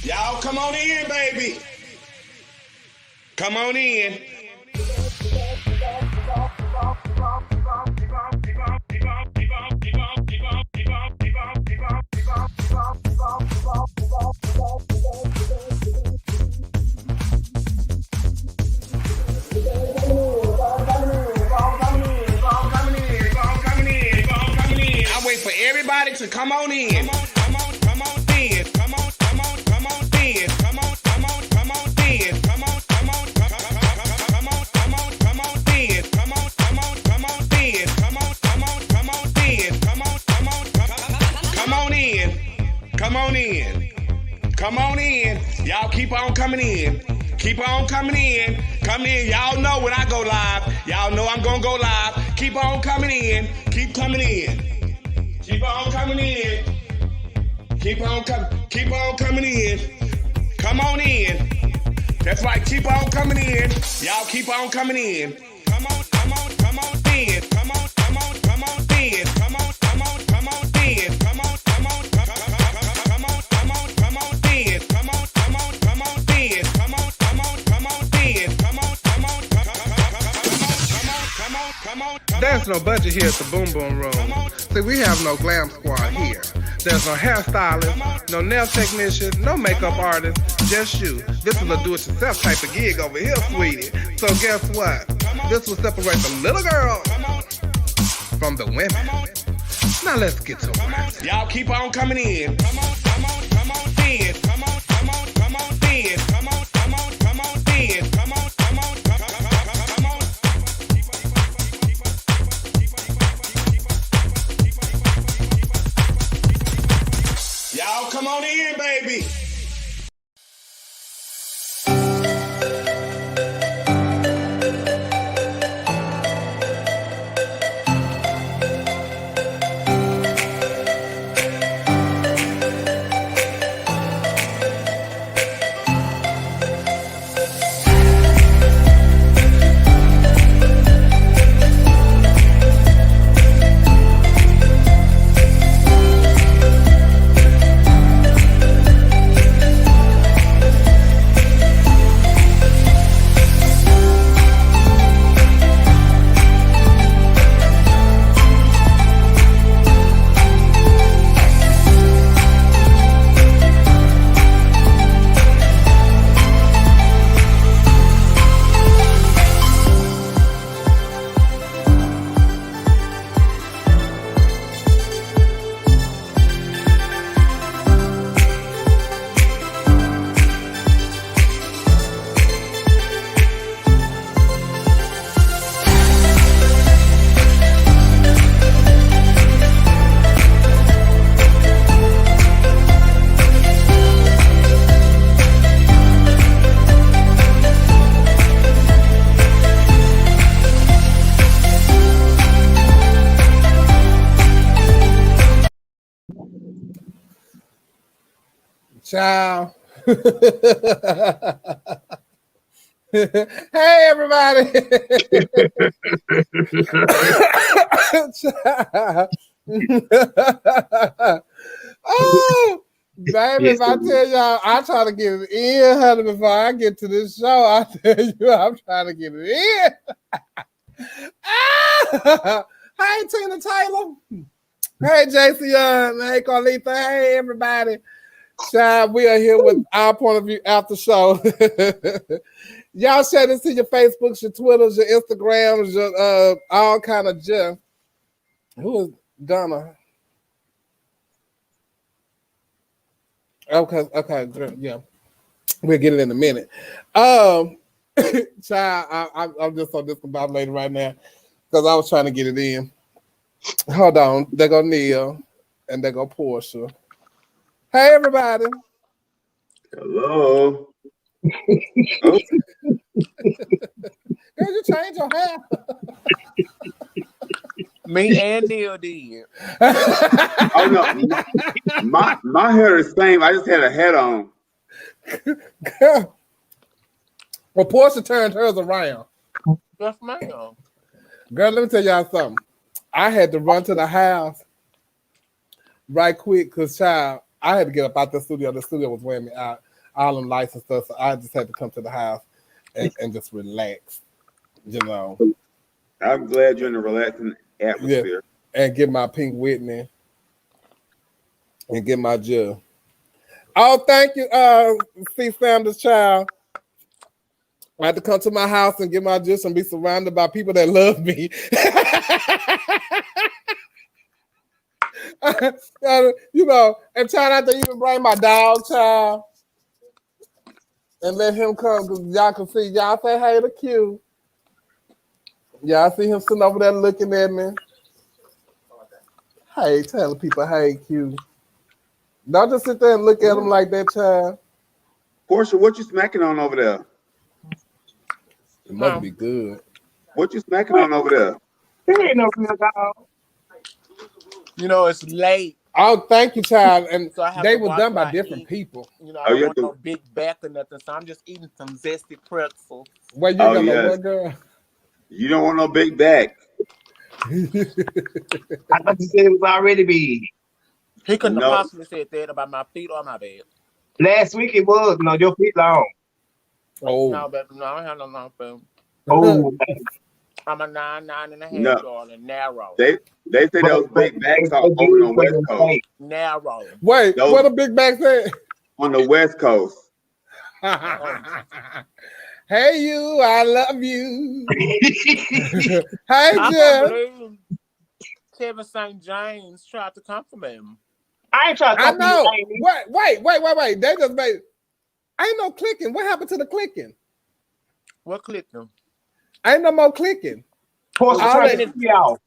Y'all come on in, baby. Come on in. I wait for everybody to come on in. Come on in. Come on in. Come on in. Come on in. Come on in. Come on in. Y'all keep on coming in. Keep on coming in. Come in. Y'all know when I go live. Y'all know I'm gonna go live. Keep on coming in. Keep coming in. Keep on coming in. Keep on coming in. Come on in. That's right. Keep on coming in. Y'all keep on coming in. Come on in. Come on in. Come on in. Come on in. Come on in. Come on in. Come on in. Come on in. Come on in. Come on in. There's no budget here at the Boom Boom Room. See, we have no glam squad here. There's no hairstylist, no nail technician, no makeup artist, just you. This is a do-it-yourself type of gig over here, sweetie. So guess what? This will separate the little girl from the women. Now let's get to it. Y'all keep on coming in. Come on in. Come on in. Come on in. Come on. Y'all come on in, baby. Ciao. Hey, everybody. Oh, baby, if I tell y'all, I try to get it in, honey, before I get to this show. I tell you, I'm trying to get it in. Hey, Tina Taylor. Hey, JC Young. Hey, Carlita. Hey, everybody. Child, we are here with our point of view after show. Y'all share this to your Facebooks, your Twitters, your Instagrams, your all kind of junk. Who is Donna? Okay, yeah. We'll get it in a minute. Child, I'm just so discombobulated right now because I was trying to get it in. Hold on. There go Neil and there go Porsche. Hey, everybody. Hello. Girl, you change your hair. Me and Neil did. Oh, no. My hair is the same. I just had a hat on. Girl. Well, Portia turned hers around. Yes, ma'am. Girl, let me tell y'all something. I had to run to the house right quick because, child, I had to get up out the studio. The studio was wearing me out. all them lights and stuff. So I just had to come to the house and just relax, you know. I'm glad you're in a relaxing atmosphere. Yeah. And get my Pink Whitney and get my Jill. Oh, thank you, C. Sanders' child. I had to come to my house and get my juice and be surrounded by people that love me. You know, and try not to even bring my dog, child, and let him come because y'all can see. Y'all say hey to Q. Y'all see him sitting over there looking at me. Hey, tell people, hey, Q. Don't just sit there and look at him like that, child. Porsche, what you smacking on over there? It must be good. What you smacking on over there? There ain't no real dog. You know, it's late. Oh, thank you, child. And so they were done by different people. You know, I don't want no big back or nothing, so I'm just eating some zesty pretzels. Well, you got no what, girl? You don't want no big back. I thought you said it was already big. He couldn't have possibly said that about my feet or my bed. Last week it was. No, your feet long. Oh. No, but no, I have no long feet. Oh. I'm a 9.5, darling. Narrow. They say those big backs are over on the West Coast. Narrow. Wait, what a big back say? On the West Coast. Hey, you, I love you. Hey, Jeff. Kevin St. James tried to compliment him. I ain't trying to compliment you. Wait. They just made. Ain't no clicking. What happened to the clicking? What clicking? Ain't no more clicking. Porsche turned the TV off.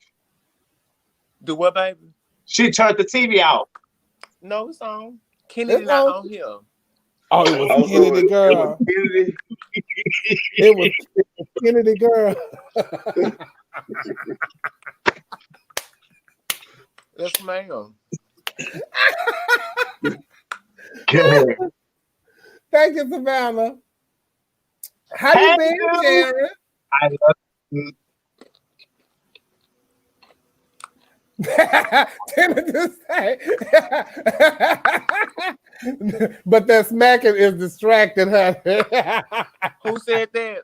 Do what, baby? She turned the TV off. No, it's on. Kennedy not on here. Oh, it was Kennedy, girl. It was Kennedy, girl. Yes, ma'am. Thank you, Savannah. How you been, Sharon? I love you. But that smacking is distracting her. Who said that?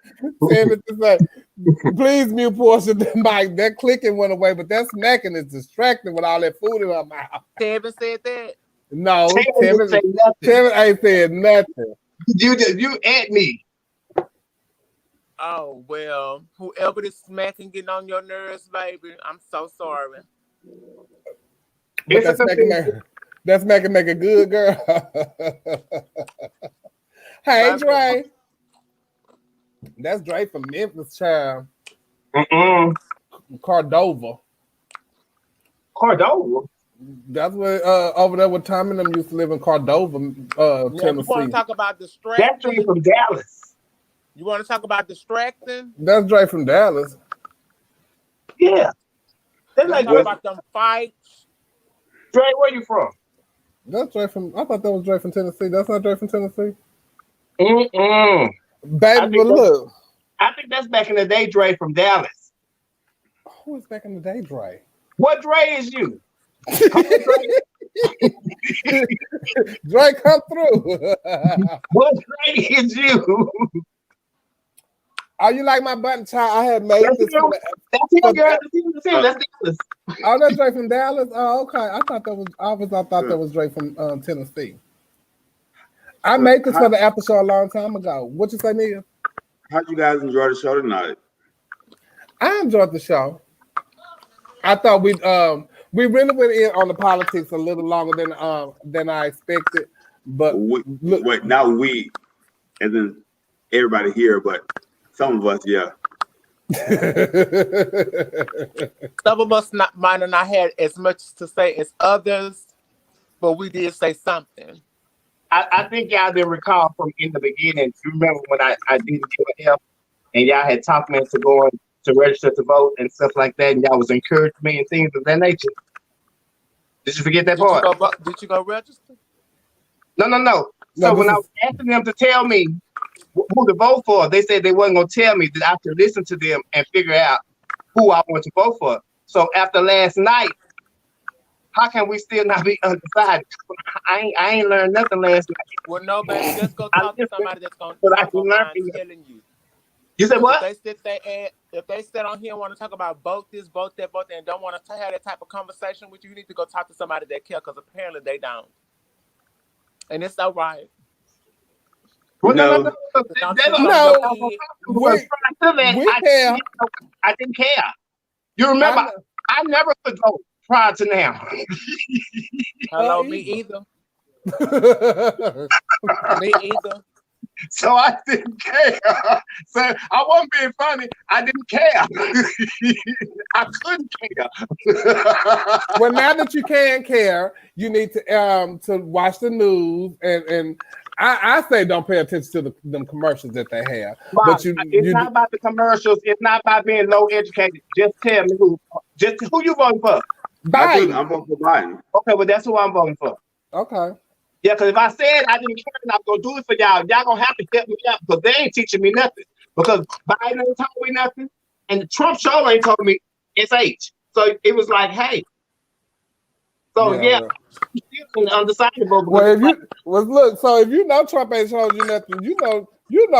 Please mute Porsche the mic. That clicking went away, but that smacking is distracting with all that food in her mouth. Tevin said that? No, Tevin ain't said nothing. You at me. Oh, well, whoever this smacking getting on your nerves, baby, I'm so sorry. But that's making make a good girl. Hey, Dre. That's Dre from Memphis, child. Cordova. That's where over there with Tom and them used to live in Cordova, Tennessee. You want to talk about distracting? That's Dre from Dallas. You want to talk about distracting? That's Dre from Dallas. Yeah. Let's talk about them fights. Dre, where you from? That's Dre from. I thought that was Dre from Tennessee. That's not Dre from Tennessee. Baby, but look. I think that's back in the day, Dre from Dallas. Who was back in the day, Dre? What Dre is you? Dre, come through. What Dre is you? Oh, you like my button, child? I had made that's this. That's him, girl. That's Dallas. Oh, that's Dre from Dallas. Oh, okay. I thought that was Dre from Tennessee. I made this for the after show a long time ago. What you say, Nia? How'd you guys enjoy the show tonight? I enjoyed the show. I thought we really went in on the politics a little longer than I expected. But wait, not we, as in everybody here, but some of us, yeah. Some of us might have not had as much to say as others, but we did say something. I think y'all didn't recall from in the beginning. You remember when I didn't give a F and y'all had talked me into going to register to vote and stuff like that, and y'all was encouraging me and things of that nature. Did you forget that part? Did you go register? No. So when I was asking them to tell me who to vote for, they said they wasn't going to tell me, that I could listen to them and figure out who I want to vote for. So after last night, how can we still not be undecided? I ain't learned nothing last night. Well, no, baby, just go talk to somebody that's gonna But I talk can on learn mind from you. telling you. You said what? If they sit on here and want to talk about both this, both that, both that, and don't want to have that type of conversation with you, you need to go talk to somebody that care, because apparently they don't. And it's all right. Well, No. I didn't care. You remember, I never could go prior to now. Hello, me either. Me either. So I didn't care. So I wasn't being funny. I didn't care. I couldn't care. Well, now that you can care, you need to watch the news and I say don't pay attention to them commercials that they have. Mom, but it's not about the commercials. It's not about being low educated. Just tell me who you voting for. Biden. I'm voting for Biden. Okay, well that's who I'm voting for. Okay. Yeah, because if I said I didn't care and I'm gonna do it for y'all gonna have to help me out because they ain't teaching me nothing. Because Biden ain't told me nothing, and the Trump show ain't told me it's H. So it was like, hey. So yeah, undecidable. Look. So if you know Trump ain't told you nothing, you know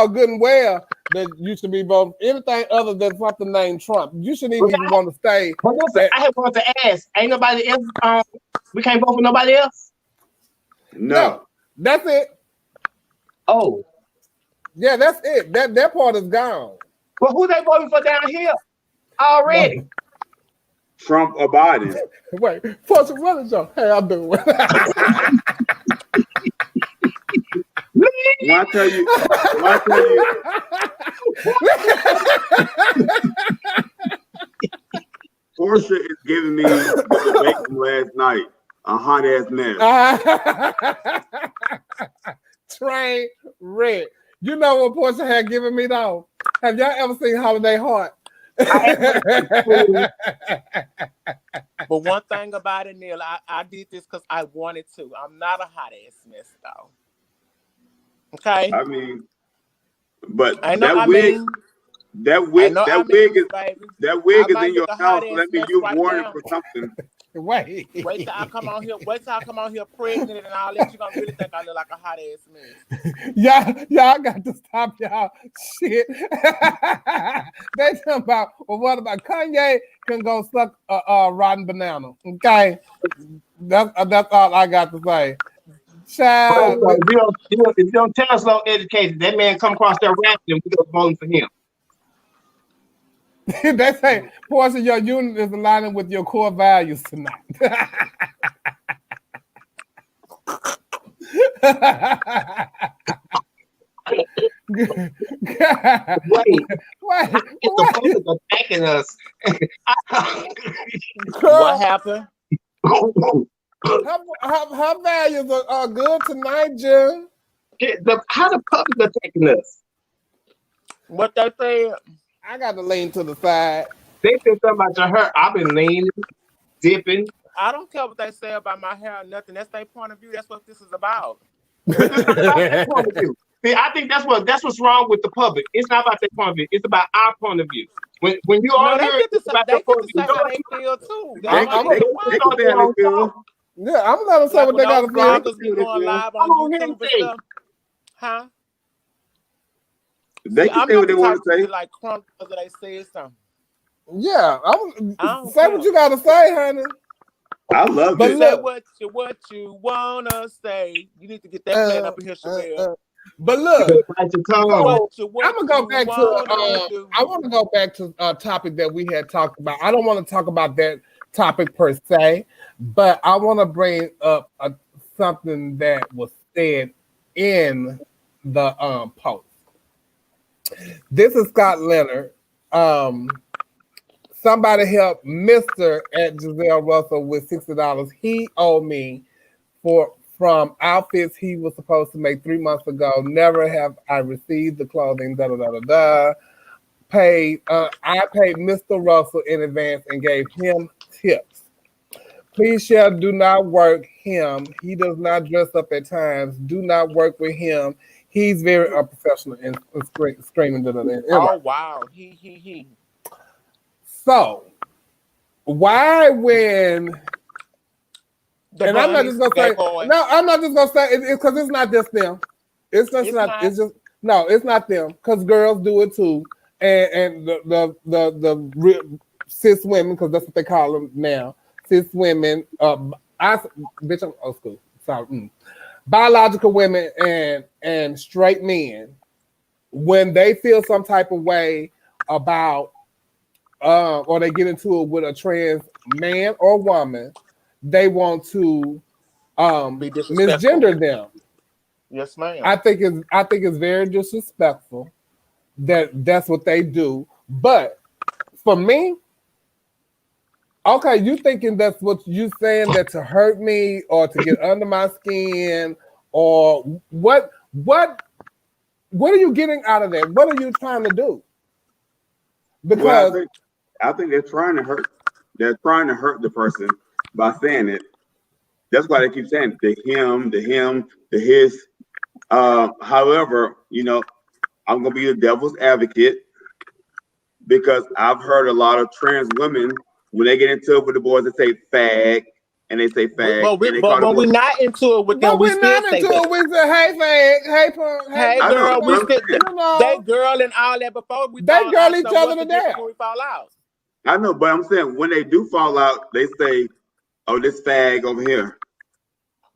good and well that you should be voting anything other than something named Trump. You shouldn't even want to stay. But listen, I have wanted to ask. Ain't nobody else? We can't vote for nobody else. No, that's it. Oh, yeah, that's it. That part is gone. Well, who they voting for down here already? Trump or Biden? Wait, Porsche, what is your hair doing? When I tell you, Porsche is giving me the debate from last night. A hot ass mess. Train wreck. You know what Porsche had given me though? Have y'all ever seen Holiday Heart? But one thing about it, Neil, I did this because I wanted to. I'm not a hot ass mess though. Okay. I mean, but that wig is in your house. Let me use warning for something. Wait till I come on here. Wait till I come on here pregnant and all that. You gonna really think I look like a hot ass mess? Y'all got to stop y'all shit. They talking about what about Kanye can go suck a rotten banana? Okay, that's all I got to say. Child, if you don't tell us low educated, that man come across there rapping and we go voting for him. They say, Porsche, your unit is aligning with your core values tonight. Wait. The police attacking us. What happened? Her values are good tonight, Jim. How the public attacking us? What they said? I got to lean to the side. They said something about your hair. I've been leaning, dipping. I don't care what they say about my hair or nothing. That's their point of view. That's what this is about. It's not about their point of view. See, I think that's what's wrong with the public. It's not about their point of view. It's about our point of view. When you all hear it, it's about their point of view. How they feel too. Yeah, I'm letting them say what they got to feel. Going live on YouTube and stuff. Huh? They can say what they want to say. Like crunk because they say something. Yeah, say what you got to say, honey. I love it. Say what you wanna say. You need to get that man up in here, Shamel. But look, I'm gonna go back to. I want to go back to a topic that we had talked about. I don't want to talk about that topic per se, but I want to bring up something that was said in the post. This is Scott Leonard. Somebody help Mr. at Giselle Russell with $60. He owed me from outfits he was supposed to make 3 months ago. Never have I received the clothing. I paid Mr. Russell in advance and gave him tips. Please share. Do not work him. He does not dress up at times. Do not work with him. He's very unprofessional and screaming. Oh wow. He. So, why when And I'm not just gonna say no. I'm not just gonna say it's because it's not just them. It's not. It's just no. It's not them because girls do it too, and the real cis women, because that's what they call them now. Cis women. I'm old school. Sorry. Biological women and straight men, when they feel some type of way about or they get into it with a trans man or woman, they want to misgender them. Yes, ma'am. I think it's very disrespectful that's what they do. But for me, okay, you thinking that's what you saying, that to hurt me or to get under my skin, or what are you getting out of that? What are you trying to do? Because I think they're trying to hurt. They're trying to hurt the person by saying it. That's why they keep saying the him, the his. However, I'm gonna be the devil's advocate because I've heard a lot of trans women when they get into it with the boys, they say fag and they say fag. But we're not into it with them. We're not into it. We say hey fag, hey punk, hey girl. We still they girl and all that before we. They girl each other to death when we fall out. I know, but I'm saying when they do fall out, they say, "Oh, this fag over here."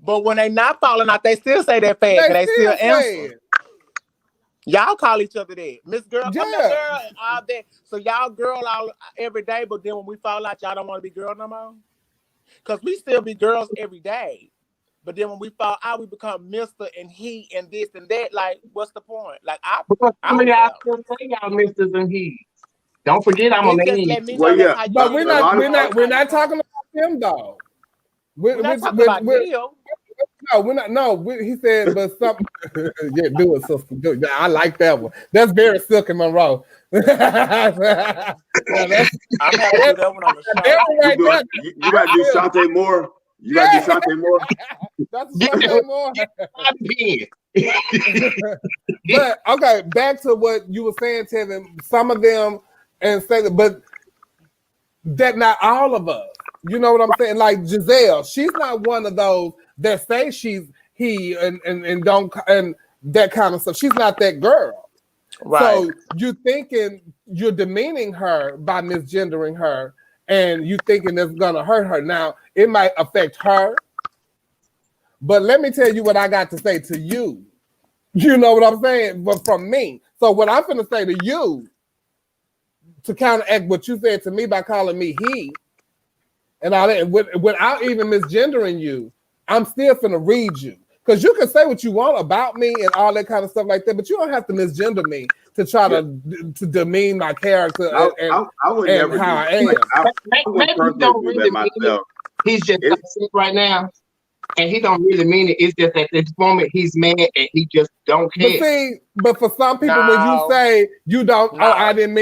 But when they not falling out, they still say that fag. They still answer. Y'all call each other that. Miss Girl, come here, girl, and all that. So y'all girl all every day, but then when we fall out, y'all don't want to be girl no more? Because we still be girls every day. But then when we fall out, we become Mr. and he and this and that. Like, what's the point? Like, I still say y'all Misters and he. Don't forget I'm a man. Well, yeah. But we're not talking about him though. We're not talking about Neil. No, we're not. No, he said, but something. Yeah, do it, sister. Do it. I like that one. That's very Silk and Monroe. I'm happy to do that one on the show. You got to do Shantae Moore. You got to do Shantae Moore. That's Shantae Moore. But okay, back to what you were saying, Tevin. Some of them and say that, but that not all of us. You know what I'm saying? Like Giselle, she's not one of those that say she's he and don't and that kind of stuff. She's not that girl. Right. So you thinking you're demeaning her by misgendering her, and you thinking it's gonna hurt her. Now it might affect her, but let me tell you what I got to say to you. You know what I'm saying? But from me. So what I'm gonna say to you to counteract what you said to me by calling me he. And all that, without even misgendering you, I'm still finna read you. Because you can say what you want about me and all that kind of stuff like that, but you don't have to misgender me to try to demean my character and how I am. Maybe he don't really mean it. He's just upset right now, and he don't really mean it. It's just at this moment he's mad and he just don't care. But for some people, when you say you don't, I didn't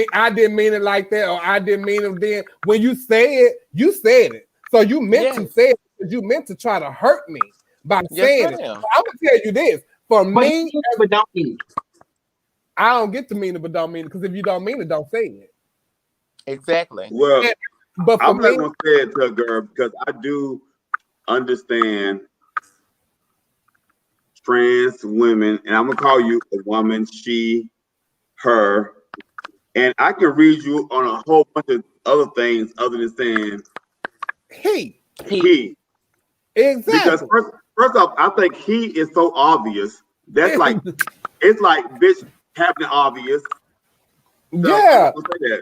mean it like that, or I didn't mean it then. When you say it, you said it. So you meant to say it because you meant to try to hurt me by saying it. So I'm gonna tell you this: for me, but don't mean it. I don't get to mean it, but don't mean it. Because if you don't mean it, don't say it. Exactly. Well, but I'm not gonna say it to a girl because I do understand trans women, and I'm gonna call you a woman, she, her, and I can read you on a whole bunch of other things other than saying he. Exactly. Because first off, I think he is so obvious. That's like it's like bitch having obvious. So yeah,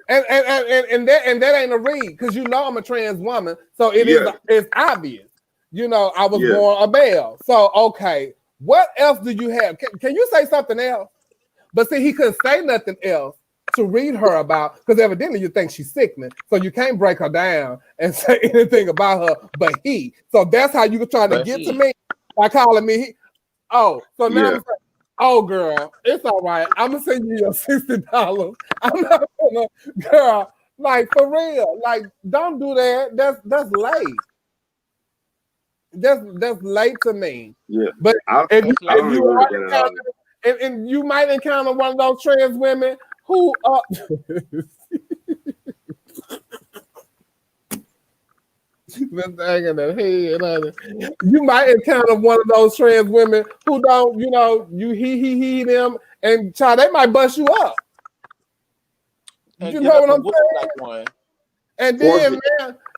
and that ain't a read because you know I'm a trans woman, so it's obvious. You know, I was born a male. So okay, what else do you have? Can you say something else? But see, he couldn't say nothing else to read her about because evidently you think she's sickening, so you can't break her down and say anything about her. But he, so that's how you were trying to get to me by calling me he. Oh, so now I'm saying, oh girl, it's all right. I'm gonna send you your $60. I'm not gonna, girl, like for real, like don't do that. That's late. That's late to me. Yeah, but if you might encounter one of those trans women who Been hanging their head on it. You might encounter one of those trans women who don't, you he them, and child, they might bust you up. And you know what I'm saying? Like one. And then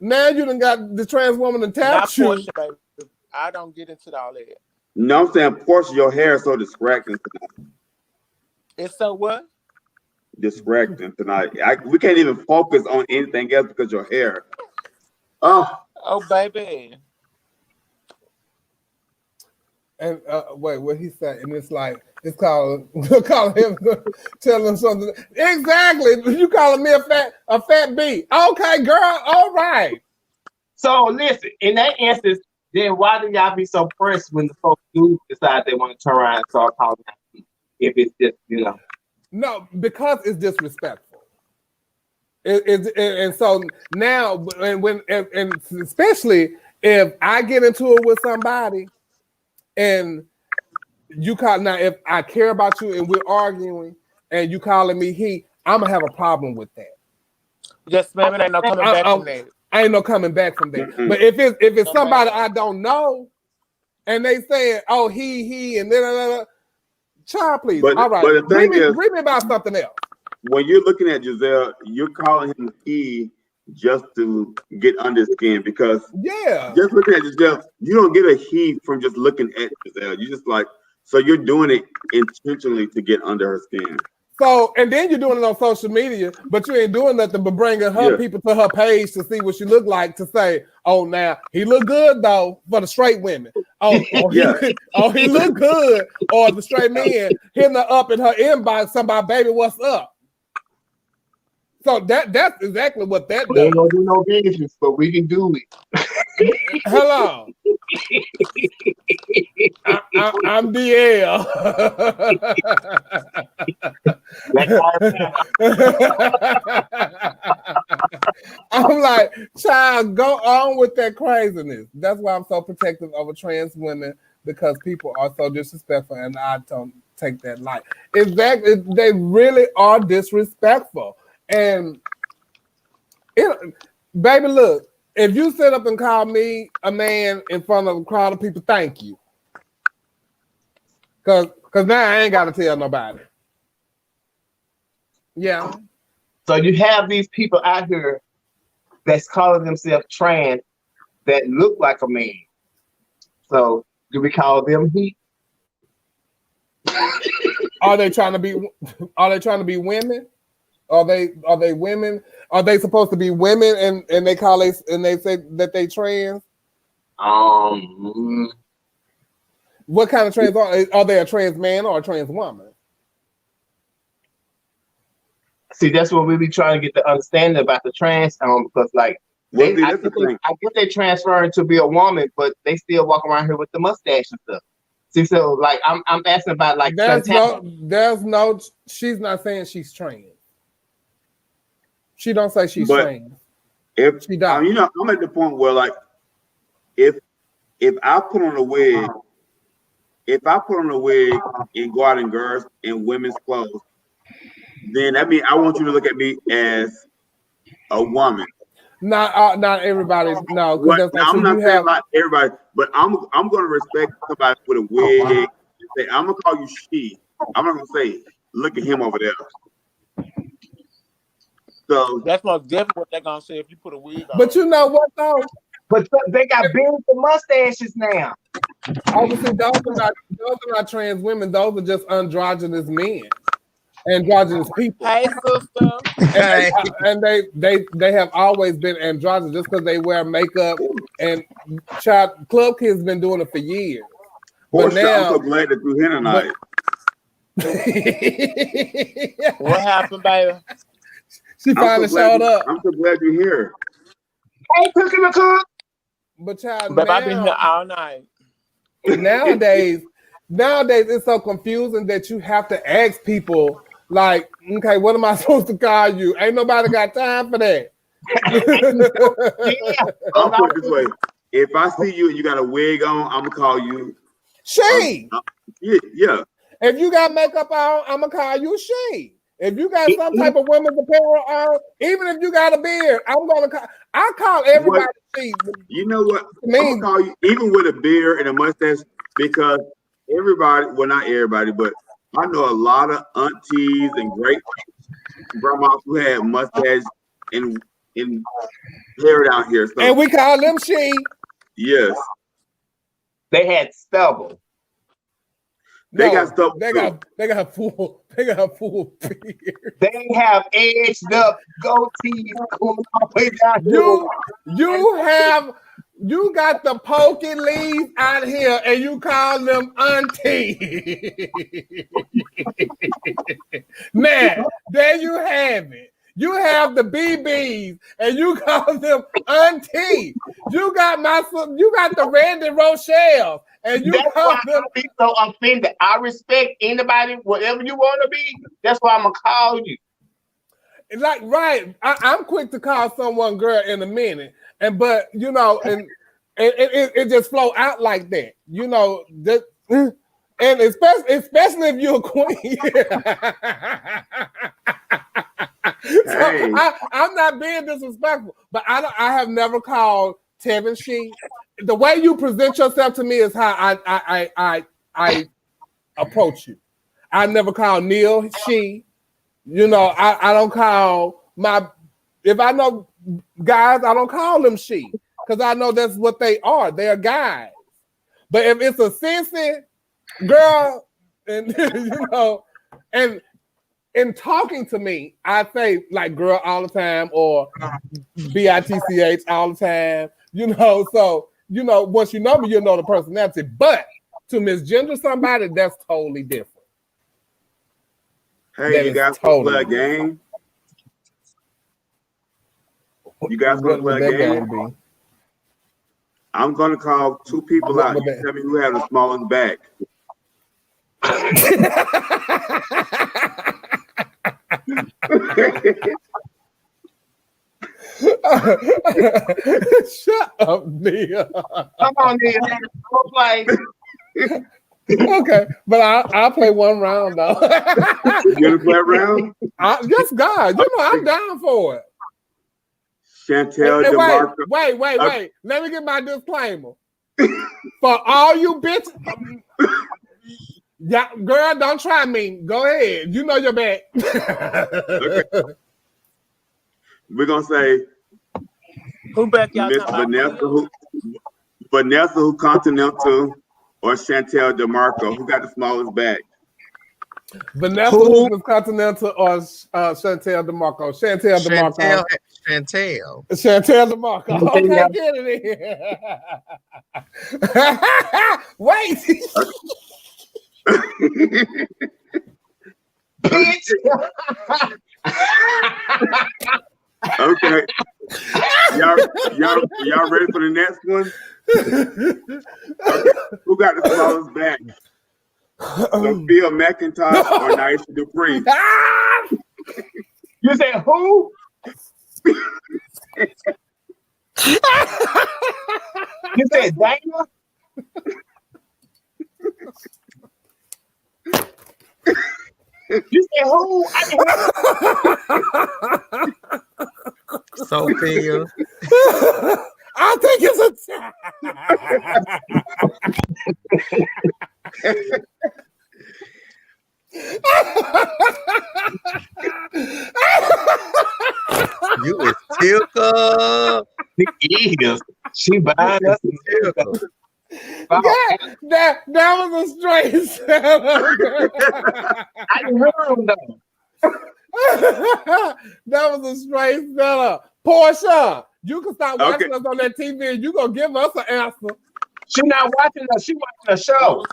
now you done got the trans woman to tap you. Porsche, baby. I don't get into all that. No, I'm saying, Porsche, your hair is so distracting tonight. It's so what? Distracting tonight. We can't even focus on anything else because your hair. Oh, baby. And wait, what he said? And it's like it's called him tell him something. Exactly. You calling me a fat B? Okay, girl. All right. So listen, in that instance, then why do y'all be so pressed when the folks do decide they want to turn around and start calling out? If it's just No, because it's disrespectful. And so now, and especially if I get into it with somebody, and you call now, if I care about you and we're arguing, and you calling me he, I'm gonna have a problem with that. Yes, ma'am. Ain't no coming back from that. I ain't no coming back from that. Mm-hmm. But if it's somebody I don't know, and they say, "Oh, he," and then. Child, please. All right. But the thing is, read me about something else. When you're looking at Giselle, you're calling him he just to get under his skin because just looking at Giselle, you don't get a he from just looking at Giselle. You just so you're doing it intentionally to get under her skin. So, and then you're doing it on social media, but you ain't doing nothing but bringing her people to her page to see what she look like, to say, oh, now he look good though for the straight women. He look good, or the straight men hitting her up in her inbox, somebody, baby, what's up? So that's exactly what that does. We ain't gonna do no business, but we can do it. Hello. I'm DL. I'm like, child, go on with that craziness. That's why I'm so protective of trans women, because people are so disrespectful, and I don't take that light. Exactly, they really are disrespectful. And baby, look, if you sit up and call me a man in front of a crowd of people, thank you. Cause now I ain't gotta tell nobody. Yeah. So you have these people out here that's calling themselves trans that look like a man. So do we call them he? Are they trying to be women? Are they women? Are they supposed to be women and they say that they trans? What kind of trans are they? A trans man or a trans woman? See, that's what we be trying to get the understanding about the trans because I guess they transferring to be a woman, but they still walk around here with the mustache and stuff. See, so I'm asking about she's not saying she's trans. She don't say she's trans. If she don't, I'm at the point where if I put on a wig, and go out in girls in women's clothes, then that means I want you to look at me as a woman. Not everybody. No, because I'm not saying like everybody, but I'm going to respect somebody with a wig. Say, I'm gonna call you she. I'm not gonna say look at him over there. So that's most definitely what they're gonna say if you put a wig on. But you know what though? But they got beards and mustaches now. Obviously, those are not trans women. Those are just androgynous men, androgynous people. Hey, sister. And they have always been androgynous just because they wear makeup. And Club Kid's been doing it for years. But now, I'm so glad that you're here tonight. What happened, baby? She finally showed up. I'm so glad you're here. Hey, cooking the cook. But child, but I've been here all night. Nowadays, it's so confusing that you have to ask people, like, okay, what am I supposed to call you? Ain't nobody got time for that. I'll put it this way. If I see you and you got a wig on, I'm gonna call you she. Yeah. If you got makeup on, I'm gonna call you she. If you got some type of women's apparel on, even if you got a beard, I call everybody You know what? I'm Me. gonna call you even with a beard and a mustache because everybody, well, not everybody, but I know a lot of aunties and great grandmas who had mustache and hair down here. So, and we call them she. Yes. They had stubble. They got stuff. They got full beard. They have edged up goatees going all the way down You got the pokey leaves out here and you call them auntie. Man, there you have it. You have the BBs and you call them auntie. You got the Randy Rochelle and you that's call why them. I be so offended. I respect anybody, whatever you want to be. That's why I'm gonna call you. Like, right. I'm quick to call someone girl in a minute. But you know, and it just flow out like that. You know, and especially if you're a queen. Hey. So I'm not being disrespectful, but I have never called Tevin she. The way you present yourself to me is how I approach you. I never call Neil she. You know, I don't call if I know guys, I don't call them she because I know that's what they are. They're guys. But if it's a sissy girl, and you know, and in talking to me, I say like girl all the time or bitch all the time. You know, so you know once you know me, you know the personality. But to misgender somebody, that's totally different. Hey, you guys want to play a game? You guys want to play a game? I'm going to call two people out. You tell me who has the smallest back. Shut up, Nia. Come on, Nia. Go play. Okay, but I'll play one round though. You gonna play a round? Yes, God. You know I'm down for it. Chantel DeMarco. Wait. Let me get my disclaimer. For all you bitches, yeah, girl, don't try me. Go ahead. You know your back. Okay. We're gonna say who back y'all Miss Vanessa who Continental or Chantel DeMarco. Who got the smallest back? Vanessa who's Continental or Chantel DeMarco? Chantel DeMarco. Chantel DeMarco. Okay, get it in. Wait. Okay. Y'all ready for the next one? Okay. Who got the smallest back? Sophia McIntosh or Naisha Dupree? You said who? You said Dana? You said who? Sophia. I think it's a tie. You is Tilka. She buying us Tilka. That was a straight setup. I didn't hear him though. That was a straight setup. Porsche, you can stop watching us on that TV and you gonna give us an answer. She not watching us. She watching a show.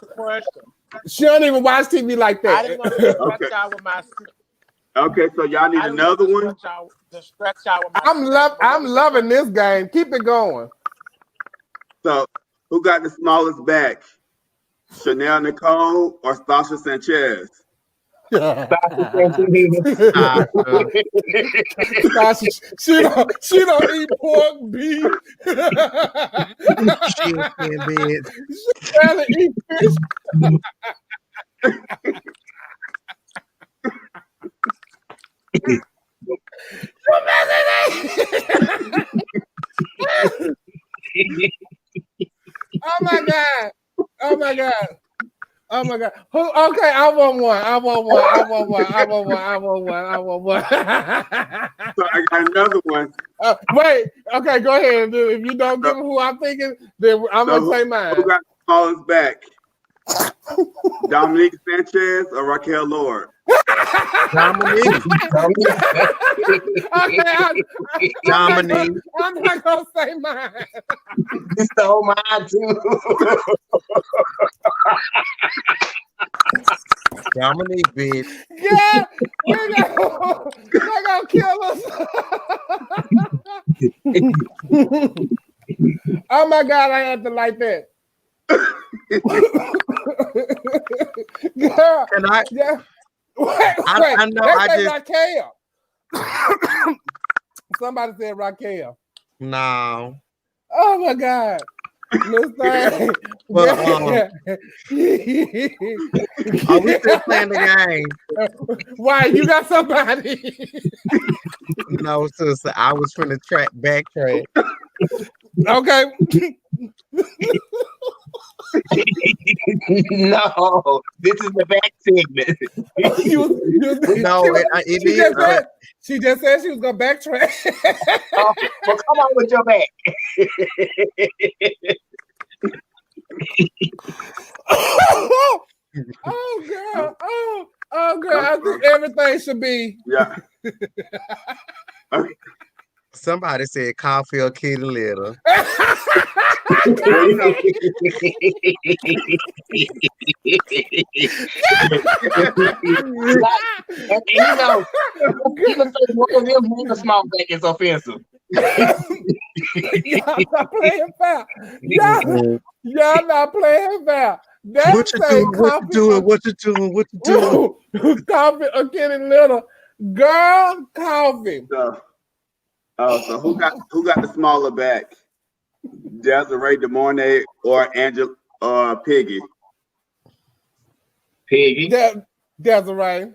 She don't even watch TV like that. I didn't want to stretch out with my. Okay, so y'all need another one. I'm loving this game. Keep it going. So, who got the smallest back? Chanel Nicole or Stasha Sanchez? She don't eat pork beef. She barely eat fish. Oh my God. Oh my God. Oh my God. Who? Okay, I want one. So I got another one. Wait. Okay, go ahead. If you don't give who I'm thinking, then I'm gonna say mine. Who got the smallest back? Dominique Sanchez or Raquel Lord? Dominique. Dominique. I'm not gonna say mine. You stole mine too. Dominique, bitch. Yeah, they're gonna kill us. Oh my God, I had to like that. Girl, Can I? yeah. Wait, I know. I just Raquel. Somebody said Raquel. no. Oh my God, Miss Thing. Well, are we still playing the game? Why you got somebody? No, sister. I was from the backtrack. Okay. No, this is the back segment. She just said she was gonna backtrack. Well, come on with your back. Oh girl. Oh girl. I think everything should be. Yeah. Okay. Somebody said coffee or kitty litter. Well, you know, and you know, people say one of them being a small back is offensive. Y'all not playing fair. Y'all not playing fair. What you doing? What you doing? Coffee or kitty litter. Girl, coffee. So who got the smaller back? Desiree DeMornay or Angela Piggy? Piggy. Desiree.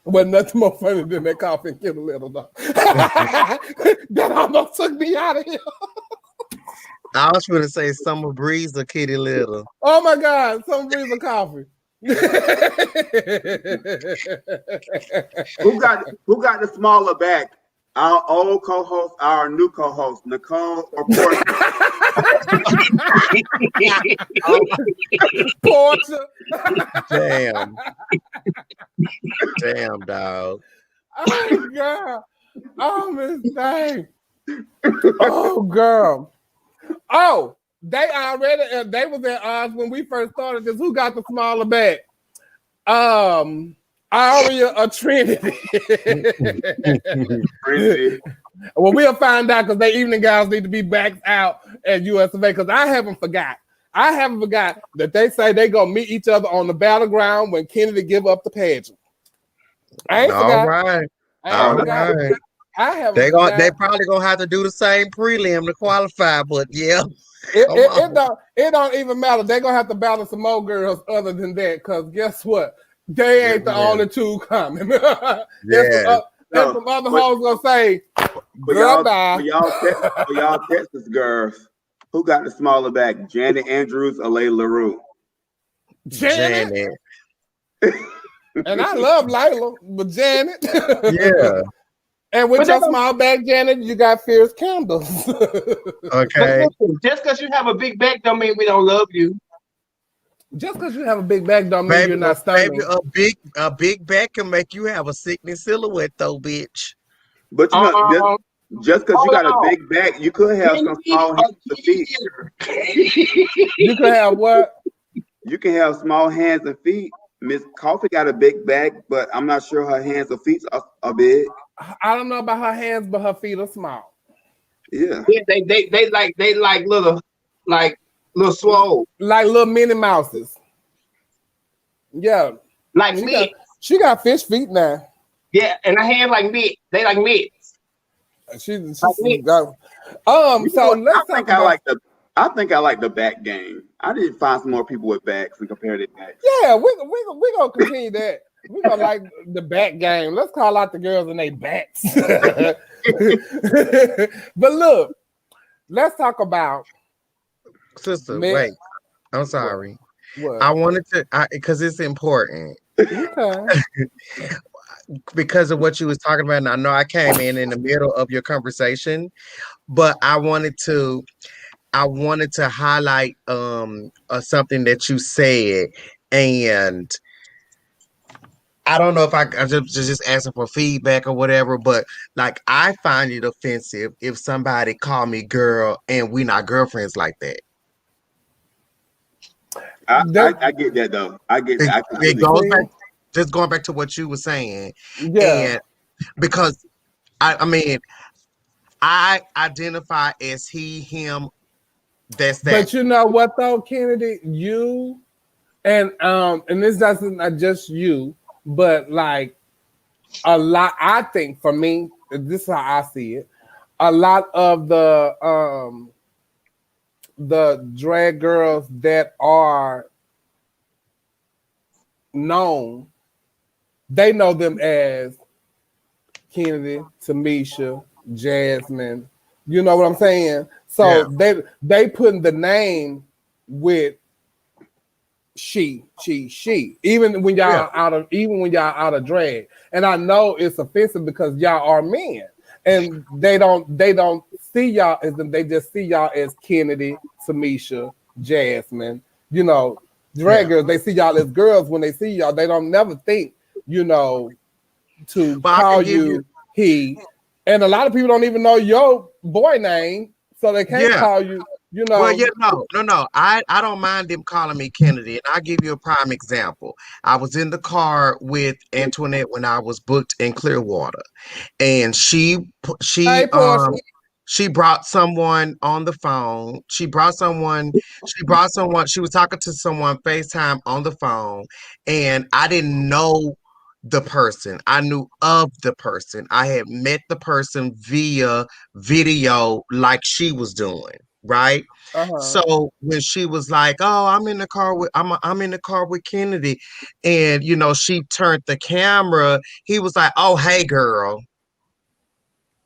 Wasn't nothing more funny than that coffee and kitty litter though. That almost took me out of here. I was going to say Summer Breeze or kitty litter. Oh my God, Summer Breeze or coffee. Who got the smaller back? Our old co-host, our new co-host, Nicole or Porsche? Porsche. Damn, dog. Oh God. Oh Miss Thing. Oh girl. Oh, they was at odds when we first started this. Who got the smaller back? Aria or Trinity? Trinity. Well, we'll find out because they evening guys need to be back out at USFA because I haven't forgot that they say they gonna meet each other on the battleground when Kennedy give up the pageant. I ain't forgot. All right. I haven't. They probably gonna have to do the same prelim to qualify, but yeah. It don't even matter. They're gonna have to battle some more girls other than that, because guess what? They ain't the only two coming. There's some other hoes gonna say, girl, bye. For y'all Texas girls, who got the smaller back? Janet Andrews or Layla LaRue? Janet. And I love Layla, but Janet. Yeah. And with your small back, Janet, you got fierce candles. Okay. Just because you have a big back don't mean we don't love you. Just because you have a big back don't mean you're not stunning. Baby, a big back can make you have a sickening silhouette, though, bitch. But you know, just because you got a big back, you could have some small hands and feet. You could have what? You can have small hands and feet. Miss Coffee got a big back, but I'm not sure her hands or feet are big. I don't know about her hands, but her feet are small. Yeah. They like little swole. Like little Minnie Mouses. Yeah. Like me. She got fish feet now. Yeah, and her hands like me. They like mitts. She's so let's talk about. I think I like the back game. I did find some more people with backs and compare their backs. Yeah, we gonna continue that. We don't like the back game. Let's call out the girls and they backs. But look, let's talk about Sister, wait. I'm sorry. What? I wanted to, because it's important. Okay. Because of what you was talking about, and I know I came in the middle of your conversation, but I wanted to highlight something that you said, and I don't know if I just asking for feedback or whatever, but like I find it offensive if somebody call me girl and we not girlfriends like that. I get that though. I get that. It goes back, just going back to what you were saying. Yeah. And because I mean, I identify as he, him. That's that. But you know what though, Kennedy, you and this doesn't not just you, but like a lot. I think for me, this is how I see it. A lot of the drag girls that are known, they know them as Kennedy, Tamisha, Jasmine. You know what I'm saying? So they putting the name with she. Even when y'all out of drag. And I know it's offensive because y'all are men. And they don't see y'all as them, they just see y'all as Kennedy, Tamisha, Jasmine, you know, drag girls. They see y'all as girls. When they see y'all, they don't never think, you know, to call you he. And a lot of people don't even know your boy name, so they can't call you, you know. Well, no. I don't mind them calling me Kennedy. And I'll give you a prime example. I was in the car with Antoinette when I was booked in Clearwater. And she brought someone on the phone. She was talking to someone FaceTime on the phone, and I didn't know the person. I knew of the person. I had met the person via video like she was doing, right? So when she was like, "Oh, I'm in the car with Kennedy," and you know, she turned the camera, he was like, "Oh, hey girl."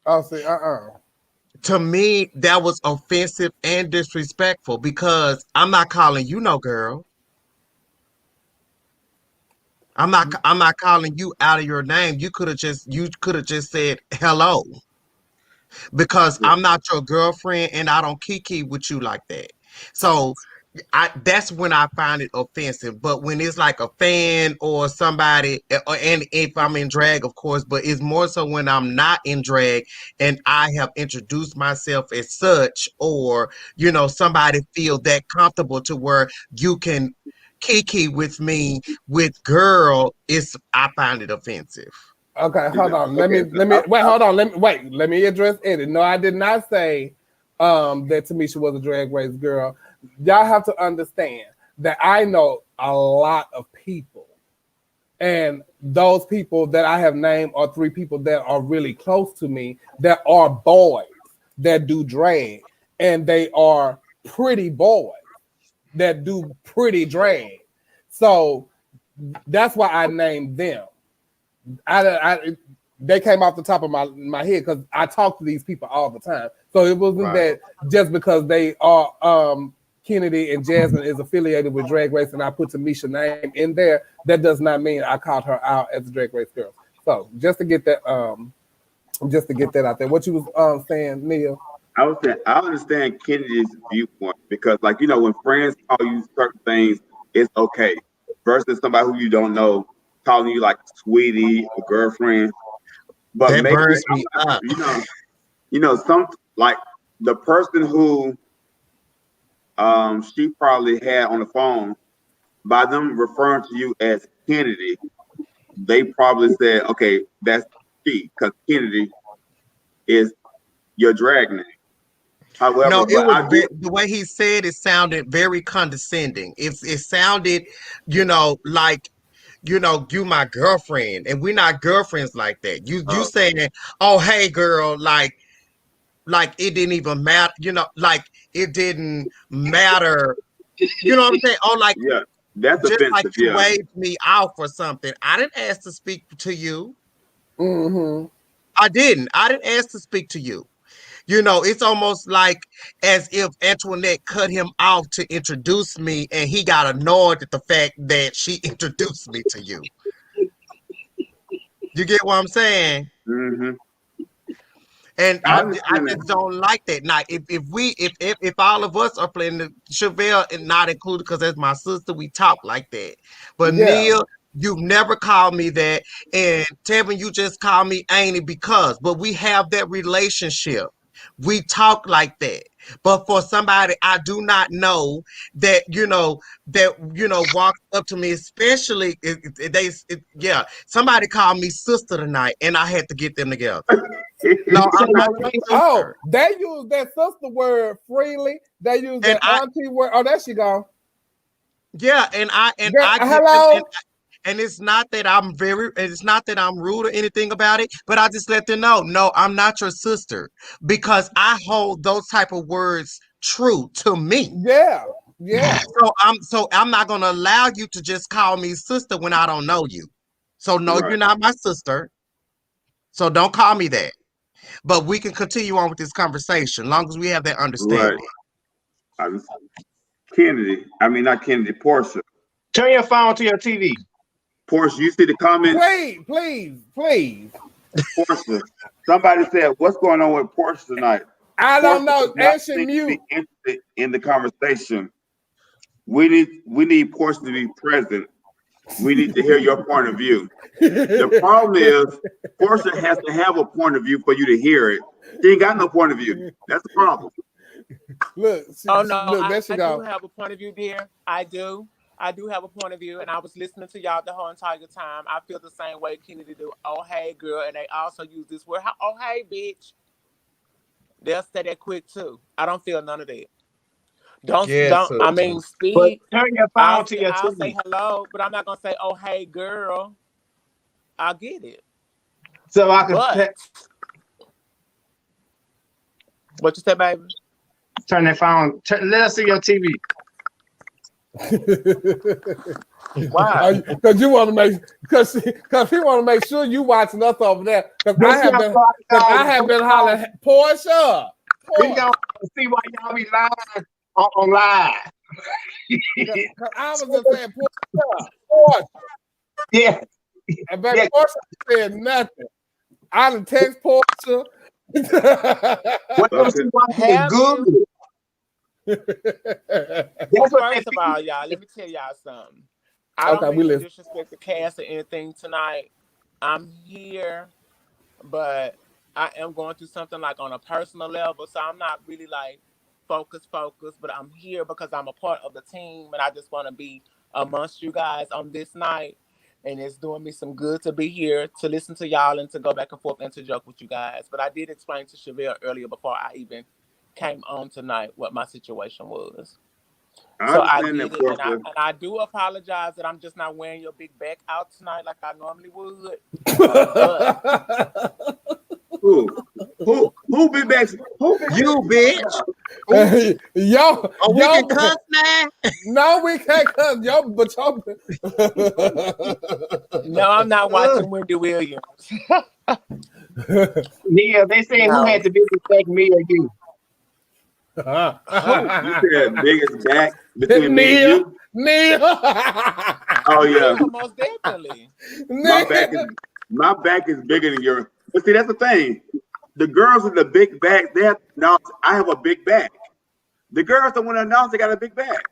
I'll say, To me, that was offensive and disrespectful because I'm not calling you no girl. I'm not calling you out of your name. You could have just said hello. Because I'm not your girlfriend and I don't kiki with you like that. So that's when I find it offensive. But when it's like a fan or somebody, and if I'm in drag, of course, but it's more so when I'm not in drag and I have introduced myself as such, or you know, somebody feel that comfortable to where you can kiki with me with girl, I find it offensive. Okay, hold on. Let me hold on. Let me address Eddie. No, I did not say that Tamisha was a drag race girl. Y'all have to understand that I know a lot of people, and those people that I have named are 3 people that are really close to me that are boys that do drag, and they are pretty boys that do pretty drag. So that's why I named them. They came off the top of my head because I talk to these people all the time. So it wasn't that just because they are Kennedy and Jasmine is affiliated with Drag Race and I put Tamisha's name in there, that does not mean I called her out as a Drag Race girl. So just to get that out there. What you was saying, Neil? I was saying I understand Kennedy's viewpoint because, like, you know, when friends call you certain things, it's okay. Versus somebody who you don't know calling you like sweetie or girlfriend. But that maybe burns me up. You know, some like the person who she probably had on the phone, by them referring to you as Kennedy, they probably said, okay, that's she, because Kennedy is your drag name. However, no, it was the way he said it sounded very condescending. It sounded, you know, like, you know, you my girlfriend, and we're not girlfriends like that. You saying, oh hey girl, like it didn't even matter, you know, like it didn't matter. You know what I'm saying? Oh, like That's Just like offensive. you Yeah. waved me off or something. I didn't ask to speak to you. Mm-hmm. I didn't ask to speak to you. You know, it's almost like as if Antoinette cut him off to introduce me, and he got annoyed at the fact that she introduced me to you. You get what I'm saying? Mm-hmm. And I I understand just that. don't like that. Now, if all of us are playing the Chevelle and not included, because that's my sister, we talk like that. But Yeah. Neil, you've never called me that, and Tevin, you just call me Annie because. But we have that relationship. We talk like that. But for somebody I do not know that walks up to me, especially somebody called me sister tonight, and I had to get them together. No, I'm not your Oh, sister. they use that sister word freely. They use that auntie word. Oh, there she go. Yeah, and I get hello. them, and it's not that I'm rude or anything about it, but I just let them know, no, I'm not your sister, because I hold those type of words true to me. Yeah. So I'm not gonna allow you to just call me sister when I don't know you. So no, Right. you're not my sister. So don't call me that. But we can continue on with this conversation, long as we have that understanding. Right. Porsche. Turn your phone to your TV. Porsche, you see the comments? Please. Porsche. Somebody said, "What's going on with Porsche tonight?" I don't know. Not Answer mute. interested in the conversation. We need Porsche to be present. We need to hear your point of view. The problem is Porsche has to have a point of view for you to hear it. She ain't got no point of view. That's the problem. Look. I go. do have a point of view, dear. I do have a point of view, and I was listening to y'all the whole entire time. I feel the same way Kennedy do. Oh, hey, girl. And they also use this word. Oh, hey, bitch. They'll say that quick, too. I don't feel none of that. Speak. But turn your phone to your TV. I'll say hello, but I'm not going to say, oh, hey, girl. I'll get it. So I can... What you say, baby? Turn that phone. Let us see your TV. Why? Because you want to make because he want to make sure you watching us over there. Because I have been hollering Porsche. We gonna see why y'all be lying on live. Because I was just saying Porsche. Yeah. And Porsche said nothing. I done text Porsche. Good. First of all, y'all, let me tell y'all something. I don't mean to disrespect the cast or anything tonight. I'm here, but I am going through something like on a personal level, so I'm not really like focused, but I'm here because I'm a part of the team, and I just want to be amongst you guys on this night, and it's doing me some good to be here, to listen to y'all, and to go back and forth and to joke with you guys. But I did explain to Chevelle earlier before I even came on tonight what my situation was. I get it, and I do apologize that I'm just not wearing your big back out tonight like I normally would. Who big backs? You bitch. Yo, we can cuss now? No, we can't cuss. No, I'm not watching Wendy Williams. Neil, they saying who had the biggest back, me or you? You said biggest back between me and you? Neil. Oh yeah. Most definitely. My back is bigger than yours. But see, that's the thing. The girls with the big back, they have to announce I have a big back. The girls don't want to announce they got a big back.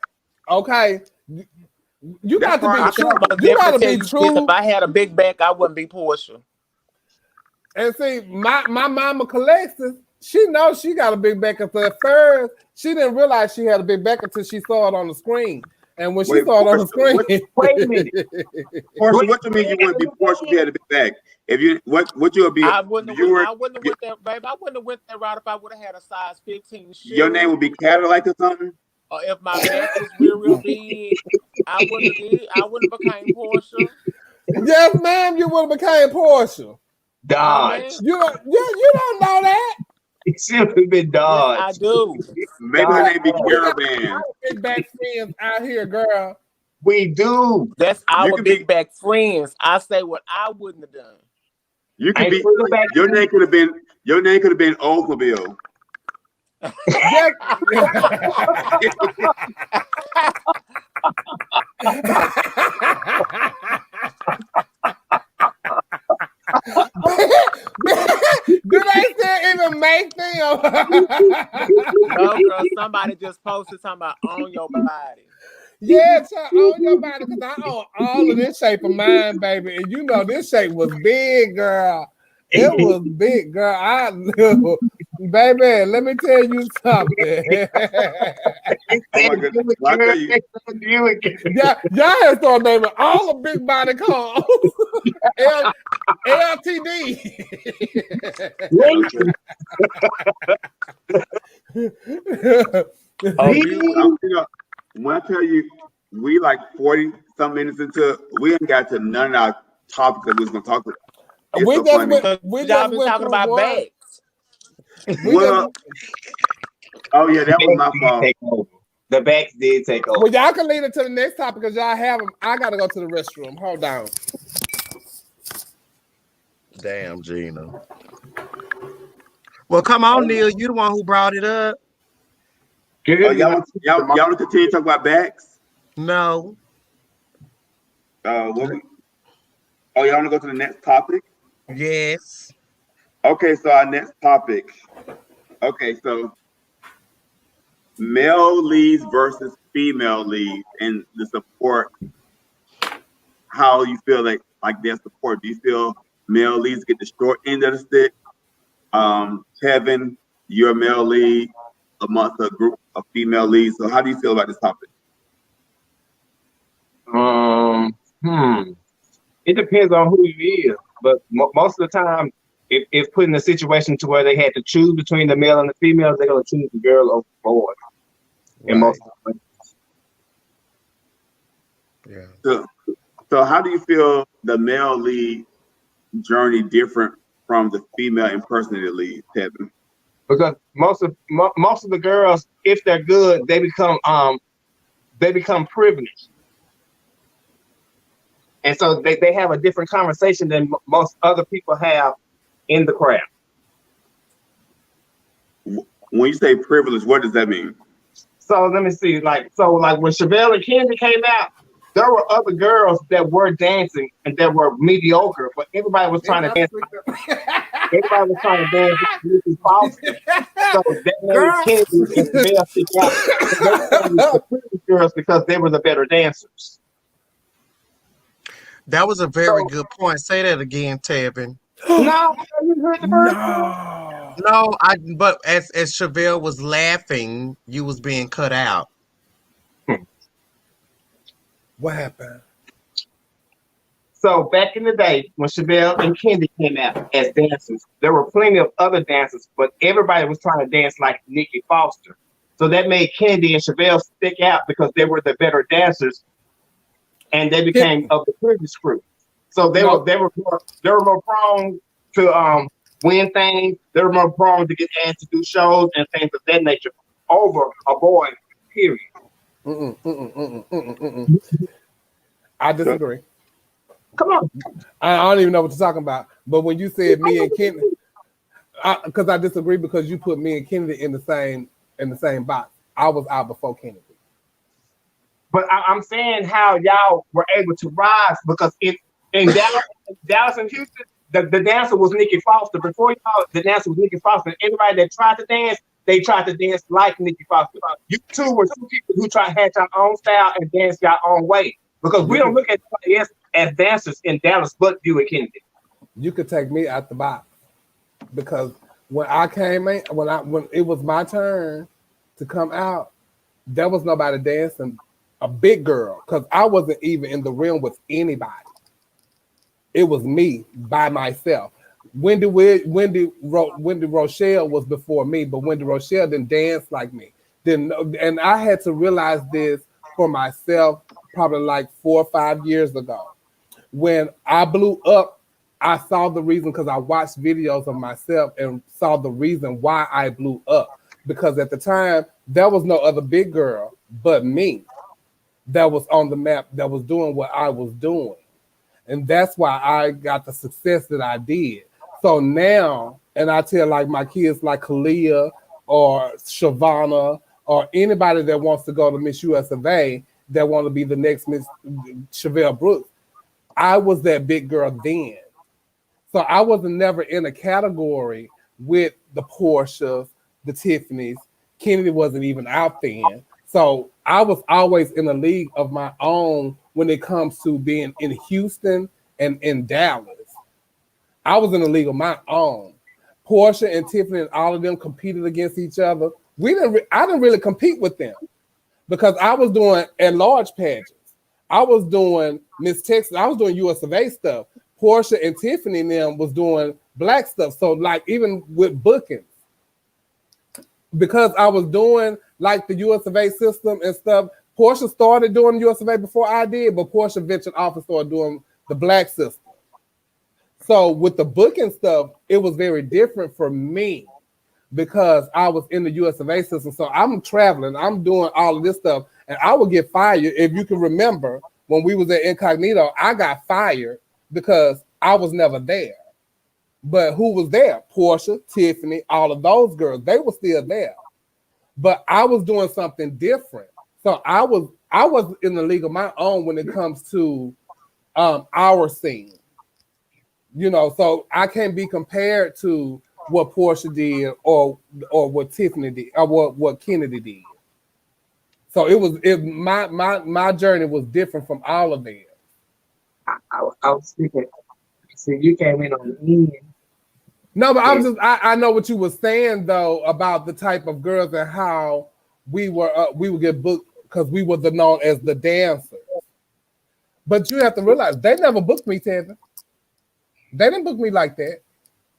Okay. You got to be true. You got to be true. If I had a big back, I wouldn't be Porsche. And see, my mama Alexis, she knows she got a big back. At first, she didn't realize she had a big back until she saw it on the screen. And when she saw it on the screen, wait a minute. Porsche, what do you mean you wouldn't be Porsche if you had a big back? If you what you would be? I wouldn't have went that, babe. I wouldn't have went that route if I would have had a size 15 shoe. Your name would be Cadillac or something. Or if my back was real big, I wouldn't have became Porsche. Yes, ma'am, you would have became Porsche. Dodge. You don't know that. It should have been Dodge. Yes, I do. Maybe her name be Caravan. Big back friends out here, girl. We do. That's our big back friends. I say what I wouldn't have done. You could be. Your name could have been. Your name could have been Oldsmobile. Do they still even make them? No, girl, somebody just posted something about on your body. Yeah, on your body, because I own all of this shape of mine, baby. And you know this shape was big, girl. It was big, girl. I knew. Baby, let me tell you something. Y'all have started naming all the big body cars. LTD. When I tell you, we like 40 some minutes into, we ain't got to none of our topics that we was gonna talk about. We just been talking about bags. Oh yeah, that was my fault. The backs did take over. Well, y'all can lead it to the next topic because y'all have them. I gotta go to the restroom. Hold on. Damn, Gina. Well, come on, Neil. You the one who brought it up. Y'all want to continue to talk about backs? No. Y'all want to go to the next topic? Yes. Okay, so our next topic. Okay, so male leads versus female leads and the support. How you feel like their support? Do you feel male leads get the short end of the stick? Kevin, you're a male lead amongst a group of female leads. So how do you feel about this topic? It depends on who you is, but most of the time, if put in a situation to where they had to choose between the male and the female, they're gonna choose the girl over the boy. In most of the yeah. So how do you feel the male lead journey different from the female impersonator lead, Kevin? Because most of the girls, if they're good, they become privileged, and so they have a different conversation than most other people have in the crowd. When you say privilege, what does that mean? So let me see, like when Chevelle and Candy came out, there were other girls that were dancing and that were mediocre, but everybody was trying to dance. Everybody was trying to dance with Nikki Foster. So that made Candy and Chevelle stick out. The privileged girls because they were the better dancers. That was a very good point. Say that again, Tevin. No, you heard the first No, but as Chevelle was laughing, you was being cut out. What happened? So back in the day, when Chevelle and Candy came out as dancers, there were plenty of other dancers, but everybody was trying to dance like Nikki Foster. So that made Candy and Chevelle stick out because they were the better dancers, and they became of the previous group. So they were more prone to win things. They were more prone to get asked to do shows and things of that nature over a boy. Period. I disagree. Come on. I don't even know what you're talking about. But when you said me and Kennedy, because I disagree because you put me and Kennedy in the same box. I was out before Kennedy. But I'm saying how y'all were able to rise because in Dallas and Houston, the dancer was Nikki Foster. Before y'all, the dancer was Nikki Foster. Everybody that tried to dance, they tried to dance like Nikki Foster. You two were two people who had your own style and danced your own way. Because we don't look at somebody else as dancers in Dallas, but you and Kennedy. You could take me out the box because when I came in, when it was my turn to come out, there was nobody dancing. A big girl, because I wasn't even in the ring with anybody. It was me by myself. Wendy Rochelle was before me, but Wendy Rochelle didn't dance like me. And I had to realize this for myself probably like 4 or 5 years ago. When I blew up, I saw the reason because I watched videos of myself and saw the reason why I blew up. Because at the time, there was no other big girl but me. that was on the map that was doing what I was doing. And that's why I got the success that I did. So now, and I tell like my kids like Kalia or Shavana or anybody that wants to go to Miss US of A that want to be the next Miss Chevelle Brooks, I was that big girl then. So I wasn't never in a category with the Porsches, the Tiffany's. Kennedy wasn't even out then. So I was always in a league of my own when it comes to being in Houston and in Dallas. I was in a league of my own. Porsche and Tiffany and all of them competed against each other. I didn't really compete with them because I was doing at-large pageants. I was doing Miss Texas. I was doing US of A stuff. Porsche and Tiffany and them was doing black stuff. So like even with bookings, because I was doing like the US of A system and stuff, Porsche started doing US of A before I did, but Porsche ventured off and started doing the black system. So with the booking stuff, it was very different for me because I was in the US of A system. So I'm traveling, I'm doing all of this stuff, and I would get fired. If you can remember, when we was at Incognito, I got fired because I was never there. But who was there? Porsche, Tiffany, all of those girls, they were still there. But I was doing something different. So I was in the league of my own when it comes to our scene. You know, so I can't be compared to what Porsche did or what Tiffany did or what Kennedy did. So my journey was different from all of them. I was thinking, see, you came in on the end. No, but I know what you were saying though about the type of girls and how we would get booked because we were known as the dancers. But you have to realize they never booked me, Tevin. They didn't book me like that.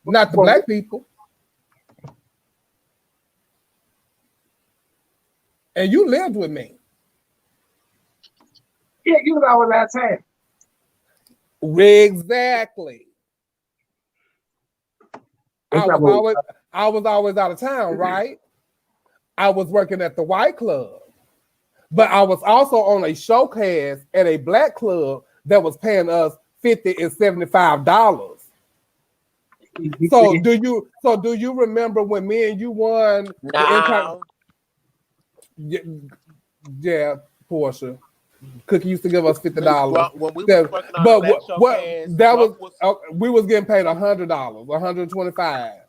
Not the black people. And you lived with me. Yeah, you was always out of town. Exactly. I was always out of town, right? I was working at the white club. But I was also on a showcase at a black club that was paying us $50 and $75. So do you remember when me and you won No. Yeah, Porsche. Cookie used to give us $50. When we was working on black showcase, we was getting paid $100, $125. Right.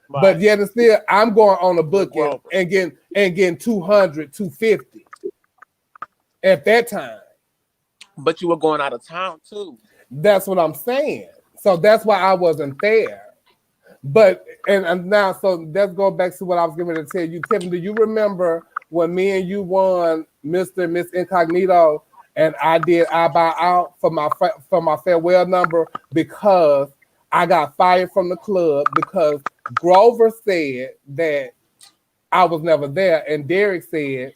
But yet and still, I'm going on a booking and getting $200, $250 at that time. But you were going out of town too. That's what I'm saying. So that's why I wasn't there. But and now, so let's go back to what I was going to tell you, Kevin. Do you remember when me and you won Mr. and Miss Incognito, and I buy out for my farewell number because I got fired from the club because Grover said that I was never there, and Derek said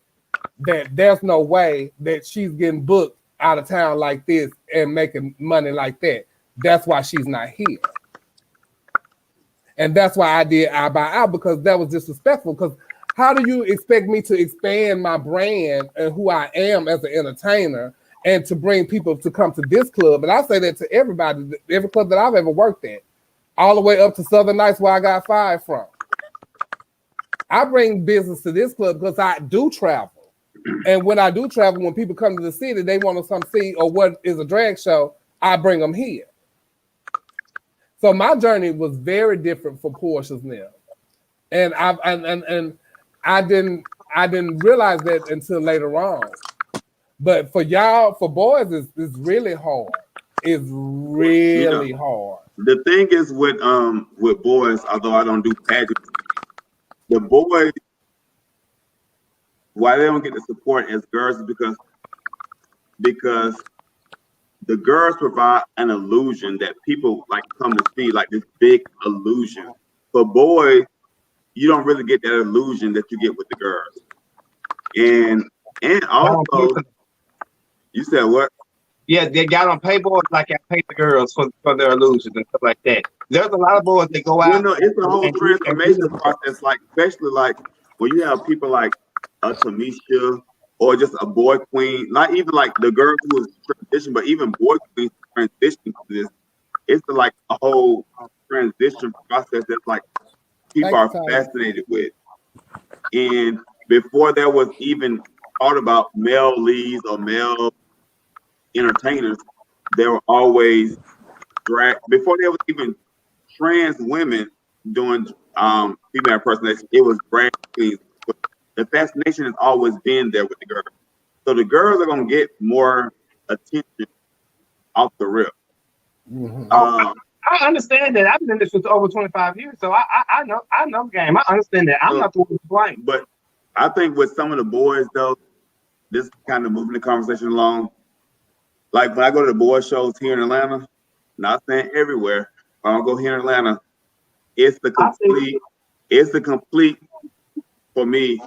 that there's no way that she's getting booked out of town like this and making money like that. That's why she's not here. And that's why I buy out, because that was disrespectful. Because how do you expect me to expand my brand and who I am as an entertainer and to bring people to come to this club? And I say that to everybody, every club that I've ever worked at, all the way up to Southern Nights where I got fired from. I bring business to this club because I do travel. And when I do travel, when people come to the city, they want to come see or what is a drag show, I bring them here. So my journey was very different for Porsche's now. And I didn't realize that until later on. But for y'all, for boys, it's really hard. It's really hard. The thing is with boys, although I don't do pageants, the boys, why they don't get the support as girls is because the girls provide an illusion that people like come to see, like this big illusion. For boys, you don't really get that illusion that you get with the girls. And also, you said what? Yeah, they got on pay boys like I pay the girls for their illusions and stuff like that. There's a lot of boys that go out. It's a whole transformation process, like especially like when you have people like a Tamisha or just a boy queen, not even like the girls who was transition, but even boy queens transition to this. It's like a whole transition process that like people are fascinated with. And before there was even thought about male leads or male entertainers, there were always drag. Before there was even trans women doing female impersonation, it was drag queens. But the fascination has always been there with the girls. So the girls are gonna get more attention off the rip. Mm-hmm. I understand that. I've been in this for over 25 years, so I know the game. I understand that. I'm not the one to blame. But I think with some of the boys though, this kind of moving the conversation along. Like when I go to the boys shows here in Atlanta, not saying everywhere, but I'll go here in Atlanta. It's the complete for me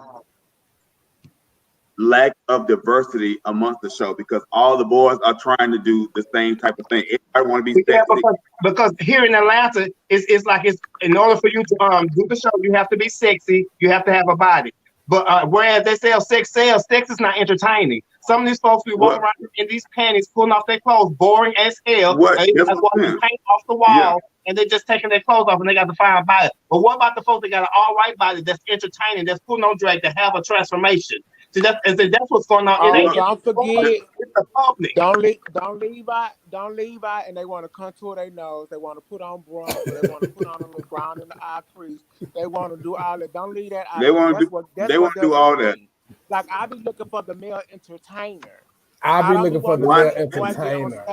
lack of diversity amongst the show because all the boys are trying to do the same type of thing. Everybody want to be sexy. Because here in Atlanta, it's like in order for you to do the show, you have to be sexy, you have to have a body. But whereas they sell, sex is not entertaining. Some of these folks be walking around in these panties, pulling off their clothes, boring as hell. They just walking paint off the wall, and they're just taking their clothes off, and they got the fine body. But what about the folks that got an all right body that's entertaining, that's putting on drag, to have a transformation? So that's what's going on. Don't forget. Don't leave out, and they want to contour their nose. They want to put on bra. They want to put on a little brown in the eye crease. They want to do all that. Don't leave that out. They want to do all that. Like I be looking for the male entertainer. I'll be looking for the male entertainer.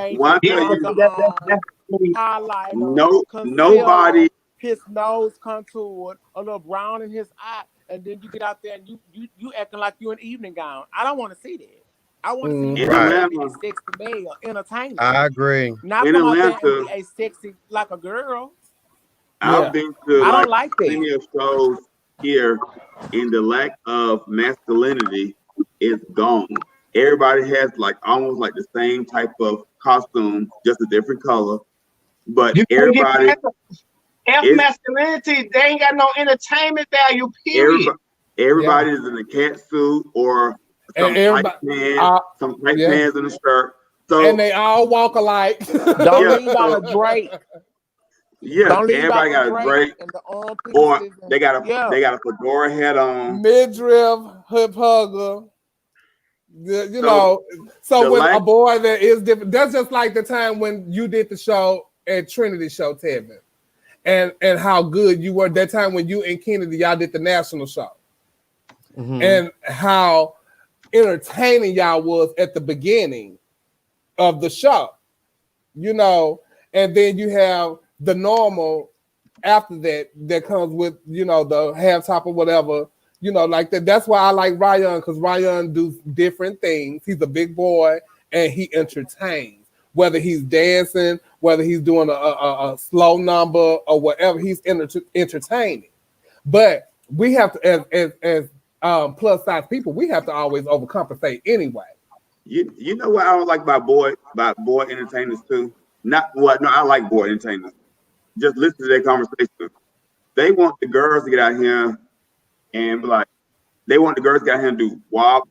Nobody. His nose contoured, a little brown in his eye, and then you get out there and you acting like you in evening gown. I don't want to see that. I want to see a sexy male entertainer. I agree. Not in Atlanta, a sexy like a girl. I've been to I don't like that. Plenty of shows here, and the lack of masculinity is gone. Everybody has like almost like the same type of costume, just a different color. But everybody. Masculinity, they ain't got no entertainment value, period. Everybody is in a cat suit or some tight pants and a shirt. So, and they all walk alike. Don't leave out a Drake. Everybody got a Drake. Or they got a fedora hat on. Midriff, hip hugger. You know, so when a boy that is different, that's just like the time when you did the show at Trinity Show, Tevin. And how good you were that time when you and Kennedy, y'all did the national show. Mm-hmm. And how entertaining y'all was at the beginning of the show. You know, and then you have the normal after that comes with, you know, the half top or whatever, you know, like that. That's why I like Ryan, because Ryan do different things. He's a big boy and he entertains. Whether he's dancing, whether he's doing a slow number or whatever, he's entertaining. But we have to, as plus size people, we have to always overcompensate anyway. You know what I don't like about boy entertainers too? I like boy entertainers. Just listen to their conversation. They want the girls to get out here and be like, they want the girls to get out here and do WAP,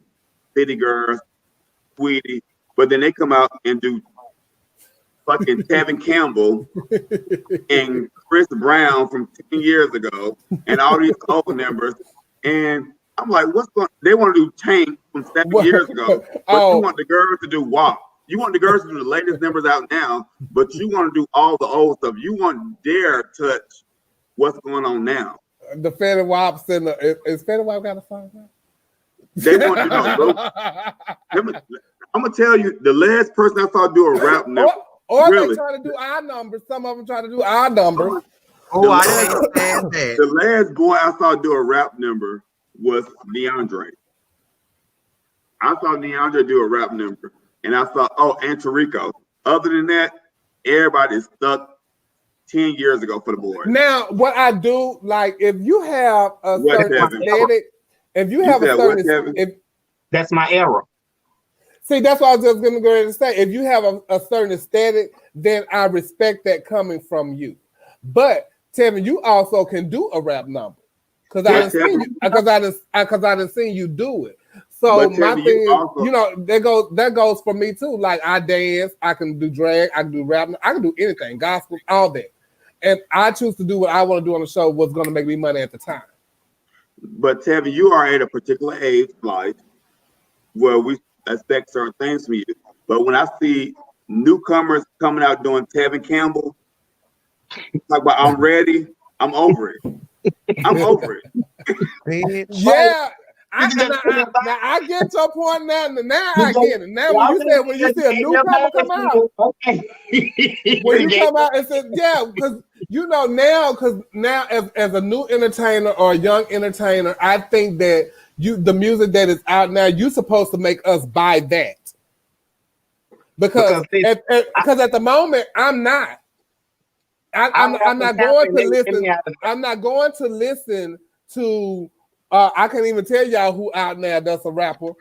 City Girls, Sweetie, but then they come out and do fucking Tevin Campbell and Chris Brown from 10 years ago and all these old numbers. And I'm like, they want to do Tank from 7 years ago, but you want the girls to do WAP. You want the girls to do the latest numbers out now, but you want to do all the old stuff. You want their touch what's going on now. The Fetty Wap's in is Fetty Wap got a song now? They want to know. I'm going to tell you, the last person I saw do a rap number. Or they try to do odd numbers. Some of them try to do odd numbers. I didn't understand that. The last boy I saw do a rap number was DeAndre. I saw DeAndre do a rap number. And I saw, and Tarico. Other than that, everybody's stuck 10 years ago for the boys. Now, what I do, like, if you have a certain aesthetic, that's my era. See, that's what I was just going to go ahead and say. If you have a certain aesthetic, then I respect that coming from you. But Tevin, you also can do a rap number because I didn't see you do it. So But my Tevin, thing is, also, you know, that goes for me too. Like I dance, I can do drag, I can do rap, I can do anything, gospel, all that. And I choose to do what I want to do on the show, what's going to make me money at the time. but Tevin, you are at a particular age of life where we expect certain things from you. But when I see newcomers coming out doing Tevin Campbell, talk about I'm ready, I'm over it. I'm over it. Bitch. Yeah. I get your point now. Now I get it. Now when you see a newcomer come out, okay. when you come out and say, yeah, because you know now as a new entertainer or a young entertainer, I think that the music that is out now, you're supposed to make us buy that. Because at the moment I'm not. I'm not going to listen. I'm not going to listen to. I can't even tell y'all who out now that's a rapper.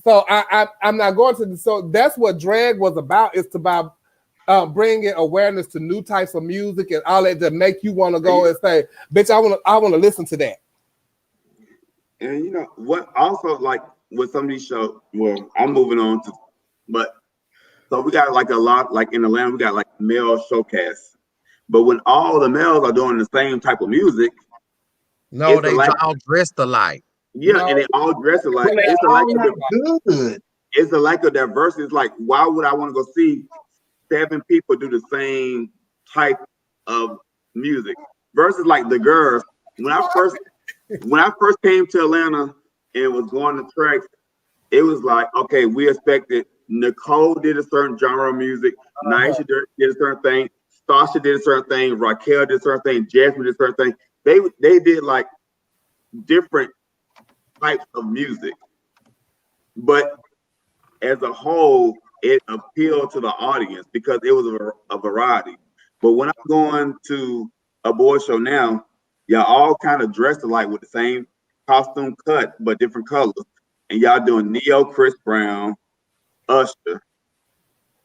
So I'm not going to. So that's what drag was about. It's about bringing awareness to new types of music and all that to make you want to go and say, "Bitch, I want to listen to that." And you know what? Also, like with some of these shows, well, I'm moving on to, but so we got like a lot, like in Atlanta, we got like male showcase. But when all the males are doing the same type of music, no, they all dressed alike. Yeah, no, and they all dress alike. It's a lack of good. It's a lack of diversity. It's like, why would I want to go see 7 people do the same type of music versus like the girls? When I first came to Atlanta and was going to tracks, it was like, okay, we expected Nicole did a certain genre of music, Nisha did a certain thing, Stasha did a certain thing, Raquel did a certain thing, Jasmine did a certain thing. They did like different types of music, but as a whole, it appealed to the audience because it was a variety. But when I'm going to a boy show now, y'all all kind of dressed alike with the same costume cut, but different colors. And y'all doing Neo, Chris Brown, Usher,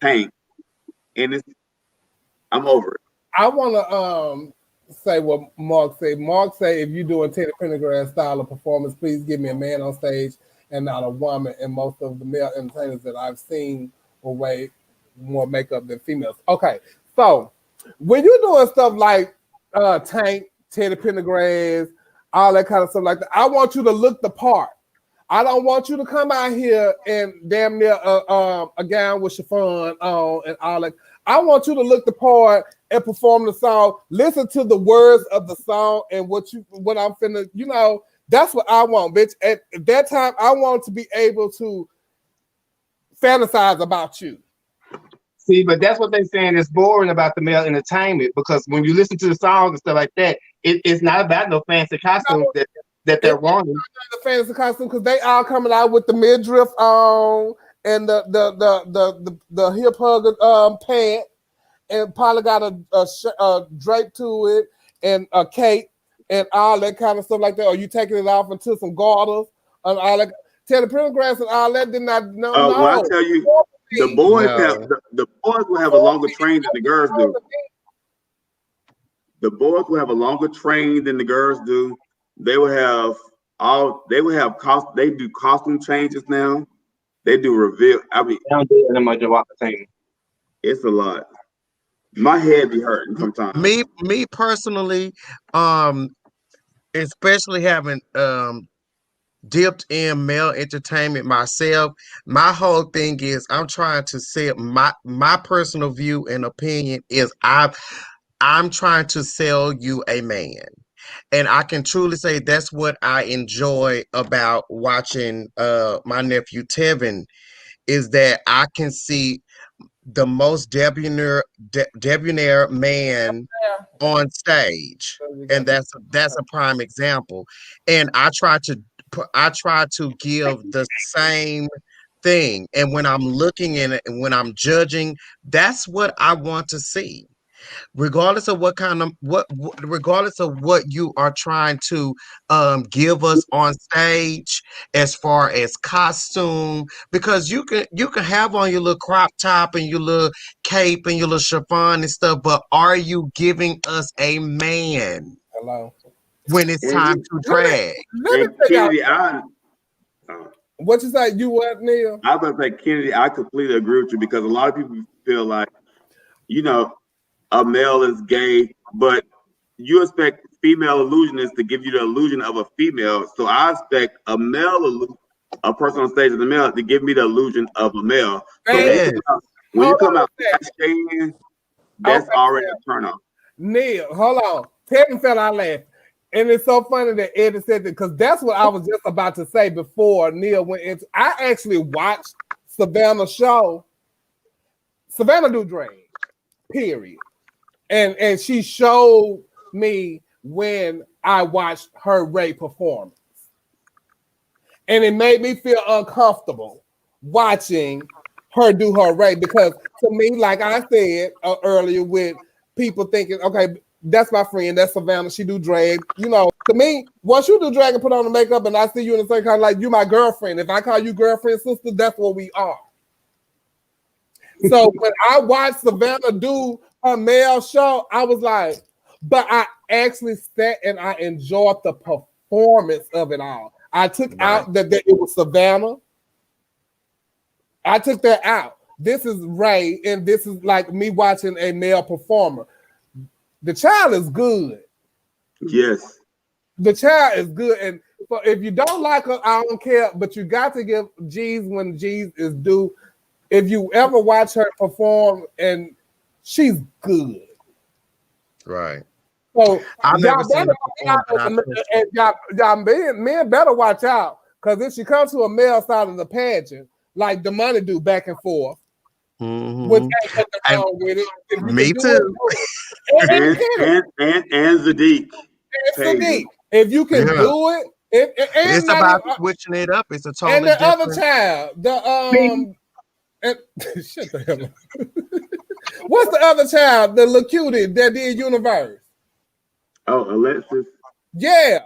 Tank, and I'm over it. I want to say what Mark said. Mark said, if you're doing Teddy Pendergrass style of performance, please give me a man on stage and not a woman. And most of the male entertainers that I've seen will wear more makeup than females. Okay, so when you're doing stuff like Tank, Teddy Pendergrass, all that kind of stuff like that, I want you to look the part. I don't want you to come out here and damn near a gown with chiffon on and all that. I want you to look the part and perform the song. Listen to the words of the song and what I'm finna, you know, that's what I want, bitch. At that time, I want to be able to fantasize about you. See, but that's what they're saying is boring about the male entertainment, because when you listen to the songs and stuff like that, it's not about no fancy costumes that they're wanting. The fancy costume, because they all coming out with the midriff on and the hip hug pant, and probably got a drape to it and a cape and all that kind of stuff like that. Or you taking it off into some garters and all that. Teddy Pendergrass and all that did not know. When I tell you, the boys the boys will have a longer train than the girls do. The boys will have a longer train than the girls do. They will have they do costume changes now. They do reveal. I mean, they don't do that much of the thing. It's a lot. My head be hurting sometimes. Me personally, especially having dipped in male entertainment myself, my whole thing is I'm trying to say my personal view and opinion is I'm trying to sell you a man. And I can truly say that's what I enjoy about watching my nephew Tevin, is that I can see the most debonair man on stage, and that's a prime example. And I try to give the same thing. And when I'm looking in it and when I'm judging, that's what I want to see. Regardless of regardless of what you are trying to give us on stage as far as costume, because you can have on your little crop top and your little cape and your little chiffon and stuff, but are you giving us a man? Hello. When it's time to drag? Let me tell y'all. What you say? You what, Neil? I was going to say, Kennedy, I completely agree with you because a lot of people feel like, you know, a male is gay, but you expect female illusionists to give you the illusion of a female. So I expect a person on stage as a male to give me the illusion of a male. So when you come out that's already a turn off. Neil, hold on. Tevin fell out laughing. And it's so funny that Eddie said that because that's what I was just about to say before Neil went into. I actually watched Savannah's show. Savannah do drag, period. And she showed me when I watched her Ray performance. And it made me feel uncomfortable watching her do her Ray because to me, like I said earlier with people thinking, okay, that's my friend, that's Savannah, she do drag. You know, to me, once you do drag and put on the makeup and I see you in the same kind of like you my girlfriend. If I call you girlfriend, sister, that's what we are. So when I watched Savannah do her male show, I was like, but I actually sat and I enjoyed the performance of it all. I took out that it was Savannah. I took that out. This is Ray, and this is like me watching a male performer. The child is good. Yes. The child is good. And if you don't like her, I don't care, but you got to give G's when G's is due. If you ever watch her perform, and she's good. Right. So I've never seen y'all men better watch out, because if she comes to a male side of the pageant, like the money do back and forth, which ain't nothing wrong with it. Me too. And Zedyc. If you can do it, it's about switching it up. It's a totally and the different. other child, shut the hell up. What's the other child? The little cutie that did Universe. Oh, Alexis. Yeah,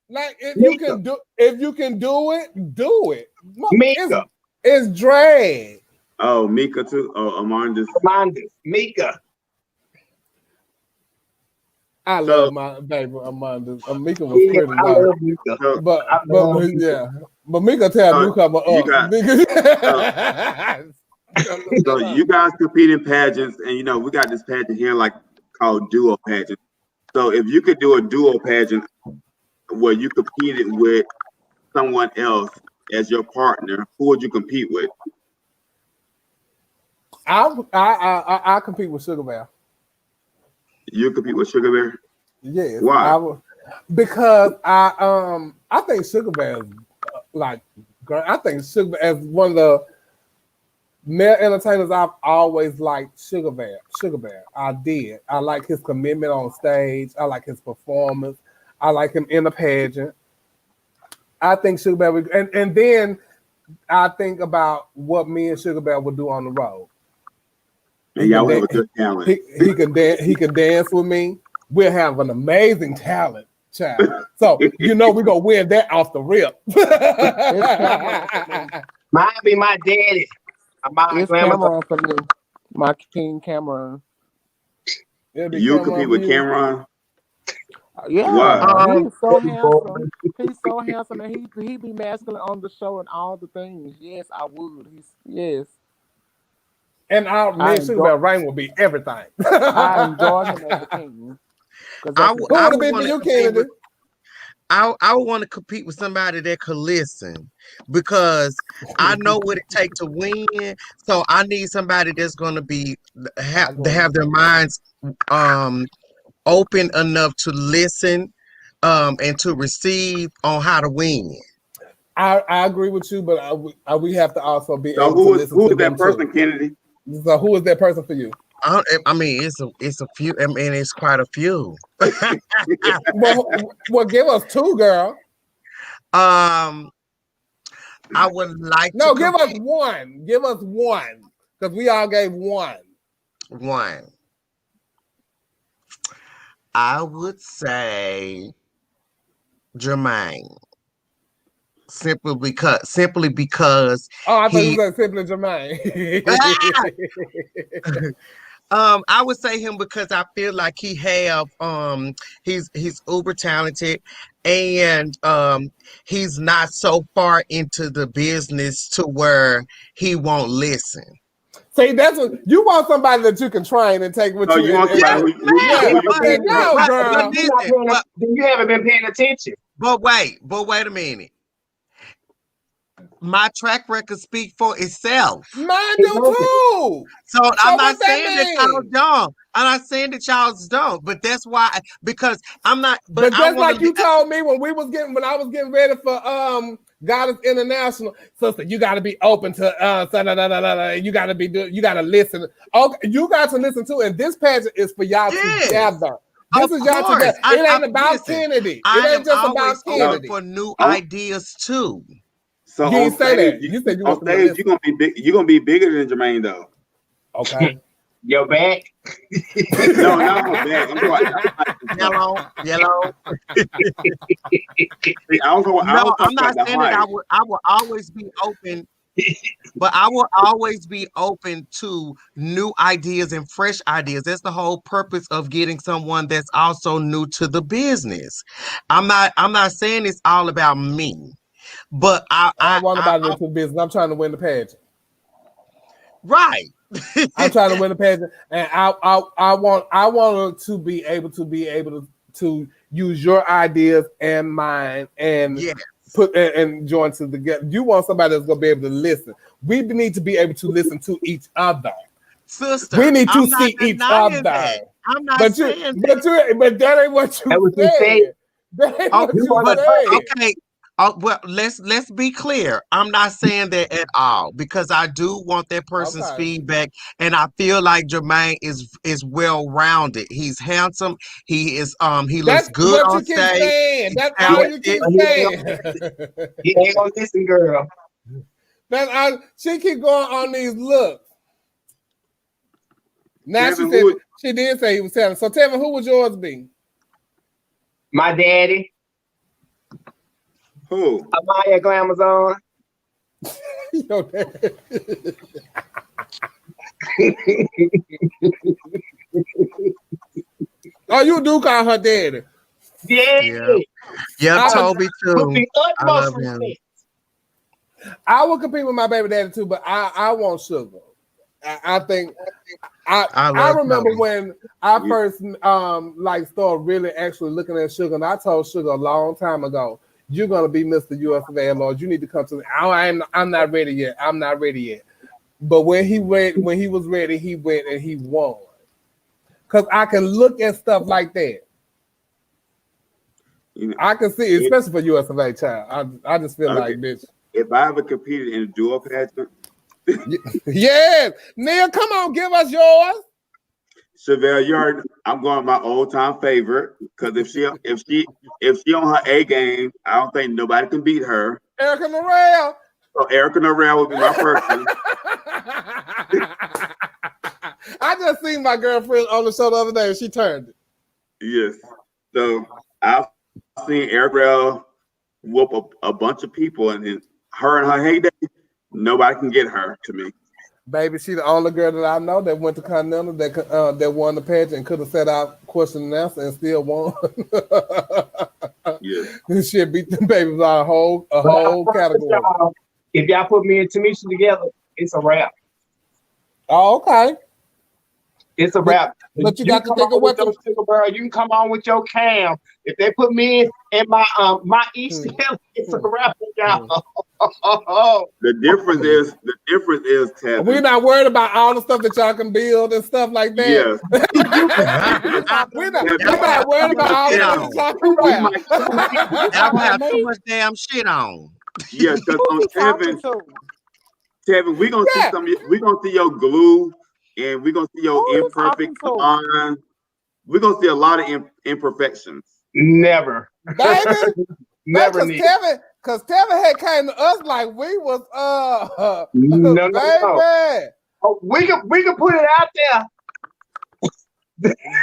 like if you can do it, do it. Mika. It's drag. Oh, Mika too. Oh, Amandus. Mika. I love my baby Amanda. Mika was pretty low. Mika. But Mika tell newcomer up. So you guys compete in pageants, and you know we got this pageant here like called duo pageant. So if you could do a duo pageant where you competed with someone else as your partner, who would you compete with? I compete with Sugar Bear. You compete with Sugar Bear? Yes. Why? Because I think Sugar Bear is I think Sugar Bear as one of the male entertainers I've always liked. Sugar Bear. I did. I like his commitment on stage. I like his performance. I like him in the pageant. I think Sugar Bear would, and then I think about what me and Sugar Bear would do on the road. And y'all have a good talent. He can dance with me. We'll have an amazing talent, child. So you know we're gonna win that off the rip. Mine be my daddy. It's Cameron for me. My King Cameron. You compete with Cameron? Yeah, he's so handsome. He's so handsome, and he be masculine on the show and all the things. Yes, I would. Yes. And me Sugar Bear Rain will be everything. I enjoy him as a king. I would want to compete with somebody that could listen, because I know what it takes to win. So I need somebody that's going to be have their minds open enough to listen and to receive on how to win. I agree with you, but we have to also be able to listen. Who is that person, Kennedy? So who is that person for you? I mean, it's a few. I mean, it's quite a few. well, give us two, girl. I would like to give us one. Give us one, because we all gave one. One. I would say Jermaine. Simply because I thought you said simply Jermaine. I would say him because I feel like he's uber talented, and he's not so far into the business to where he won't listen. See, that's what you want, somebody that you can train and take with So you. you want somebody who Then you haven't been paying attention. But wait a minute. My track record speak for itself. Mine do too. So I'm not saying that y'all dumb. I'm not saying that y'all's dumb, but that's why, because I'm not. But just like you told me when I was getting ready for Goddess International, sister, you got to be open to you got to listen. Okay, you got to listen too. And this pageant is for y'all together. This is y'all together. It ain't about Kennedy. It ain't just about Kennedy. For new ideas too. So you didn't say that. You said you on stage, you're gonna be big. You're gonna be bigger than Jermaine, though. Okay. Your back? No, not my back. I'm yellow. See, I'm not saying that I will always be open, but I will always be open to new ideas and fresh ideas. That's the whole purpose of getting someone that's also new to the business. I'm not saying it's all about me. But I want about it into business. I'm trying to win the pageant. Right. I'm trying to win the pageant, and I want to be able to use your ideas and mine and put and join to together. You want somebody that's gonna be able to listen. We need to be able to listen to each other. Sister, we need to see each other. I'm not saying that. But that ain't what you said. That ain't what you said. Okay. Well, let's be clear. I'm not saying that at all, because I do want that person's feedback, and I feel like Jermaine is well rounded. He's handsome. He is he looks good on stage. That's all you keep saying. You ain't gonna listen, girl. She keep going on these looks. Now she did say he was handsome. So tell me, who would yours be? My daddy. Who? Amaya Glamazon. Oh, you do call her daddy. Yeah, Toby too. I love him. I will compete with my baby daddy too, but I want Sugar. I think I remember when I first started really actually looking at Sugar, and I told Sugar a long time ago, you're gonna be Mr. USA Lord. You need to come to me. I'm not ready yet. I'm not ready yet. But when he was ready, he went and he won. Cause I can look at stuff like that. I can see, especially for USA child. I just feel like this. If I ever competed in a dual pageant, yes, Neil, come on, give us yours. Chevelle, I'm going with my old time favorite, because if she on her A game, I don't think nobody can beat her. Erica Norrell. So Erica Norrell would be my person. I just seen my girlfriend on the show the other day, and she turned it. Yes. So I've seen Erica whoop a bunch of people, and then her in her heyday, nobody can get her to me. Baby, she the only girl that I know that went to Continental that won the pageant and could have set out question and answer and still won. Yeah. She beat them babies on a whole category. If y'all put me and Tamisha together, it's a wrap. Oh, okay. It's a wrap. But you got to think of what you can come on with your cam. If they put me in my ECL, it's a wrap with y'all. The difference is Tevin. We're not worried about all the stuff that y'all can build and stuff like that. Yeah. we're not worried about all the stuff that y'all can build. Y'all have too much damn shit on. Yeah, because on Tevin, we're gonna see your glue, and we're gonna see your imperfect line. We're gonna see a lot of imperfections. Never. Baby. Never. Because Tevin had came to us like we was no. Oh, we can put it out there.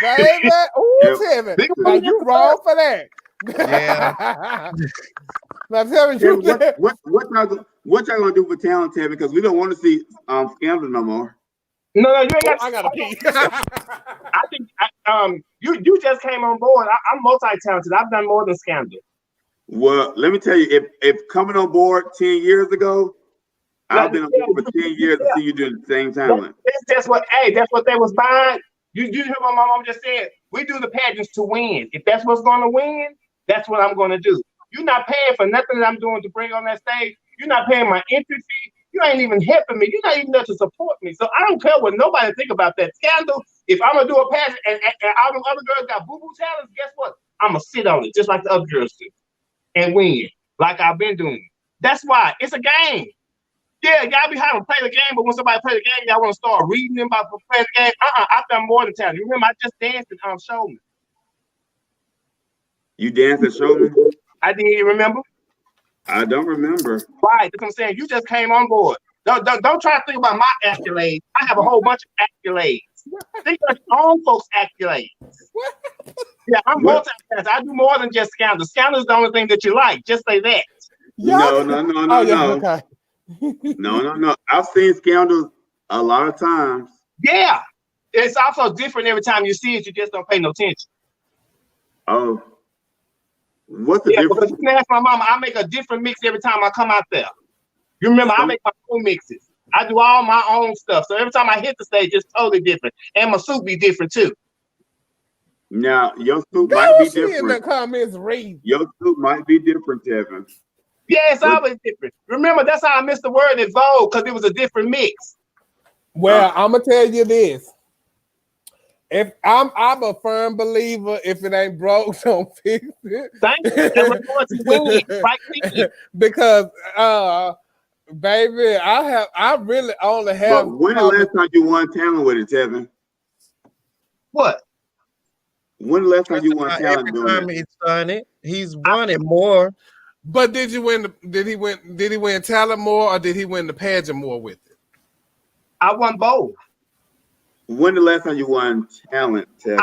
Baby. Ooh, Tevin. Like, you wrong for that. Yeah. Now Tevin, what y'all gonna do for talent, Tevin? Because we don't want to see scandal no more. No, you ain't got. I gotta pee. I think you just came on board. I'm multi-talented. I've done more than Scandal. Well, let me tell you, if coming on board 10 years ago, I've been on board for 10 years to see you doing the same talent. That's what they was buying. You hear what my mom just said? We do the pageants to win. If that's what's going to win, that's what I'm going to do. You're not paying for nothing that I'm doing to bring on that stage. You're not paying my entry fee. You ain't even helping me. You're not even there to support me. So I don't care what nobody think about that Scandal. If I'm going to do a pageant and all the other girls got boo-boo talents, guess what? I'm going to sit on it just like the other girls do and win like I've been doing. That's why. It's a game. Yeah, y'all be having to play the game, but when somebody play the game, y'all want to start reading them about playing the game. I've done more than talent. You remember, I just danced and Showman. You danced at Showman? I didn't even remember. I don't remember. Right, that's what I'm saying. You just came on board. Don't try to think about my accolades. I have a whole bunch of accolades. Think about your own folks' accolades. Yeah, I'm multi-talented. I do more than just Scandal. Scandal is the only thing that you like. Just say that. No. Okay. No. I've seen Scandals a lot of times. Yeah. It's also different every time you see it. You just don't pay no attention. Oh. What's the difference? Because you can ask my mama, I make a different mix every time I come out there. You remember, I make my own mixes. I do all my own stuff. So every time I hit the stage, it's totally different. And my suit be different too. Now, your suit might be different. In the comments, read. Your suit might be different, Tevin. Yeah, it's always different. Remember, that's how I missed the word in Vogue, because it was a different mix. Well, I'm gonna tell you this. If I'm a firm believer, if it ain't broke, don't fix it. Thank you. And we're going to win, right? Because baby, I really only have. But when the last time you won talent with it, Tevin? What? When the last time you won talent? Every time he's done it, he's won it more. But did you win? Did he win talent more, or did he win the pageant more with it? I won both. When the last time you won talent, Tevin?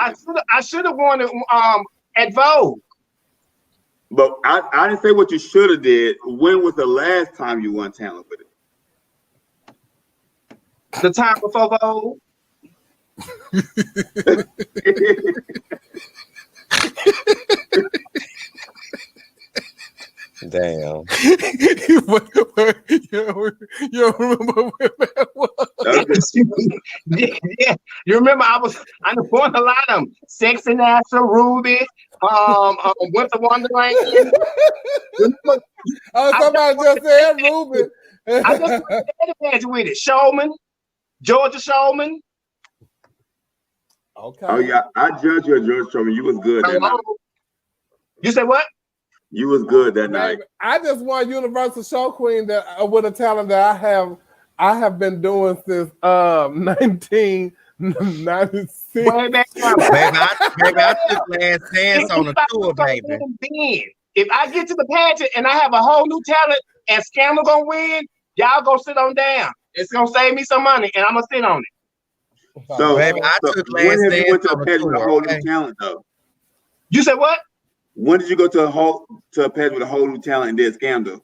I should have won it at Vogue. But I didn't say what you should have did. When was the last time you won talent with it? The time before Vogue. Damn. You don't remember where that was? Yeah. You remember I won a lot of them. Sexy National, Ruby, Winter Wonderland. Somebody just said Ruby. I just went with it. Showman, Georgia Showman. Okay. Oh yeah, I judged you at Georgia Showman. You was good that night. You said what? You was good that night. I just won Universal Show Queen with a talent that I have been doing since 1996. Baby, I took Last Dance on a tour, baby. If I get to the pageant and I have a whole new talent and Scandal gonna win, y'all go sit on down. It's gonna save me some money and I'm gonna sit on it. So, baby, I took Last when have Dance you went to a on a pageant with a tour, whole okay? new talent though? You said what? When did you go to a pageant with a whole new talent and did Scandal?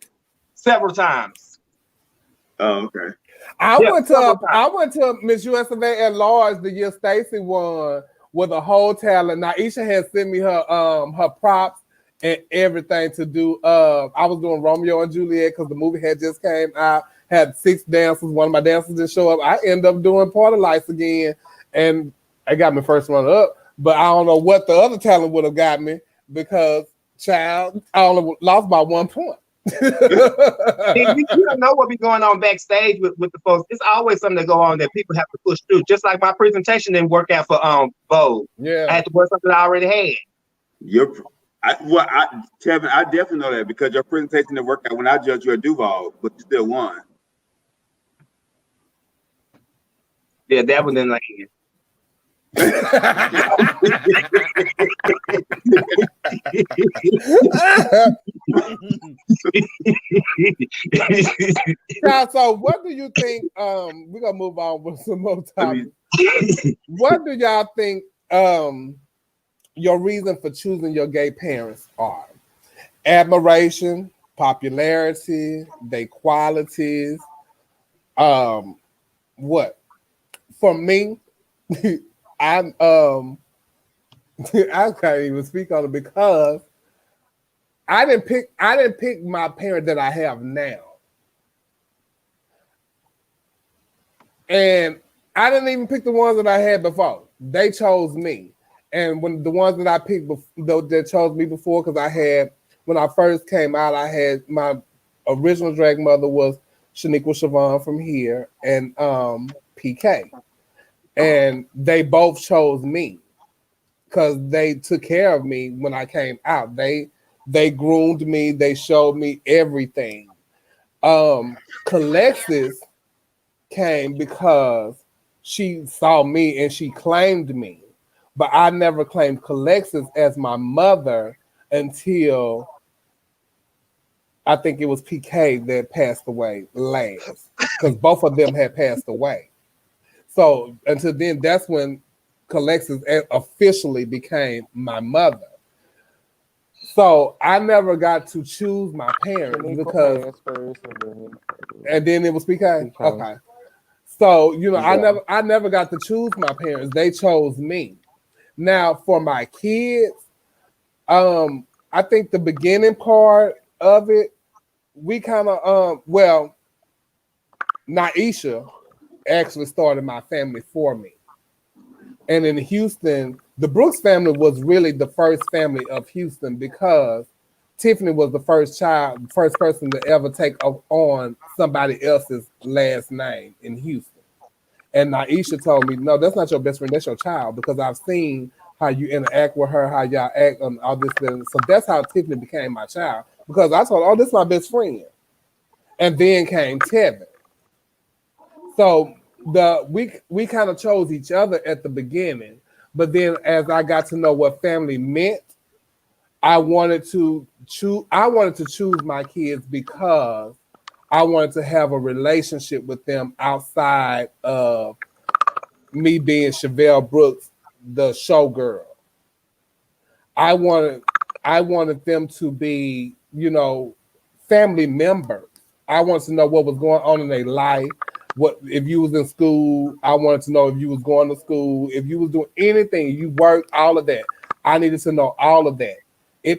Several times. Oh, okay. I went to Miss USA at large the year Stacy won with a whole talent. Now Isha had sent me her props and everything to do. I was doing Romeo and Juliet because the movie had just came out. Had 6 dancers. One of my dancers didn't show up. I ended up doing Party Lights again, and I got me first runner up. But I don't know what the other talent would have got me because, child, I only lost by 1 point. You don't know what be going on backstage with the folks. It's always something that go on that people have to push through. Just like my presentation didn't work out for Vogue. Yeah, I had to work something I already had. Tevin, I definitely know that because your presentation didn't work out when I judged you at Duval, but you still won. Yeah, that one didn't like it. So what do you think? We're gonna move on with some more topics. What do y'all think your reason for choosing your gay parents are? Admiration, popularity, their qualities, what? for me, I I can't even speak on it because I didn't pick my parent that I have now. And I didn't even pick the ones that I had before. They chose me. And when the ones that I picked that chose me before, because when I first came out, I had my original drag mother was Shaniqua Siobhan from here and PK. And they both chose me because they took care of me when I came out. They groomed me, they showed me everything. Calexis came because she saw me and she claimed me. But I never claimed Calexis as my mother until I think it was PK that passed away last, because both of them had passed away. So until then, that's when Calexis officially became my mother. So I never got to choose my parents because, and then it was PK. Okay. So I never got to choose my parents. They chose me. Now for my kids, I think the beginning part of it, we kind of Naisha actually started my family for me. And in Houston, the Brooks family was really the first family of Houston because Tiffany was the first person to ever take on somebody else's last name in Houston. And Naisha told me, no, that's not your best friend, that's your child, because I've seen how you interact with her, how y'all act on all this thing. So that's how Tiffany became my child, because I told her, oh, this is my best friend. And then came Tevin. So we kind of chose each other at the beginning, but then as I got to know what family meant, I wanted to choose my kids because I wanted to have a relationship with them outside of me being Chevelle Brooks, the showgirl. I wanted them to be, family members. I wanted to know what was going on in their life. What if you was in school? I wanted to know if you was going to school, if you was doing anything, you worked, all of that. I needed to know all of that.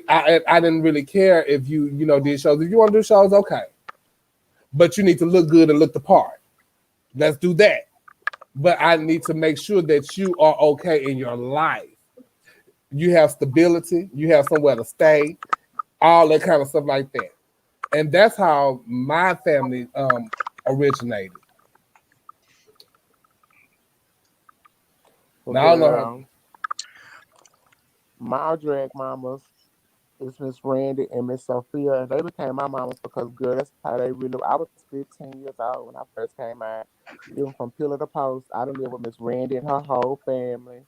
I didn't really care if you did shows. If you want to do shows, okay. But you need to look good and look the part. Let's do that. But I need to make sure that you are okay in your life. You have stability, you have somewhere to stay, all that kind of stuff like that. And that's how my family originated. Now, I know my drag mamas is Miss Randy and Miss Sophia, and they became my mamas because, girl, that's how they really. I was 15 years old when I first came out. Even from pillar to post, I done lived with Miss Randy and her whole family.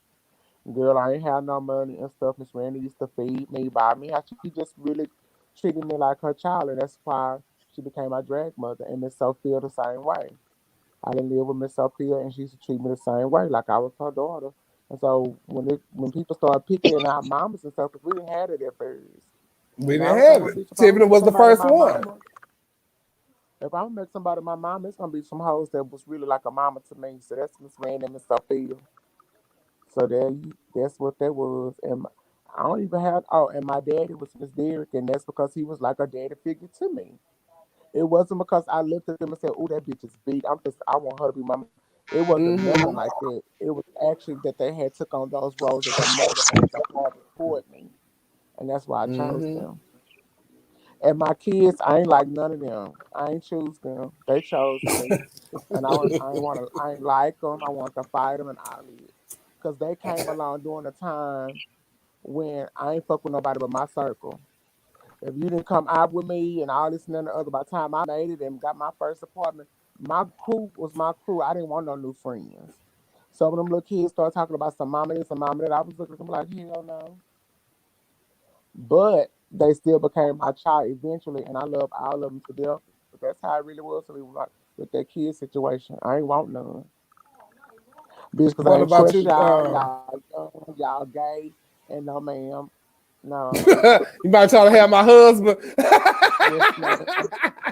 Girl, I ain't have no money and stuff. Miss Randy used to feed me, buy me. She just really treated me like her child, and that's why she became my drag mother. And Miss Sophia the same way. I didn't live with Miss Sophia, and she used to treat me the same way, like I was her daughter. And so when people started picking our mamas and stuff, because we didn't have it at first. We didn't have it. Tiffany was the first one. If I'm gonna make somebody my mama, it's gonna be some hoes that was really like a mama to me. So that's Miss Randy and Miss Sophia. So that's what that was. And I don't even have. Oh, and my daddy was Miss Derrick, and that's because he was like a daddy figure to me. It wasn't because I looked at them and said, "Oh, that bitch is beat. I want her to be my mama." It wasn't nothing like that. It was actually that they had took on those roles as a mother and as a father toward me, and that's why I chose them. And my kids, I ain't like none of them. I ain't choose them. They chose me, and I ain't like them. I want to fight them and all it, because they came along during a time when I ain't fuck with nobody but my circle. If you didn't come out with me and all this and the other, by the time I made it and got my first apartment, my crew was my crew. I didn't want no new friends. So when them little kids started talking about some mama this and mama that, I was looking at them like, hell no. But they still became my child eventually, and I love all of them to death. But that's how it really was to me with that kid situation. I ain't want none. Bitch, because I ain't trust y'all gay, and no ma'am. No. You might try to have my husband. Yes, ma'am.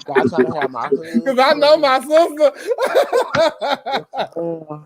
Y'all trying to have my husband. Because I know my sister. Yes,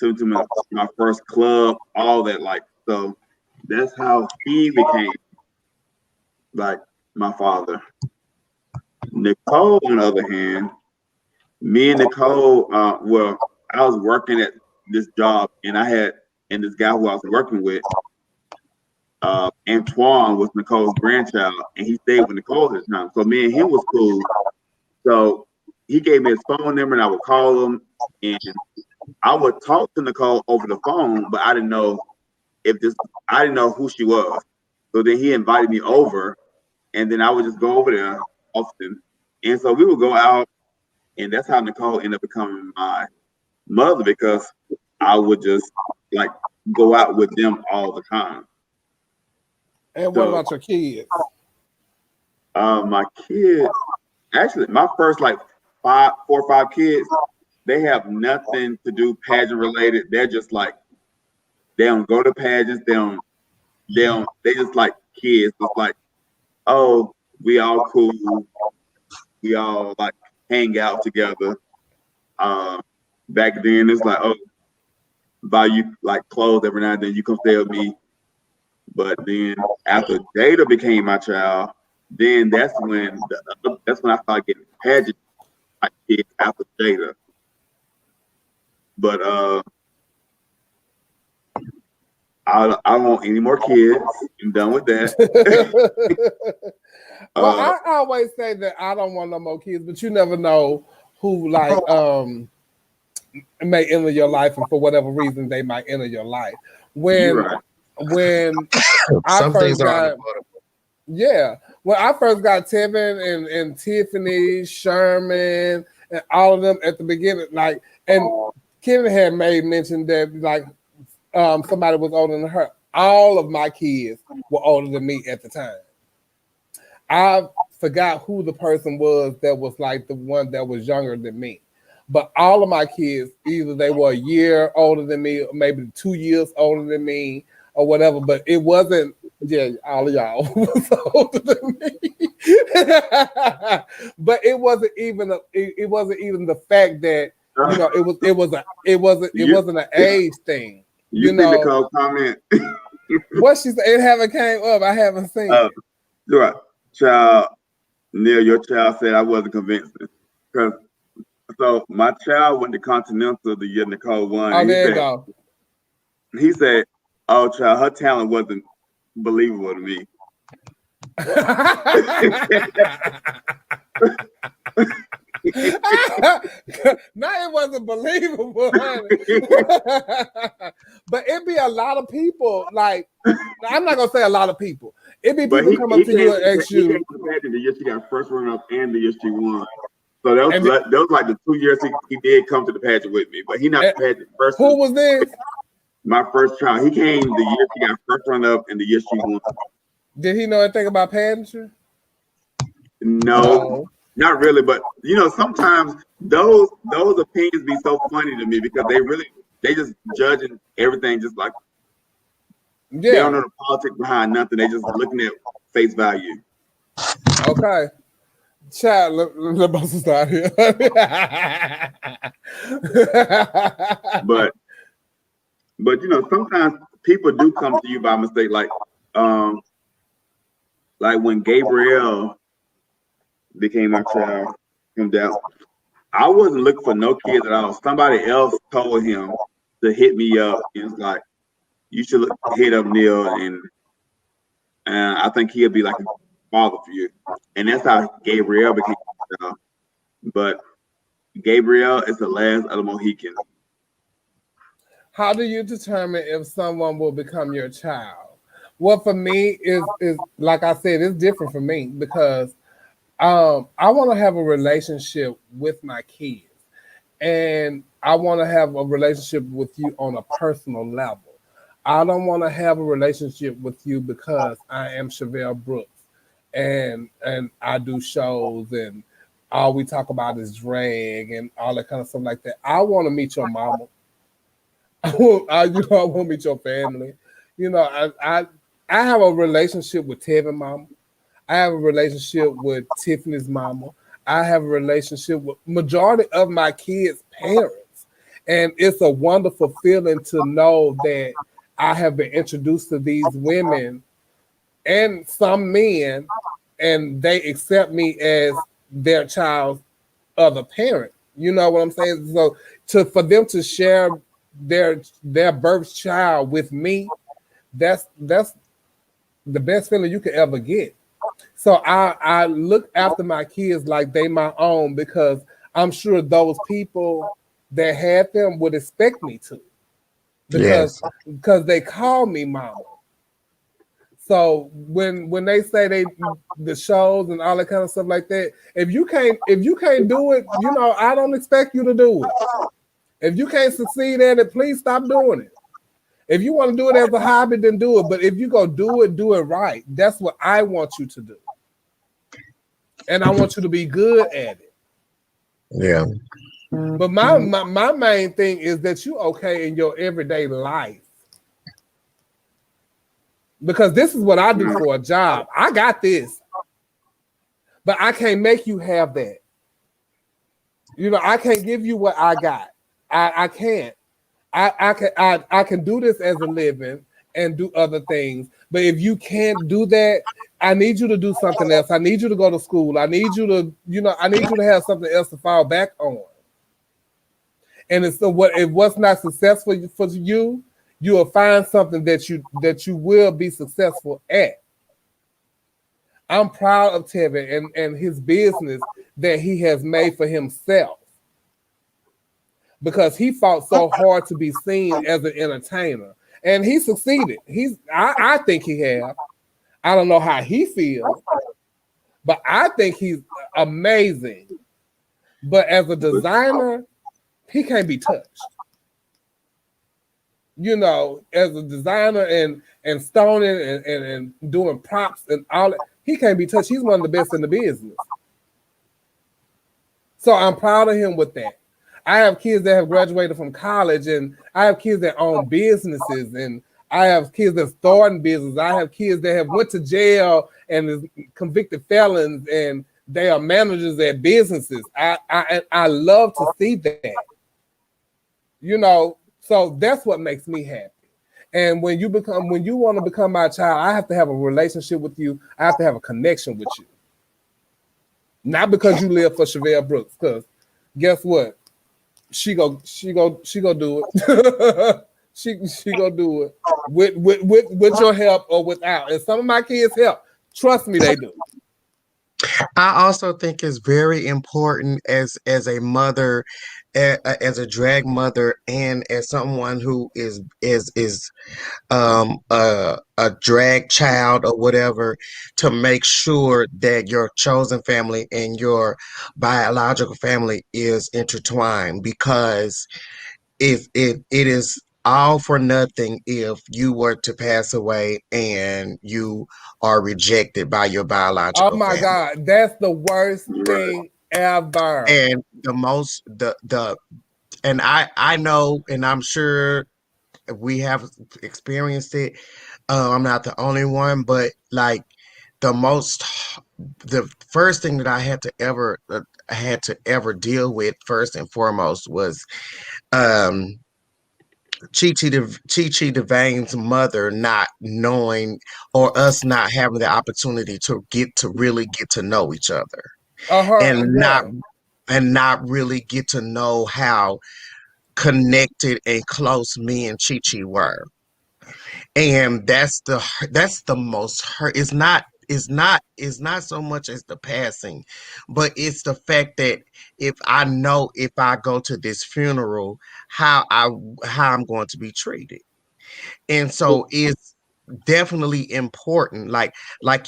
to my first club, all that. Like, so that's how he became like my father. Nicole, on the other hand, me and Nicole, well, I was working at this job, and this guy who I was working with, Antoine was Nicole's grandchild, and he stayed with Nicole at the time. So me and him was cool. So he gave me his phone number, and I would call him, and I would talk to Nicole over the phone, but I didn't know who she was. So then he invited me over, and then I would just go over there often. And so we would go out, and that's how Nicole ended up becoming my mother, because I would just like go out with them all the time. And what about your kids? My kids, actually, my first like 4 or 5 kids, they have nothing to do pageant related. They're just like, they don't go to pageants. They just like kids. It's like, oh, we all cool. We all like hang out together. Back then, it's like, oh, buy you like clothes every now and then. You come stay with me. But then after Jada became my child, then that's when I started getting pageant like kids after Jada. But I don't want any more kids. I'm done with that. Well, I always say that I don't want no more kids, but you never know who like may enter your life, and for whatever reason they might enter your life. When I first got, when I first got Tevin and Tiffany, Sherman, and all of them at the beginning, like, and Kevin had made mention that like somebody was older than her. All of my kids were older than me at the time. I forgot who the person was that was like the one that was younger than me. But all of my kids, either they were a year older than me, or maybe 2 years older than me, or whatever. But it wasn't, all of y'all was older than me. But it wasn't even the fact that, you know, it wasn't an age thing. You know, Nicole comment. What she said, it haven't came up. I haven't seen it. Right. Child, Neil, your child said I wasn't convincing. So my child went to Continental the year Nicole won. Oh, there you go. He said, oh, child, her talent wasn't believable to me. No, it wasn't believable, but it'd be a lot of people. Like, I'm not gonna say a lot of people. It'd be people come up to you and ask you. The year she got first run up and the year she won. So that was like the 2 years he did come to the pageant with me, but he not the pageant person. Who was this? My first child. He came the year she got first run up and the year she won. Did he know anything about pageantry? No. Not really, but you know, sometimes those opinions be so funny to me because they just judging everything just like they don't know the politics behind nothing. They just looking at face value. Okay. Child, let us start here. but you know, sometimes people do come to you by mistake, like when Gabrielle became my child, him down. I wasn't looking for no kids at all. Somebody else told him to hit me up. It's like, you should hit up Neil, and I think he'll be like a father for you. And that's how Gabrielle became my child. But Gabrielle is the last of the Mohicans. How do you determine if someone will become your child? Well, for me, is like I said, it's different for me because I want to have a relationship with my kids, and I want to have a relationship with you on a personal level. I don't want to have a relationship with you because I am Chevelle Brooks and I do shows and all we talk about is drag and all that kind of stuff like that. I want to meet your mama. I want to meet your family. You know, I have a relationship with Tevin mama. I have a relationship with Tiffany's mama. I have a relationship with majority of my kids' parents. And it's a wonderful feeling to know that I have been introduced to these women and some men, and they accept me as their child's other parent. You know what I'm saying? So for them to share their birth child with me, that's the best feeling you could ever get. So I look after my kids like they my own, because I'm sure those people that had them would expect me to, because they call me mama. So when they say the shows and all that kind of stuff like that, if you can't do it, I don't expect you to do it. If you can't succeed at it, please stop doing it. If you want to do it as a hobby, then do it. But if you go do it right. That's what I want you to do. And I want you to be good at it. Yeah. But my main thing is that you okay in your everyday life. Because this is what I do for a job. I got this. But I can't make you have that. I can't give you what I got. I can't. I can do this as a living and do other things. But if you can't do that, I need you to do something else. I need you to go to school. I need you to, I need you to have something else to fall back on. And if what's not successful for you, you will find something that you will be successful at. I'm proud of Tevin and his business that he has made for himself, because he fought so hard to be seen as an entertainer, and he succeeded. I think he has. I don't know how he feels, but I think he's amazing. But as a designer, he can't be touched. As a designer and stoning and doing props and all that, he can't be touched. He's one of the best in the business. So I'm proud of him with that. I have kids that have graduated from college, and I have kids that own businesses, and I have kids that starting business. I have kids that have went to jail and is convicted felons, and they are managers at businesses. I love to see that. So that's what makes me happy. And when you want to become my child, I have to have a relationship with you. I have to have a connection with you. Not because you live for Chevelle Brooks, because guess what? She go do it. she go do it with your help or without. And some of my kids help. Trust me, they do. I also think it's very important as a mother, as a drag mother, and as someone who is a drag child or whatever, to make sure that your chosen family and your biological family is intertwined, because if it is all for nothing if you were to pass away and you are rejected by your biological family. Oh my God, that's the worst thing ever. And and I know, and I'm sure we have experienced it. I'm not the only one, but like the first thing that I had to ever deal with, first and foremost, was Chi Devane's mother not knowing, or us not having the opportunity to really get to know each other, and not really get to know how connected and close me and Chi were. And that's the most hurt. It's not so much as the passing, but it's the fact that if I go to this funeral, how I'm going to be treated. And so it's definitely important. Like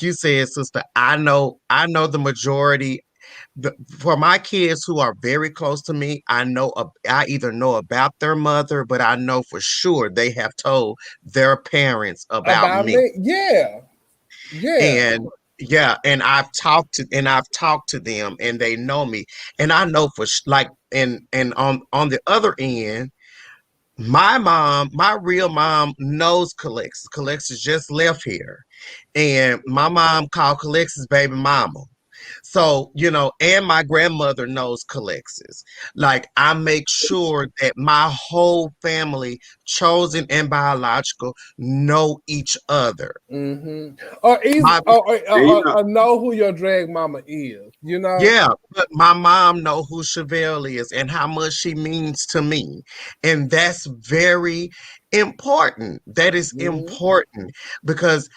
you said, sister, I know the majority. For my kids who are very close to me, I either know about their mother, but I know for sure they have told their parents about me. Yeah. And I've talked to them, and they know me, and I know and on the other end, my real mom knows Calix. Calix has just left here, and my mom called Calix's baby mama. So, and my grandmother knows Calexis. Like, I make sure that my whole family, chosen and biological, know each other. Mm-hmm. Or know who your drag mama is, Yeah, but my mom know who Chevelle is and how much she means to me. And that's very important. That is important because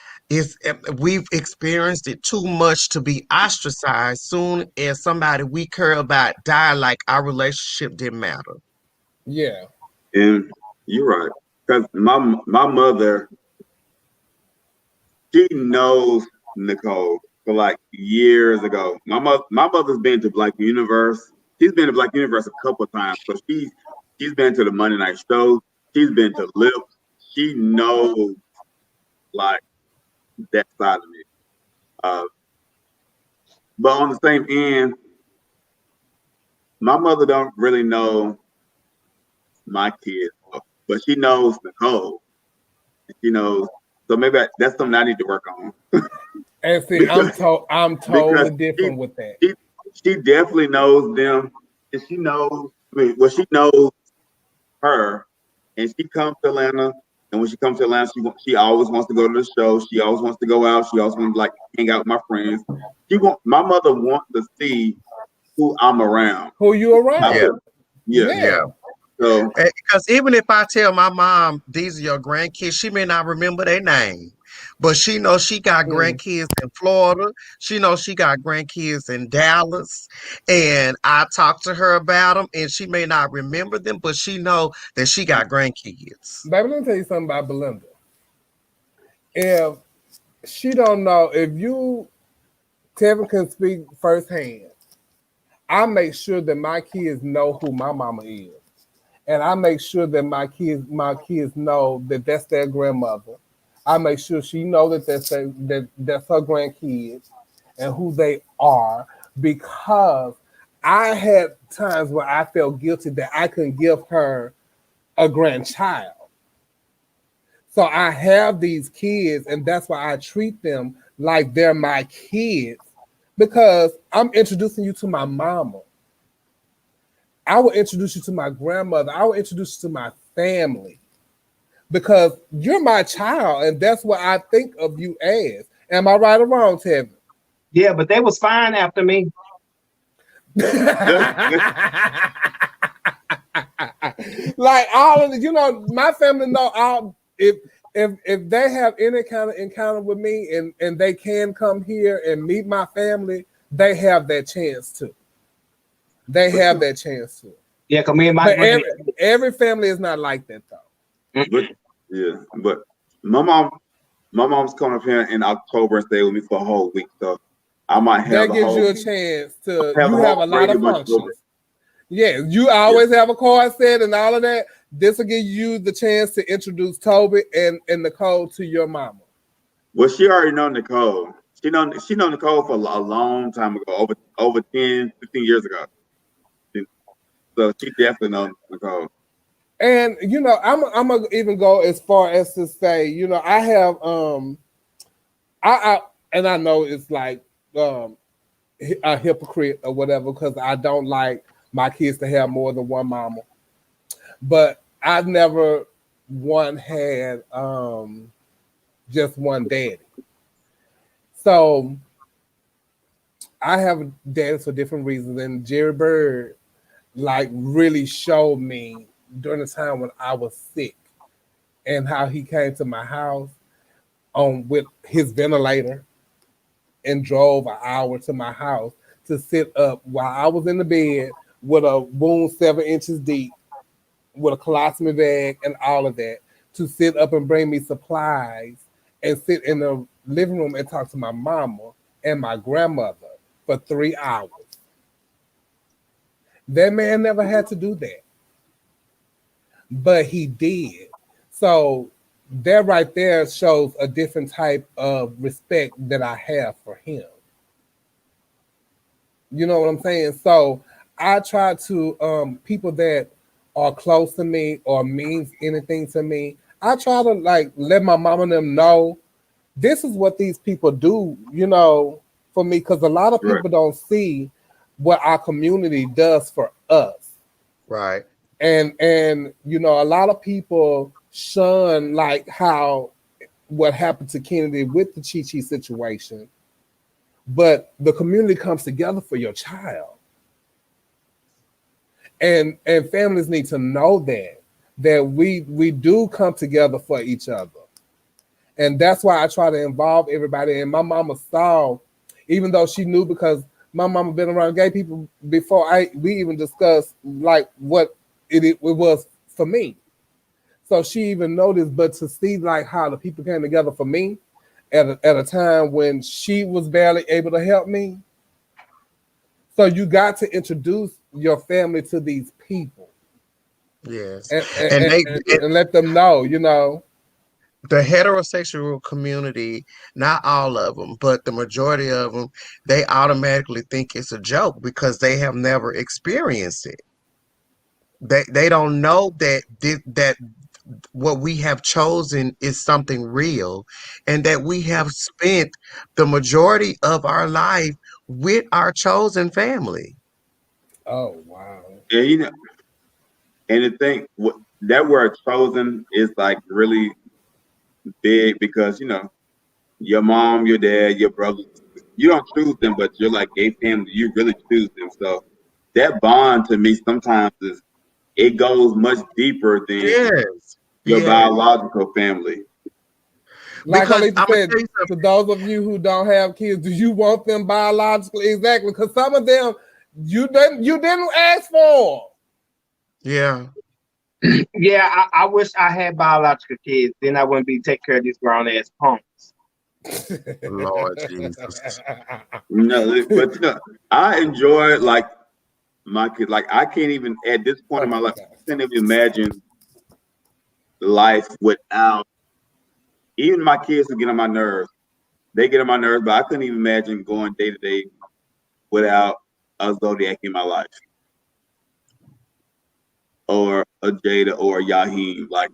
we've experienced it too much to be ostracized soon as somebody we care about die, like our relationship didn't matter. Yeah. And you're right. Because my mother, she knows Nicole for like years ago. My mother's been to Black Universe. She's been to Black Universe a couple of times. So she's been to the Monday Night Show. She's been to Lip. She knows like that side of me. But on the same end, my mother don't really know my kids, but she knows Nicole. She knows. So maybe that's something I need to work on. And see, I'm totally different with that. She definitely knows them, and she knows. She knows her, and she comes to Atlanta. And when she comes to Atlanta, she always wants to go to the show. She always wants to go out. She always wants to like hang out with my friends. My mother wants to see who I'm around. Who you around? Yeah. So, because even if I tell my mom these are your grandkids, she may not remember their name, but she knows she got grandkids in Florida. She knows she got grandkids in Dallas, and I talk to her about them, and she may not remember them, but she know that she got grandkids. Baby, let me tell you something about Belinda. If she don't know, if Tevin can speak firsthand, I make sure that my kids know who my mama is. And I make sure that my kids know that that's their grandmother. I make sure she know that that's her grandkids and who they are, because I had times where I felt guilty that I couldn't give her a grandchild. So I have these kids, and that's why I treat them like they're my kids, because I'm introducing you to my mama. I will introduce you to my grandmother. I will introduce you to my family, because you're my child, and that's what I think of you as. Am I right or wrong, Tevin? Yeah, but they was fine after me. Like all of the, my family know all. If they have any kind of encounter with me and they can come here and meet my family, they have that chance to. They have that chance to. Yeah, because me and my every family is not like that though. But my mom's coming up here in October and stay with me for a whole week, so I might have. That gives you a chance to. You have a lot of functions. Yeah, you always have a card set and all of that. This will give you the chance to introduce Toby and Nicole to your mama. Well, she already know Nicole. She know Nicole for a long time ago, over 10, 15 years ago. So she definitely knows Nicole. And I'm gonna even go as far as to say, I have I know it's like a hypocrite or whatever, because I don't like my kids to have more than one mama. But I've never had just one daddy. So I have daddies for different reasons, and Jerry Bird really showed me during the time when I was sick, and how he came to my house with his ventilator and drove an hour to my house to sit up while I was in the bed with a wound 7 inches deep, with a colostomy bag and all of that, to sit up and bring me supplies and sit in the living room and talk to my mama and my grandmother for 3 hours. That man never had to do that, but he did. So that right there shows a different type of respect that I have for him. You know what I'm saying? So I try to, people that are close to me or means anything to me, I try to let my mom and them know this is what these people do, for me, because a lot of people don't see what our community does for us. Right. And you know, a lot of people shun like how what happened to Kennedy with the Chi situation, but the community comes together for your child. And families need to know that we do come together for each other. And that's why I try to involve everybody. And my mama saw, even though she knew, because my mama been around gay people before we even discussed like what it was for me. So she even noticed, but to see like how the people came together for me at a time when she was barely able to help me. So you got to introduce your family to these people. Yes. And let them know, you know. The heterosexual community, not all of them, but the majority of them, they automatically think it's a joke because they have never experienced it. They don't know that what we have chosen is something real, and that we have spent the majority of our life with our chosen family. Oh wow. Yeah, you know, and the thing that word chosen is like really big because you know your mom, your dad, your brother, you don't choose them, but you're like gay family, you really choose them. So that bond to me sometimes it goes much deeper than Yes. your Yes. biological family. Like Because Alita I'm gonna said, tell you to something. those of you who don't have kids, do you want them biologically? Exactly, because some of them you didn't ask for. Yeah. Yeah, I wish I had biological kids. Then I wouldn't be taking care of these grown ass punks. Lord Jesus. No, but you know, I enjoy like my kids. Like I can't even at this point in my Okay, life, guys. I can't even imagine life without even my kids to get on my nerves. They get on my nerves, but I couldn't even imagine going day to day without a Zodiac in my life or a Jada or a Yaheem. Like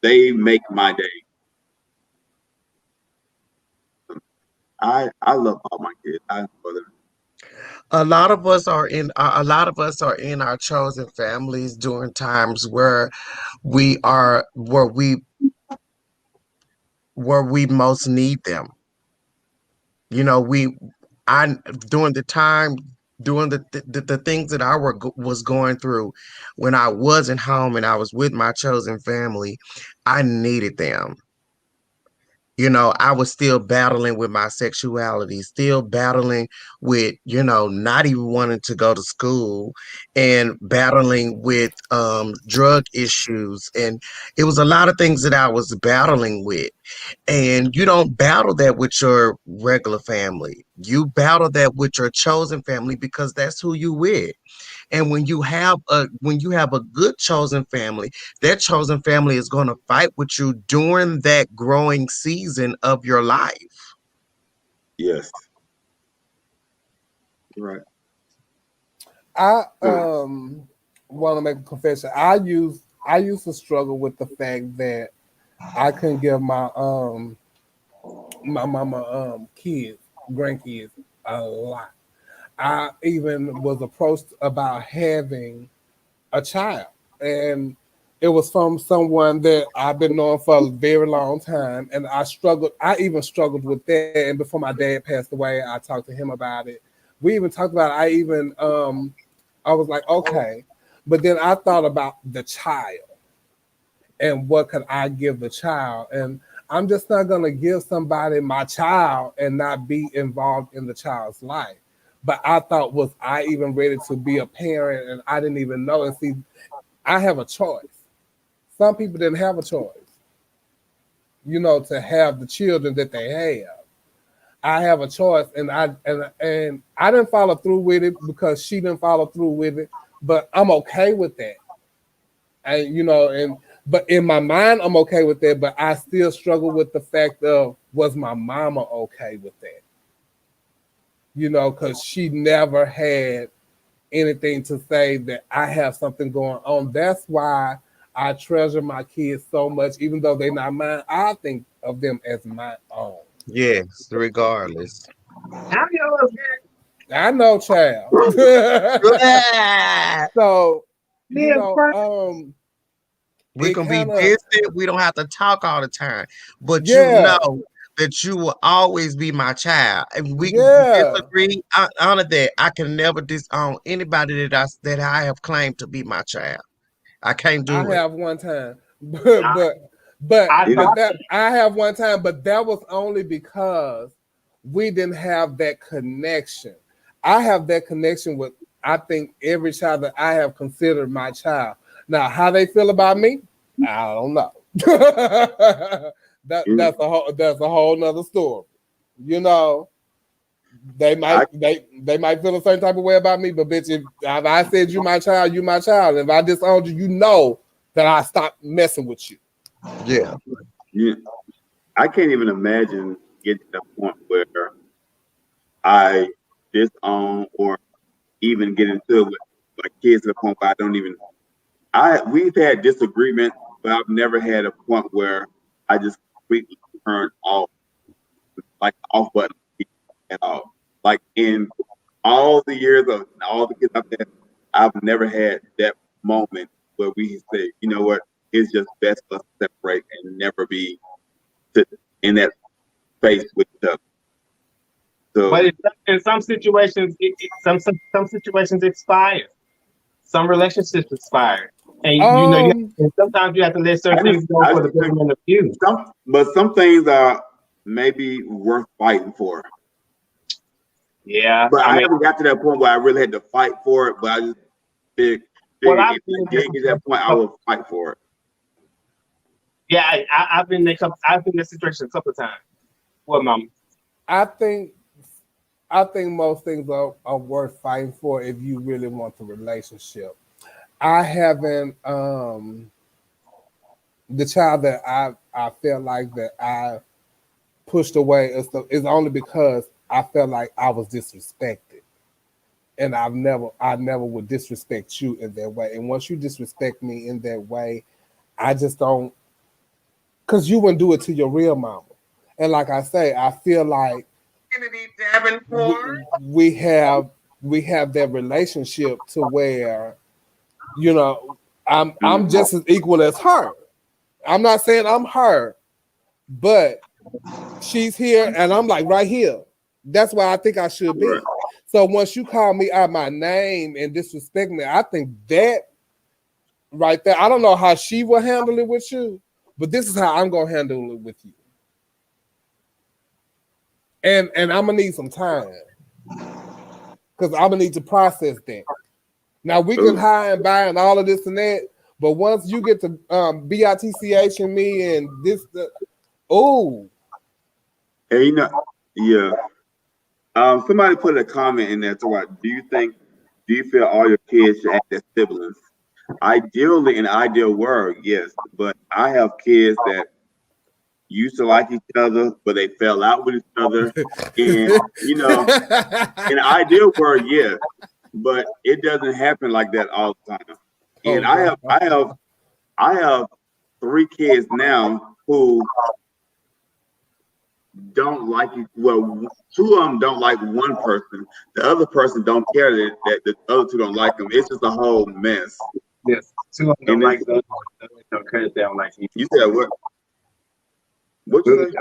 they make my day. I love all my kids. I enjoy them. A lot of us are in our chosen families during times we are where we most need them. You know, I during the time doing the things that was going through when I wasn't home and I was with my chosen family, I needed them. You know, I was still battling with my sexuality, still battling with, not even wanting to go to school, and battling with drug issues. And it was a lot of things that I was battling with. And you don't battle that with your regular family. You battle that with your chosen family because that's who you with. And when you have a good chosen family, that chosen family is going to fight with you during that growing season of your life. Yes, right. I want to make a confession. I used to struggle with the fact that I couldn't give my mama kids, grandkids a lot. I even was approached about having a child, and it was from someone that I've been knowing for a very long time, and I struggled. I even struggled with that. And before my dad passed away, I talked to him about it. We even talked about it. I was like, okay, but then I thought about the child and what could I give the child, and I'm just not gonna give somebody my child and not be involved in the child's life. But I thought, was I even ready to be a parent? And I didn't even know. And see, I have a choice. Some people didn't have a choice, to have the children that they have. I have a choice, and I didn't follow through with it because she didn't follow through with it. But I'm okay with that. And but in my mind, I'm okay with that. But I still struggle with the fact of, was my mama okay with that? Because she never had anything to say that I have something going on. That's why I treasure my kids so much, even though they're not mine. I think of them as my own. Yes, regardless. How y'all I know, child. So, you know, we can be distant. We don't have to talk all the time, but yeah. you know that you will always be my child. And we can disagree. I honor that. I can never disown anybody that I have claimed to be my child. I can't do it. I have one time, but I have one time, but that was only because we didn't have that connection. I have that connection with, I think, every child that I have considered my child. Now, how they feel about me, I don't know. That's a whole nother story. You know, they might feel a certain type of way about me, but bitch, if I said you my child, you my child. If I disowned you, you know that I stopped messing with you. Yeah. I can't even imagine getting to the point where I disown or even get into it with my kids to the point where I don't even. We've had disagreements, but I've never had a point where I just completely turned off, like off button at all. Like in all the years of all the kids I've had, I've never had that moment where we say, you know what, it's just best for us to separate and never be in that space with each other. So, but in some situations, some situations expire. Some relationships expire, and you know, and sometimes you have to let certain things go for the betterment of you. But some things are maybe worth fighting for. Yeah, but I haven't got to that point where I really had to fight for it. But I just figured if I did get to that point, I would fight for it. Yeah, I've been in that situation a couple of times. What, Mama? I think most things are worth fighting for if you really want the relationship. I haven't the child that I felt like that I pushed away is only because I felt like I was disrespected. And I never would disrespect you in that way. And once you disrespect me in that way, I just don't, because you wouldn't do it to your real mama. And like I say, I feel like Davenport. we have that relationship to where, you know, I'm just as equal as her. I'm not saying I'm her, but she's here and I'm like right here. That's why I think I should be. So once you call me out my name and disrespect me, I think that right there, I don't know how she will handle it with you, but this is how I'm gonna handle it with you. And I'm gonna need some time because I'm gonna need to process that. Now we can hide and buy and all of this and that, but once you get to BITCH and me and this, Hey, you know, yeah. Somebody put a comment in there to what? Do you feel all your kids should act as siblings? Ideally, in the ideal world, yes. But I have kids that used to like each other, but they fell out with each other. And you know, in the ideal world, yeah. But it doesn't happen like that all the time. And I have 3 kids now who don't like it. Well, 2 of them don't like one person. The other person don't care that the other 2 don't like them. It's just a whole mess. Yes, 2 of them don't like the other. They don't like you. You said what? What you said?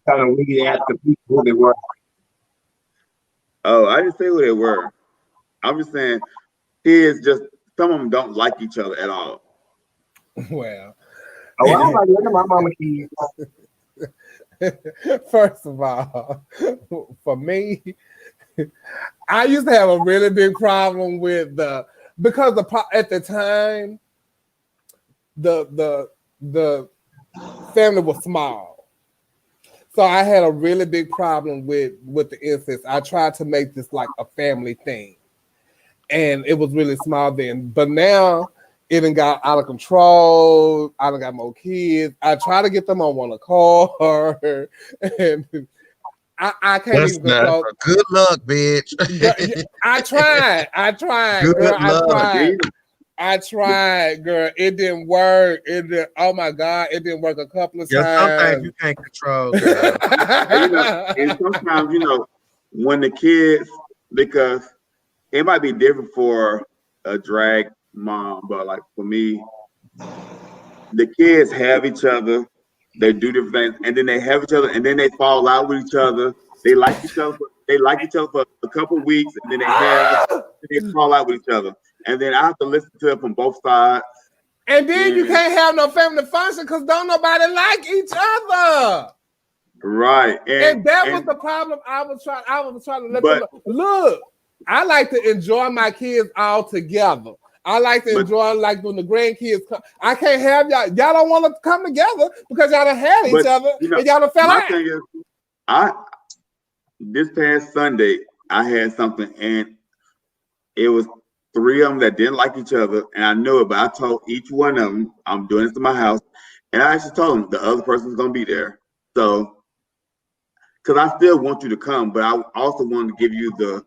Kind of really ask the people who they were. Oh, I didn't say who they were. I'm just saying kids just some of them don't like each other at all. Well, I don't like none of my mama kids. First of all, for me, I used to have a really big problem with because at the time the family was small, so I had a really big problem with the incest. I tried to make this like a family thing, and it was really small then. But now it done got out of control. I done got more kids. I try to get them on one accord, and I can't That's even control. Good luck, bitch. I tried. Good girl. luck. I tried, girl. It didn't work. Oh my God, it didn't work a couple of times. Sometimes you can't control, girl. And sometimes, you know, when the kids, because it might be different for a drag mom, but like for me, the kids have each other, they do different things, and then they have each other, and then they fall out with each other. They like each other. They like each other for a couple of weeks, and then they fall out with each other, and then I have to listen to it from both sides. And then you can't have no family function because don't nobody like each other. Right. And that was the problem I was trying to let them know. Look, I like to enjoy my kids all together. I like to enjoy like when the grandkids come. I can't have y'all. Y'all don't want to come together because y'all done had each other and y'all done fell out. Thing is, this past Sunday, I had something and it was 3 of them that didn't like each other, and I knew it, but I told each one of them, I'm doing this to my house, and I actually told them the other person's gonna be there. So, because I still want you to come, but I also want to give you the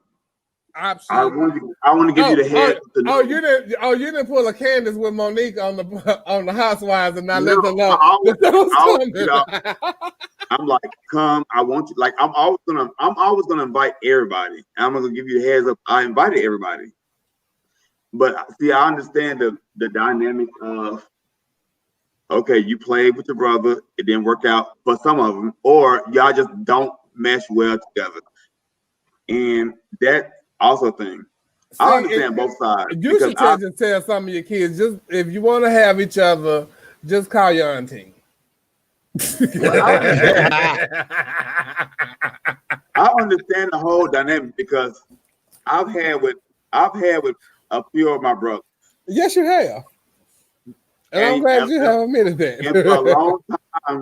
option. I want to give you the head. You didn't pull a Candace with Monique on the Housewives and not let them know. I'm like, come. I want you. Like, I'm always gonna invite everybody. I'm gonna give you the heads up. I invited everybody. But see, I understand the dynamic of, okay, you played with your brother, it didn't work out for some of them, or y'all just don't mesh well together. And that also thing. I understand both sides. You should tell some of your kids, just if you want to have each other, just call your auntie. I understand the whole dynamic because I've had with a few of my brothers. Yes, you have. And I'm glad you have admitted that. And for a long time, I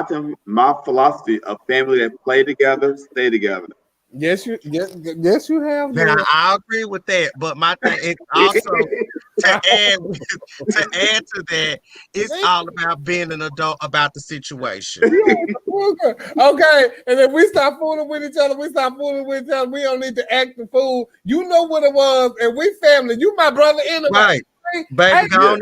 tell you my philosophy of family that play together, stay together. Yes, you have. Now, I agree with that, but my thing is also to add to that, it's all about being an adult about the situation. Okay, and if we stop fooling with each other, we don't need to act the fool. You know what it was, and we family. You my brother anyway. Right. Baby, They not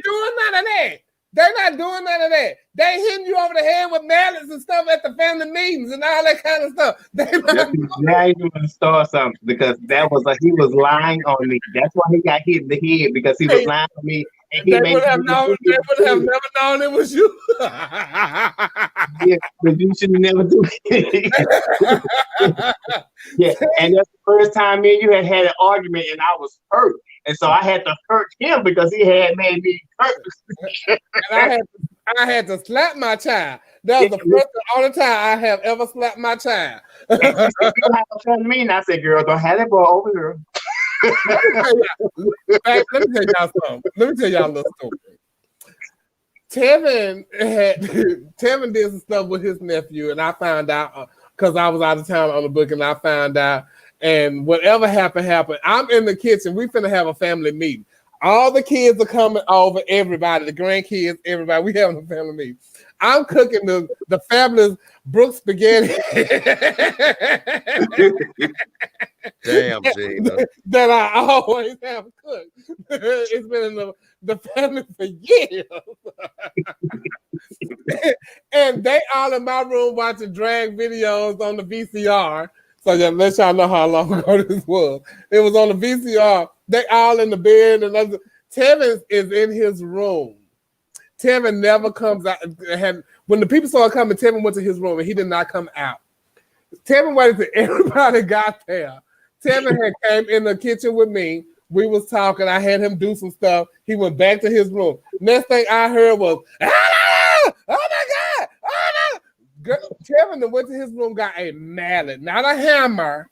doing none of that. They're not doing none of that. They hitting you over the head with mallets and stuff at the family meetings and all that kind of stuff. Now you want to start something because he was lying on me. That's why he got hit in the head because he was lying on me. And they would have never known it was you. Yeah, but you should never do it. Yeah, and that's the first time me and you had an argument, and I was hurt, and so I had to hurt him because he had made me hurt. And I had to slap my child. That was the first and only time I have ever slapped my child. You have a friend me, and I said, "Girl, don't have that boy over here." Let me tell y'all something. Let me tell y'all a little story. Tevin did some stuff with his nephew, and I found out because I was out of town on the book, and I found out. And whatever happened. I'm in the kitchen. We finna have a family meeting. All the kids are coming over. Everybody, the grandkids, everybody. We having a family meeting. I'm cooking the fabulous Brooks spaghetti. Damn, Gina. That I always have cooked. It's been in the family for years. And they all in my room watching drag videos on the VCR. So that let y'all know how long ago this was. It was on the VCR. They all in the bed. And Tevin is in his room. Tevin never comes out. When the people started coming, Tevin went to his room and he did not come out. Tevin waited till everybody got there. Tevin had came in the kitchen with me. We was talking. I had him do some stuff. He went back to his room. Next thing I heard was, oh my God! Oh no! Tevin went to his room, got a mallet, not a hammer,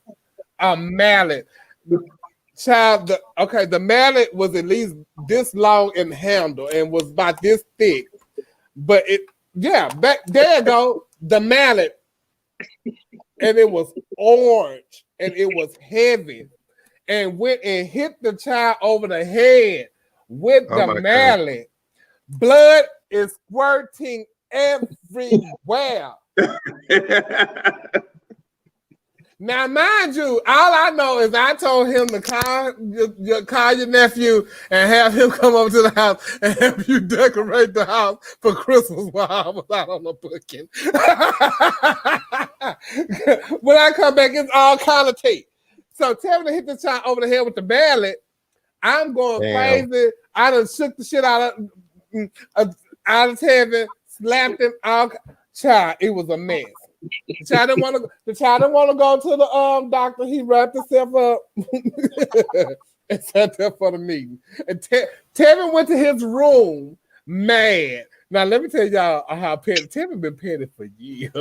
a mallet. Child, the mallet was at least this long in handle and was about this thick. But back there you go, the mallet. And it was orange and it was heavy. And went and hit the child over the head with the mallet. God. Blood is squirting everywhere. Now, mind you, all I know is I told him to call your nephew and have him come over to the house and have you decorate the house for Christmas while I was out on the booking. When I come back, it's all kind of tape. So Tevin hit the child over the head with the mallet. I'm going crazy. I done shook the shit out of Tevin, slapped him out. Child, it was a mess. The child didn't want to go to the doctor. He wrapped himself up and sat there for the meeting. And Tevin went to his room mad. Now let me tell y'all how petty Tevin been petty for years.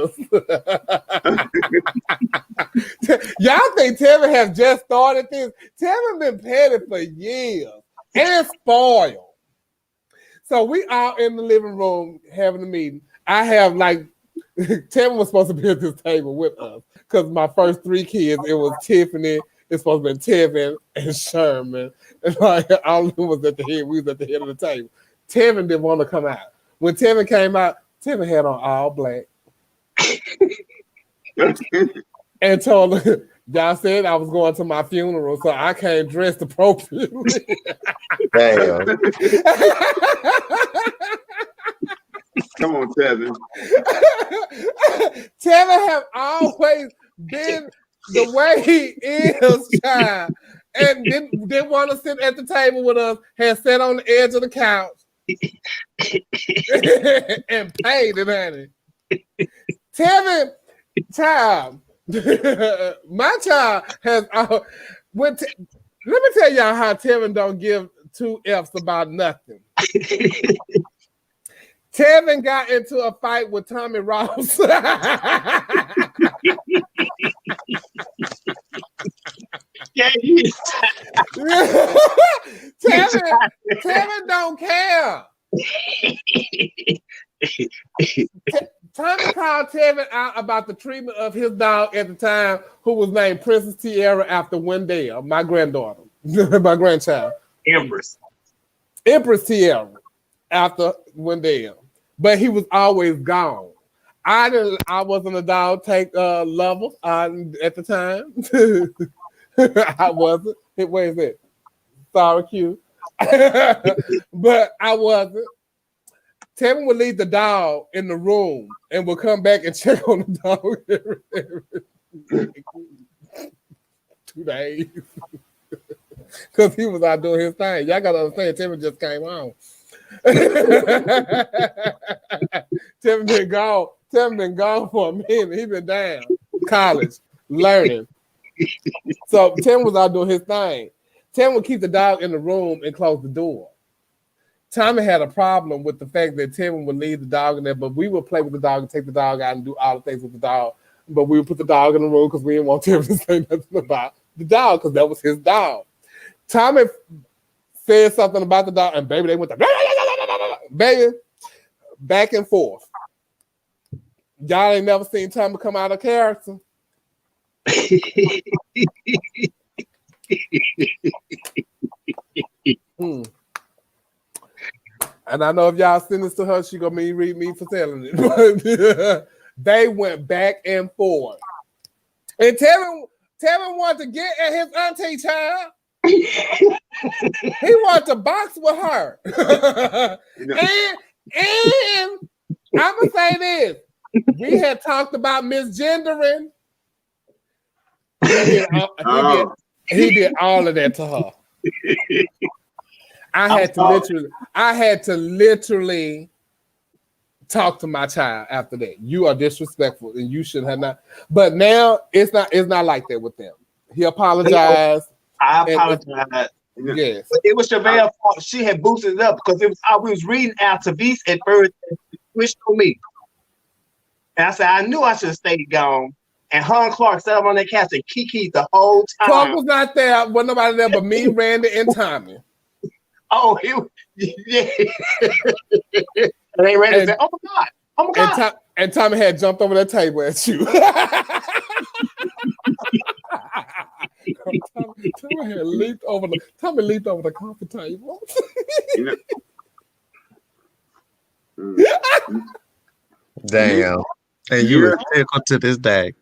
Y'all think Tevin has just started this? Tevin been petty for years and spoiled. So we all in the living room having a meeting. I have like Tevin was supposed to be at this table with us because my first 3 kids, it was Tiffany, it's supposed to be Tevin and Sherman. And like all of them was at the head, we was at the head of the table. Tevin didn't want to come out. When Tevin came out, Tevin had on all black. And told her, y'all said I was going to my funeral, so I came dressed appropriately. Damn. Come on, Tevin. Tevin have always been the way he is, child. And didn't want to sit at the table with us, had sat on the edge of the couch. And paid it, honey. Tevin, child, my child has. Let me tell y'all how Tevin don't give 2 F's about nothing. Tevin got into a fight with Tommy Ross. Yeah, Tevin don't care. Tommy called Tevin out about the treatment of his dog at the time, who was named Princess Tiara after Wendell, my granddaughter, my grandchild. Empress Tiara after Wendell. But he was always gone. I wasn't a dog lover at the time. I wasn't. Where is it? Sorry, Q. But I wasn't. Tevin would leave the dog in the room and would come back and check on the dog every 2 days. Because he was out doing his thing. Y'all gotta understand, Tevin just came on. Tevin been gone for a minute. He been down college learning. So Tevin was out doing his thing. Tevin would keep the dog in the room and close the door. Tommy had a problem with the fact that Tevin would leave the dog in there, but we would play with the dog and take the dog out and do all the things with the dog. But we would put the dog in the room because we didn't want Tevin to say nothing about the dog because that was his dog. Tommy said something about the dog, and baby, they went to baby back and forth. Y'all ain't never seen Tommy come out of character. And I know if y'all send this to her, she gonna read me for telling it. But they went back and forth. And Tevin wanted to get at his auntie child. He wanted to box with her. and I'm gonna say this. We had talked about misgendering. He did all of that to her. I had to literally talk to my child after that. You are disrespectful and you should have not. But now it's not like that with them. He apologized. I apologize. Yes. But it was Chevelle's fault. She had boosted it up because we was reading Altavis at first and switched on me. And I said, I knew I should have stayed gone. And her and Clark sat up on that couch and Kiki the whole time. Clark was not there. Wasn't nobody there but me, Randy, and Tommy. Oh, yeah. And they Randy said, oh my God. And Tommy had jumped over that table at you. Tommy leaped over the coffee table. Damn. And you were tickled to this day.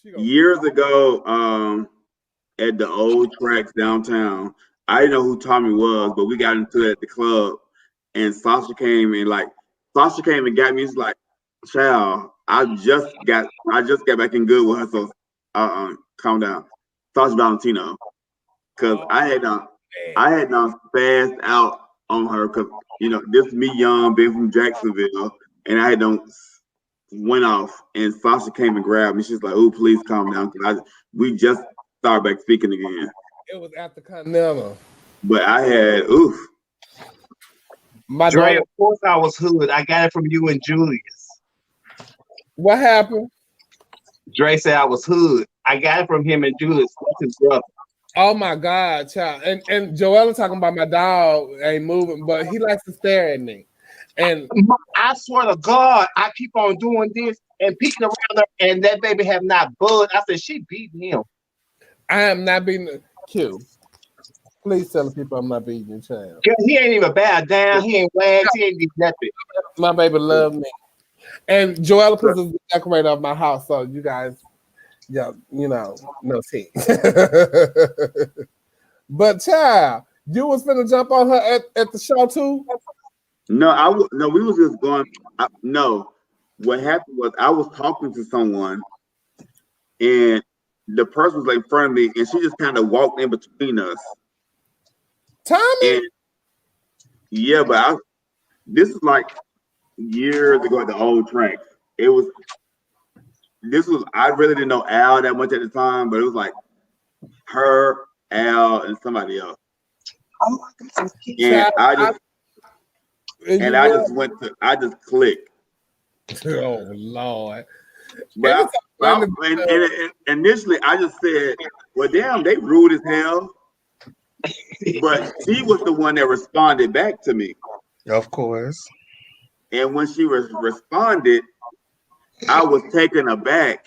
Years ago, at the old tracks downtown, I didn't know who Tommy was, but we got into it at the club, and Sasha came and got me. He's like, "Child, I just got back in good with her, so calm down. Sasha Valentino, because I had spazzed out on her because this is me young, being from Jacksonville, and I had done went off, and Sasha came and grabbed me. She's like, "Oh, please calm down," because we just started back speaking again. It was after Continental. But I had Dre, of course I was hood. I got it from you and Julius. What happened? Dre said I was hood. I got it from him and Julius. That's his brother. Oh my God, child. And Joella talking about my dog ain't moving, but he likes to stare at me. And I swear to God, I keep on doing this and peeking around her, and that baby have not budged. I said, she beating him. I am not beating Q. Please tell the people I'm not beating your child. He ain't even bowed down. He ain't wagged. He ain't did nothing. My baby love me. And Joella puts the decorator of my house, so you guys, no tea. But child, you was finna jump on her at the show too? No, we was just going. No, what happened was I was talking to someone, and the person was like in front of me, and she just kind of walked in between us. Tommy? And, yeah, but this is like years ago at the old track. I really didn't know Al that much at the time, but it was like her, Al, and somebody else. Oh my God. And I just clicked. Oh Lord. But initially I just said, well, damn, they rude as hell. But she was the one that responded back to me. Of course. And when she responded, I was taken aback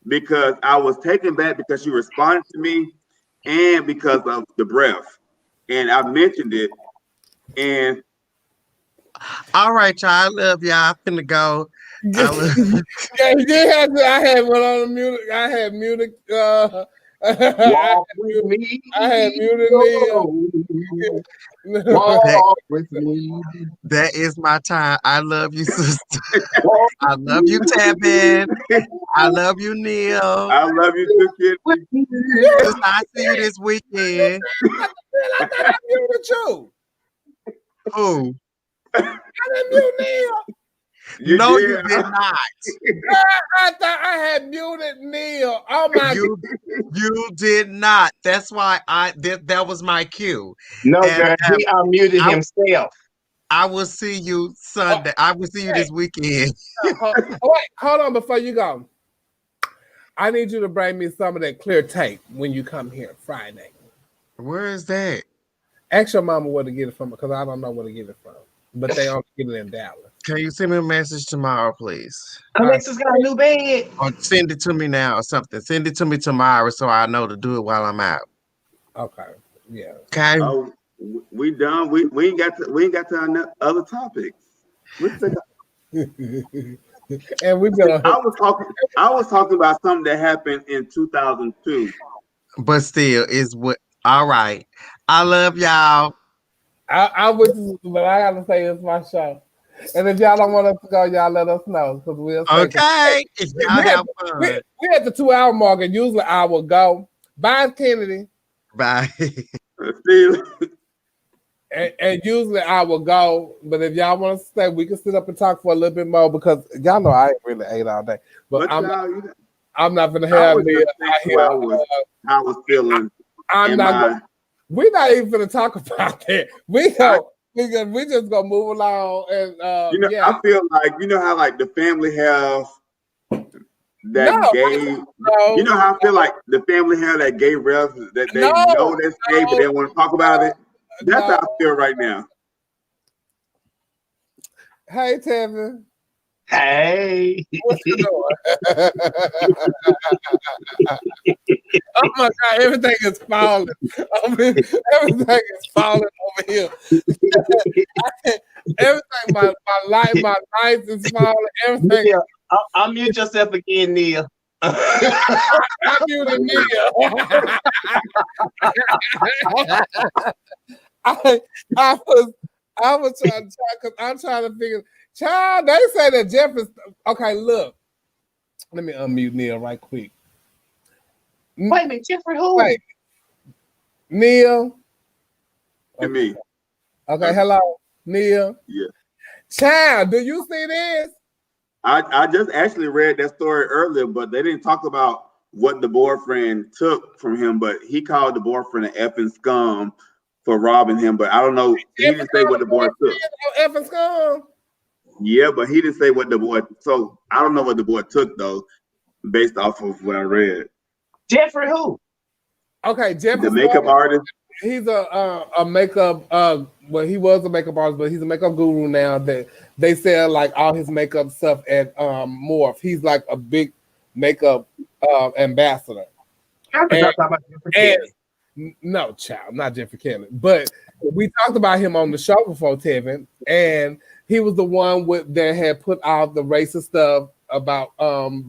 because she responded to me and because of the breath. And I mentioned it. And all right, y'all. I love y'all. I'm finna go. I had one on the music. I had music. Walk with me. I had muted me. Walk with me. That is my time. I love you, sister. I love you, Tabin. I love you, Neil. I love you too, kid. I see you this weekend. I thought I muted you. Who? I didn't mute Neil. You did not. I thought I had muted Neil. Oh my God. You did not. That's why that was my cue. No, girl, he unmuted himself. I will see you Sunday. I will see you this weekend. Wait, hold on before you go. I need you to bring me some of that clear tape when you come here Friday. Where is that? Ask your mama where to get it from because I don't know where to get it from. But they only get it in Dallas. Can you send me a message tomorrow, please? Alexa's got a new bed. Or send it to me now or something. Send it to me tomorrow so I know to do it while I'm out. Okay. Yeah. Okay. Oh, we done. We ain't got to other topics. And we've been. I was talking about something that happened in 2002. But still, is what. All right. I love y'all. I would, but I gotta say it's my show. And if y'all don't want us to go, y'all let us know because we'll say okay. If y'all have fun. We at the 2-hour mark, and usually I will go. Bye, Kennedy. Bye. And usually I will go, but if y'all want to stay, we can sit up and talk for a little bit more because y'all know I ain't really ate all day. But I'm not gonna have me. I was feeling. We're not even gonna talk about that. We just gonna move along and I feel like how like the family have that gay. You know how I feel like the family have that gay ref that they know that's gay, but they don't want to talk about it. That's how I feel right now. Hey, Tevin. Hey. What you doing? Oh my God, everything is falling. Everything is falling over here. Everything, my life is falling. Everything. Yeah, unmute yourself again, Neil. I'm muted Neil. I was trying to because I'm trying to figure. Child, they say that Jeff is okay. Look, let me unmute Neil right quick. Wait a minute, Jeffrey who? Wait, Neil. To me. Okay, hello, Neil. Yeah. Child, do you see this? I just actually read that story earlier, but they didn't talk about what the boyfriend took from him, but he called the boyfriend an effing scum for robbing him. But I don't know. He didn't say what the boy took. Effing scum. Yeah, but he didn't say what the boy. So I don't know what the boy took though, based off of what I read. Jeffrey who? Okay, Jeffrey. The makeup artist. He's a makeup. Well, he was a makeup artist, but he's a makeup guru now. That they sell like all his makeup stuff at Morph. He's like a big makeup ambassador. No, child, not Jeffrey Kennedy. But we talked about him on the show before, Tevin, and he was the one that had put out the racist stuff about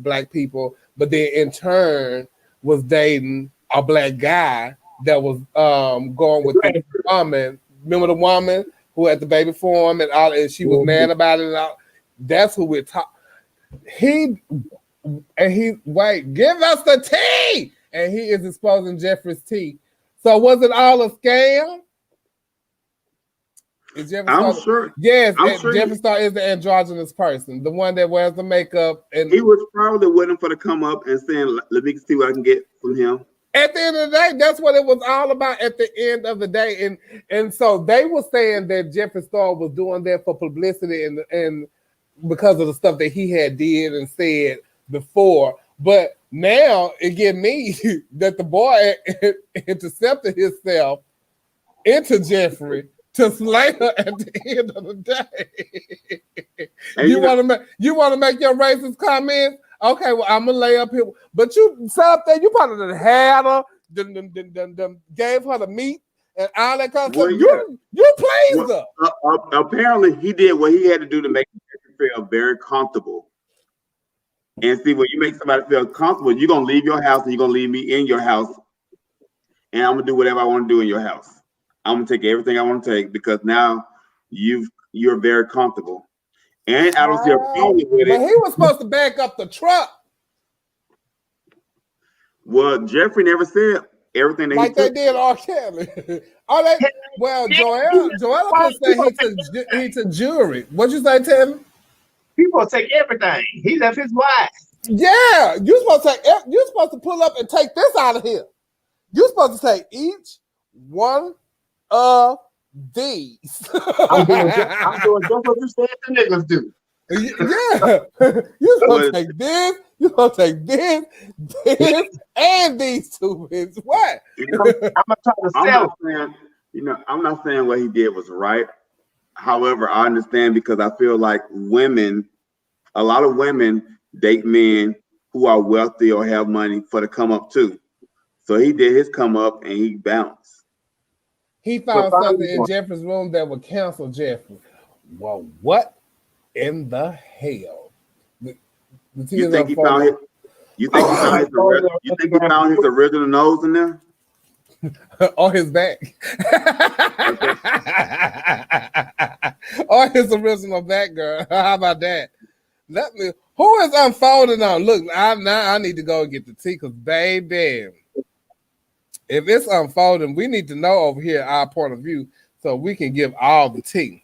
black people, but then in turn was dating a black guy that was going with the woman. Remember the woman who had the baby for him and all, and she was mad about it and all. That's who we're talking. Wait, give us the tea, and he is exposing Jeffrey's tea. So was it all a scam? I'm sure. Yes, sure Jeffrey Star is the androgynous person, the one that wears the makeup. And he was probably waiting for to come up and saying, "Let me see what I can get from him." At the end of the day, that's what it was all about. At the end of the day, and so they were saying that Jeffree Star was doing that for publicity and because of the stuff that he had did and said before. But now it get me that the boy intercepted himself into Jeffrey to slay her at the end of the day. You want to make your racist comments? Okay, well, I'm gonna lay up here, but you something you probably done had her, gave her the meat and all that kind of stuff. Yeah. You pleased her. Apparently, he did what he had to do to make him feel very comfortable. And see, when you make somebody feel comfortable, you're gonna leave your house and you're gonna leave me in your house, and I'm gonna do whatever I want to do in your house. I'm gonna take everything I want to take because now you're very comfortable. And I don't see a problem with it. But he was supposed to back up the truck. Well, Jeffrey never said everything that like he they did R. Kelly. Joella could say he took jewelry. What'd you say, Tim? People take everything. He left his wife. Yeah, you're supposed to pull up and take this out of here. You're supposed to say each one of these. I'm doing just what you said the niggas do. Yeah, you're supposed to take this. You're supposed to take this, and these two. It's what? I'm gonna try to sell. I'm not saying what he did was right. However, I understand because I feel like a lot of women date men who are wealthy or have money for the come up too. So he did his come up and he bounced. He found something in Jeffrey's room that would cancel Jeffrey. Well, what in the hell? You think he found his original nose in there? On his back. On his original back, girl. How about that? Who is unfolding on? Look, I need to go and get the tea because, baby, if it's unfolding, we need to know over here our point of view so we can give all the tea.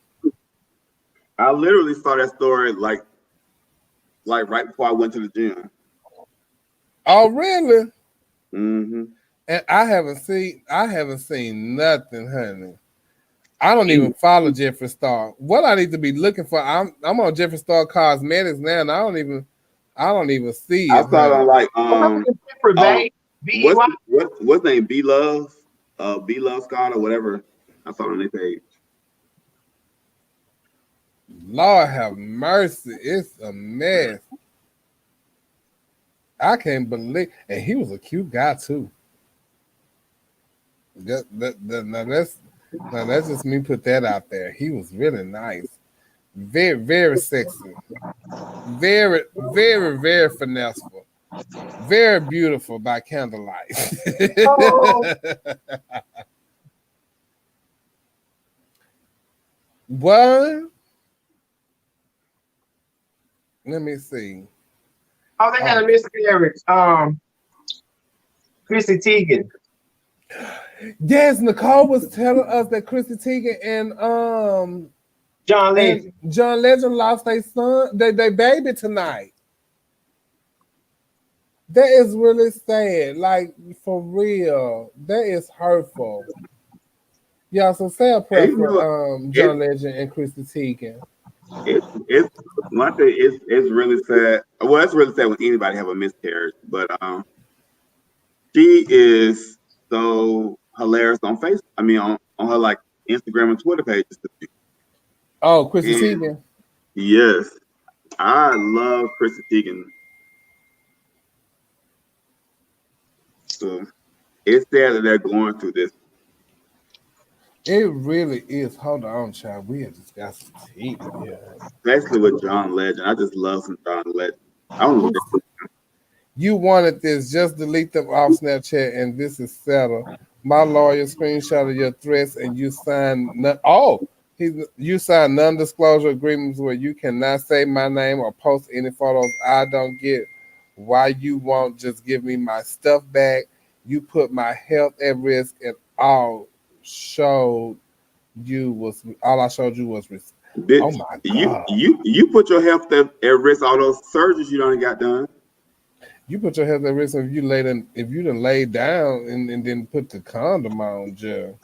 I literally saw that story like right before I went to the gym. Oh, really? Mm-hmm. And I haven't seen nothing, honey. I don't even follow Jeffree Star. What I need to be looking for, I'm on Jeffree Star Cosmetics now, and I don't even see it. I saw it on what's name? B Love Scott or whatever. I saw it on their page. Lord have mercy, it's a mess. I can't believe, and he was a cute guy too. Now that's just me put that out there. He was really nice, very, very sexy, very, very, very finesseful, very beautiful by candlelight. What? Let me see. Oh, they had a miscarriage. Chrissy Teigen. Yes, Nicole was telling us that Chrissy Teigen and John Legend. John Legend lost their son, their baby tonight. That is really sad. Like, for real. That is hurtful. Yeah, so say a prayer for John Legend and Chrissy Teigen. It's one thing. It's really sad. Well, it's really sad when anybody have a miscarriage. But she is so hilarious on Facebook. I mean, on her like Instagram and Twitter pages. Oh, Chrissy Teigen. Yes, I love Chrissy Teigen. So it's sad that they're going through this. It really is. Hold on, child. We have just got some tea here. Especially with John Legend. I just love some John Legend. I don't know what you wanted this. Just delete them off Snapchat, and this is settled. My lawyer screenshotted your threats, and you signed you signed non-disclosure agreements where you cannot say my name or post any photos. I don't get why you won't just give me my stuff back. You put my health at risk, and all I showed you was oh my God. You put your health at risk, all those surgeries you done got done. You put your health at risk if you done laid down and then put the condom on, Joe.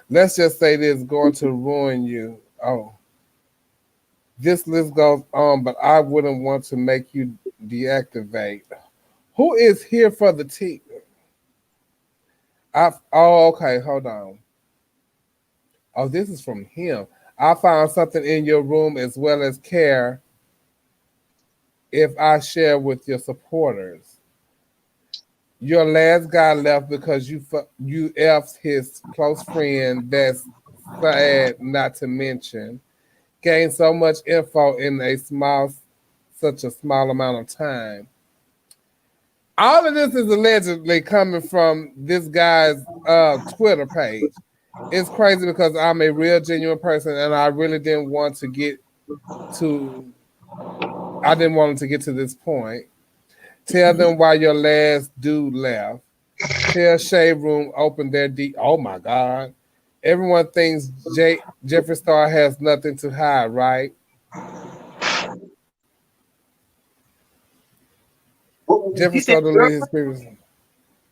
Let's just say this is going to ruin you. Oh. This list goes on, but I wouldn't want to make you deactivate. Who is here for the tea? Okay, hold on. Oh, this is from him. I found something in your room as well as care if I share with your supporters. Your last guy left because you effed his close friend. That's sad, not to mention. Gained so much info in such a small amount of time. All of this is allegedly coming from this guy's Twitter page. It's crazy because I'm a real genuine person and I really didn't want to get to this point. Tell them why your last dude left. Tell Shade Room open their oh my God. Everyone thinks Jeffree Star has nothing to hide, right? Jeffree Star deleted his previous.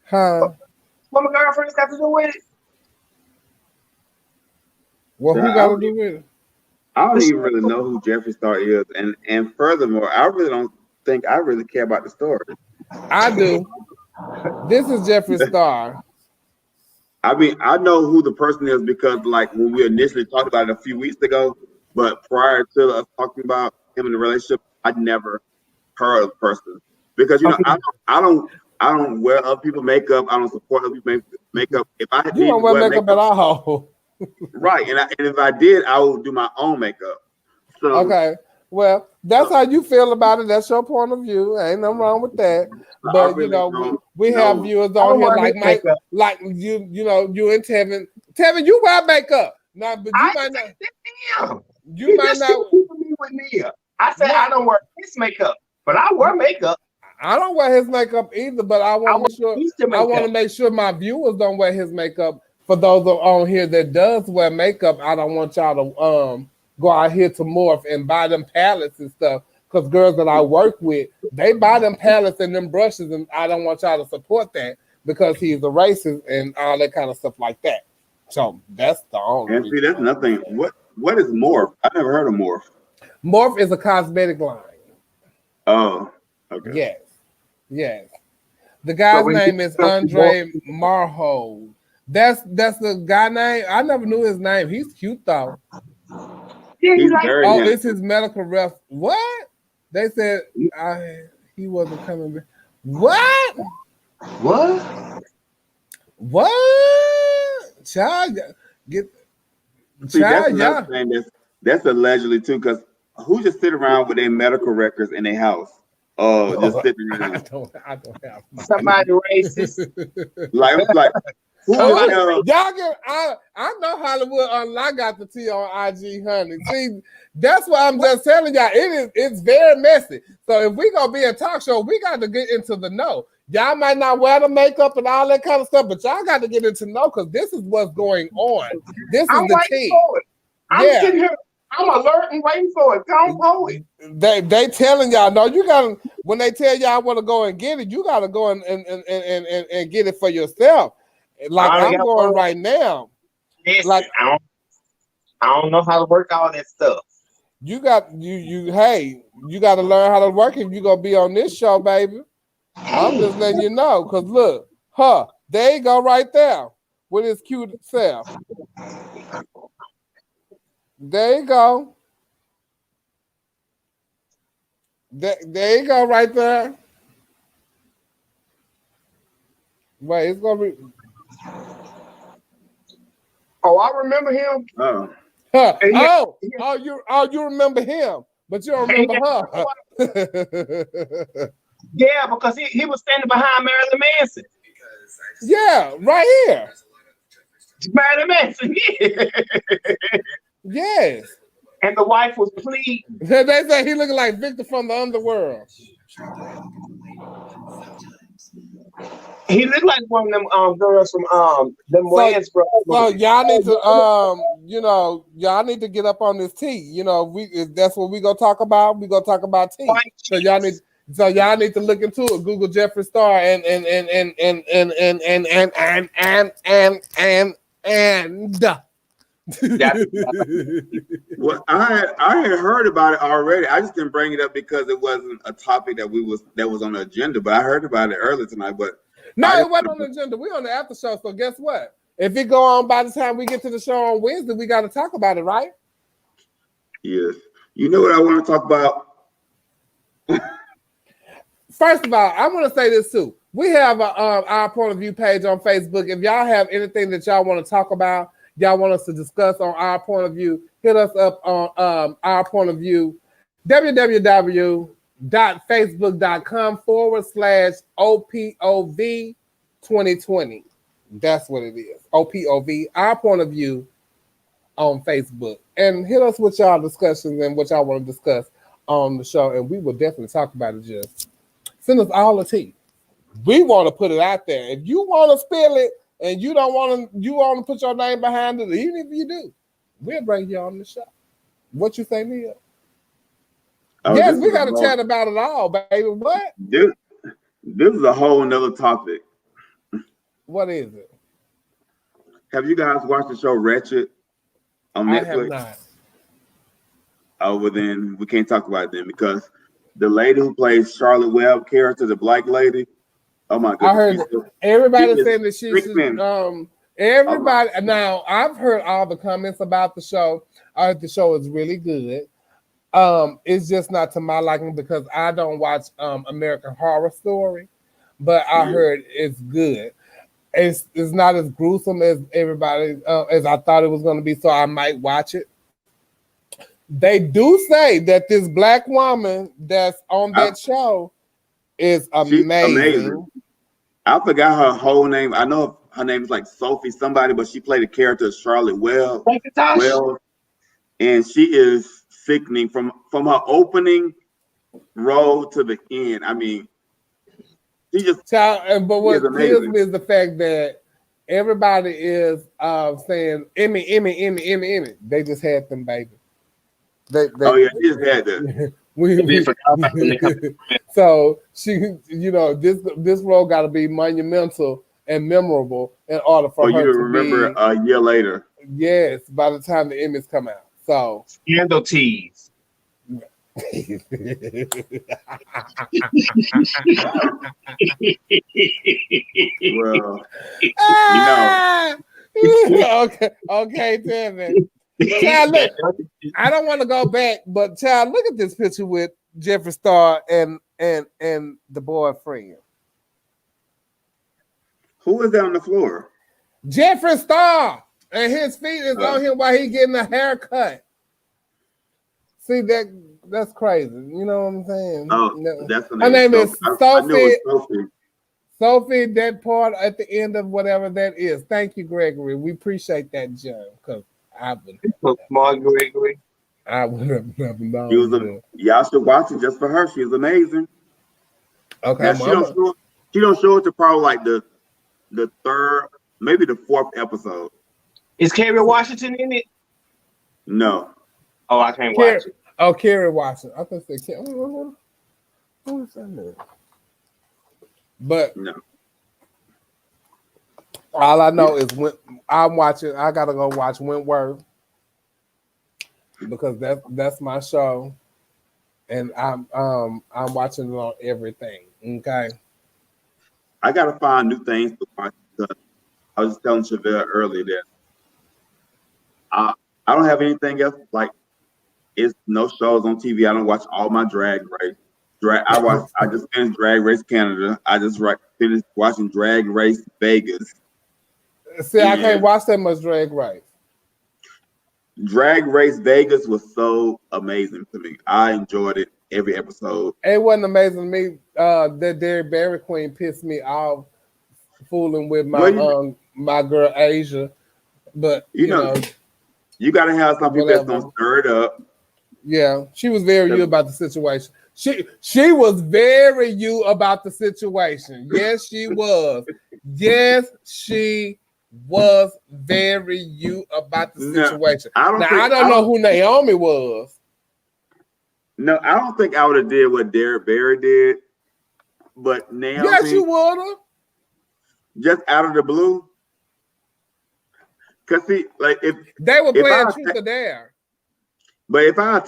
Huh? What my girlfriend's got to do with it? Well, who got to do with it? I don't even really know who Jeffree Star is, and furthermore, I really don't think I really care about the story. I do. This is Jeffree Star. I mean, I know who the person is because, like, when we initially talked about it a few weeks ago, but prior to us talking about him in the relationship, I'd never heard of the person because I don't wear other people's makeup. I don't support other people's makeup. If I you don't wear makeup at all, right? And if I did, I would do my own makeup. So okay, well, that's how you feel about it. That's your point of view. Ain't nothing wrong with that. But really we have viewers on here like Mike, like you and Tevin. Tevin, you wear makeup. Now, but you might not. You might not. With Nia. I said I don't wear his makeup, but I wear makeup. I don't wear his makeup either, but I want to make sure my viewers don't wear his makeup. For those on here that does wear makeup, I don't want y'all to go out here to Morph and buy them palettes and stuff. Because girls that I work with, they buy them palettes and them brushes, and I don't want y'all to support that because he's a racist and all that kind of stuff like that. So that's the only. And see, that's nothing. What is Morph? I never heard of Morph. Morph is a cosmetic line. Oh, okay. Yes. The guy's name is Andre Marhold. That's the guy name. I never knew his name. He's cute though. Yeah, it's his medical ref. What? They said he wasn't coming back. What? Child, that's another thing that's allegedly too, because who just sit around with their medical records in their house? Just sitting around. I don't have somebody racist. like Y'all get I know Hollywood Unlocked got the T on IG, honey. See, that's what I'm just telling y'all. It's very messy. So if we gonna be a talk show, we got to get into the know. Y'all might not wear the makeup and all that kind of stuff, but y'all got to get into know because this is what's going on. This is the tea. I'm sitting here. I'm alert and waiting for it. Don't hold it. They telling y'all, no, you gotta, when they tell y'all want to go and get it, you gotta go and get it for yourself. Like I'm going right now. Listen, like I don't know how to work all that stuff. You got you gotta learn how to work if you're gonna be on this show, baby. I'm just letting you know, cause look, there you go right there with his cute self. There you go. There you go right there. Wait, it's gonna be. Oh, I remember him. You remember him, but you don't remember her. Yeah, because he was standing behind Marilyn Manson. Yeah, right here. Marilyn Manson, yeah. Yes. And the wife was pleading. They say he looking like Victor from the underworld. He looked like one of them girls from them Wayans brothers. So y'all need to y'all need to get up on this tea. You know, that's what we gonna talk about. We gonna talk about tea. So y'all need to look into it. Google Jeffree Star and Well, I had heard about it already. I just didn't bring it up because it wasn't a topic that was on the agenda. But I heard about it earlier tonight. But no, it wasn't on the agenda. We on the after show. So guess what? If it go on by the time we get to the show on Wednesday, we got to talk about it, right? Yes. You know what I want to talk about? First of all, I want to say this too. We have a Our Point of View page on Facebook. If y'all have anything that y'all want to talk about, y'all want us to discuss on Our Point of View, hit us up on Our Point of View, www.facebook.com/OPOV 2020. That's what it is. OPOV, Our Point of View on Facebook. And hit us with y'all discussions and what y'all want to discuss on the show. And we will definitely talk about it. Just send us all the tea. We want to put it out there. If you want to spill it, and you want to put your name behind it, even if you do, we'll bring you on the show. What you think, Neil? Yes, we got to chat about it all, baby. What? This is a whole nother topic. What is it? Have you guys watched the show Ratchet on Netflix? I have not. Oh, well then we can't talk about it then because the lady who plays Charlotte Webb character, the black lady. Oh my goodness! I heard everybody saying that she should. Everybody now, I've heard all the comments about the show. I heard the show is really good. It's just not to my liking because I don't watch American Horror Story, but I heard it's good. It's not as gruesome as everybody as I thought it was going to be, so I might watch it. They do say that this black woman that's on that show is amazing. I forgot her whole name. I know her name is like Sophie somebody, but she played a character Charlotte Webb. And she is sickening from her opening role to the end. I mean, she just but what kills me is the fact that everybody is saying Emmy. They just had them, baby. They she just had that. So she, this role got to be monumental and memorable in order for her you to remember a year later. Yes, by the time the Emmys come out. So scandal tease. Well, okay, Devin. Child, look, I don't want to go back, but child, look at this picture with Jeffree Star and the boyfriend. Who is that on the floor? Jeffree Star, and his feet is on him while he getting a haircut. See that's crazy. You know what I'm saying? Oh, that's the name. Her name is Sophie. Sophie, that part at the end of whatever that is. Thank you, Gregory. We appreciate that, John, because I would Small Gregory. I would have never She was known. y'all should watch it just for her. She was amazing. Okay, Now she don't show it to probably like the third, maybe the fourth episode. Is Kerry Washington in it? No. Oh, I can't watch it. Oh, Kerry Washington. I thought they can't. Who is that? But no. All I know is when I'm watching, I gotta go watch Wentworth because that's my show, and I'm watching it on everything. Okay. I gotta find new things to watch. I was just telling Chevelle earlier that I don't have anything else. Like, it's no shows on TV. I don't watch all my drag race. I just finished Drag Race Canada. I just finished watching Drag Race Vegas. See, I can't watch that much Drag Race. Drag Race Vegas was so amazing to me. I enjoyed it every episode. It wasn't amazing to me. That Derek Barry Queen pissed me off fooling with my my girl Asia. But you know, you gotta have some people that's gonna stir it up. Yeah, she was very you about the situation. She was very you about the situation. Yes, she was. Yes, she was very you about the situation. I don't know who Naomi was. No, I don't think I would have did what Derek Barry did. But Naomi, yes, you would have. Just out of the blue. Cause see, like if they were playing truth or dare. But if I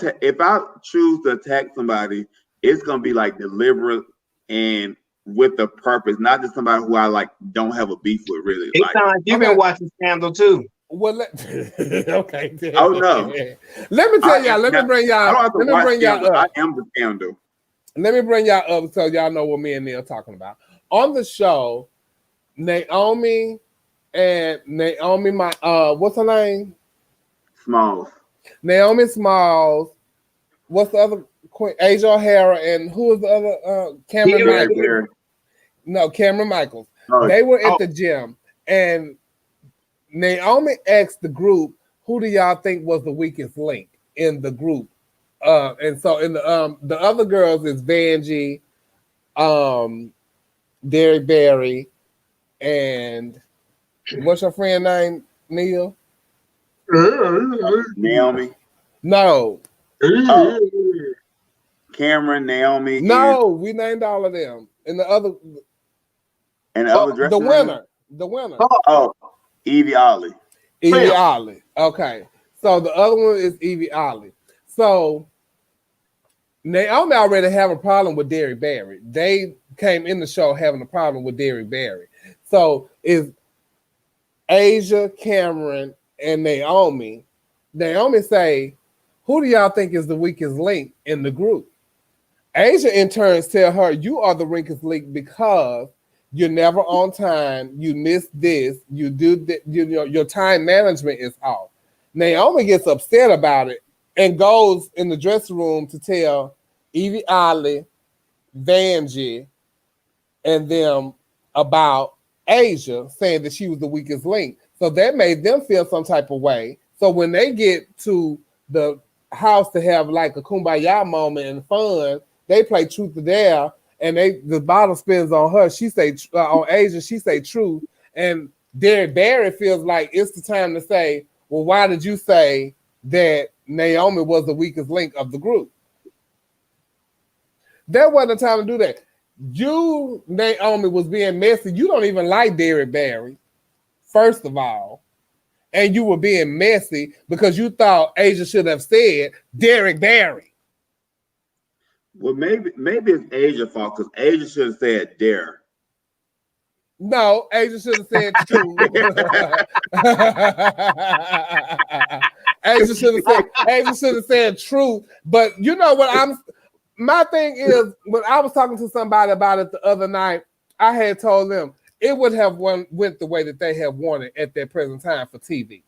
choose to attack somebody, it's gonna be like deliberate and with a purpose, not just somebody who I like don't have a beef with. Really, it sounds like you've been watching Scandal too. Well, okay. Oh no. Let me tell y'all. Let me bring y'all up. I am the Scandal. Let me bring y'all up so y'all know what me and Neil are talking about. On the show, Naomi, what's her name? Smalls. Naomi Smalls. What's the other queen? Asia O'Hara, and who was the other? Cameron Michaels. No, Cameron Michaels. Oh, they were at the gym, and Naomi asked the group, "Who do y'all think was the weakest link in the group?" And so in the other girls is Vanjie, Derek Barry, and what's your friend name, Neil? Naomi. No. Cameron, Naomi. No, we named all of them. And the other. And the other the winner. The winner. Oh, Evie Ollie. Evie Ollie. Okay. So the other one is Evie Ollie. So Naomi already have a problem with Derek Barry. They came in the show having a problem with Derek Barry. So is Asia, Cameron, and Naomi. Naomi say, who do y'all think is the weakest link in the group? Asia in turn tell her, you are the weakest link because you're never on time. You miss this. You do that. Your time management is off. Naomi gets upset about it and goes in the dressing room to tell Evie Ollie, Vanjie, and them about Asia, saying that she was the weakest link. So that made them feel some type of way. So when they get to the house to have like a kumbaya moment and fun, they play truth or dare, and the bottle spins on her. She say on Asia, she say truth, and Derek Barry feels like it's the time to say, well, why did you say that Naomi was the weakest link of the group? There wasn't a time to do that. You, Naomi, was being messy. You don't even like Derek Barry, first of all. And you were being messy because you thought Asia should have said Derek Barry. Well, maybe it's Asia's fault because Asia should have said Dare. No, Asia should have said true. Asia should have said true. But you know what my thing is, when I was talking to somebody about it the other night, I had told them it would have went the way that they have wanted at that present time for TV.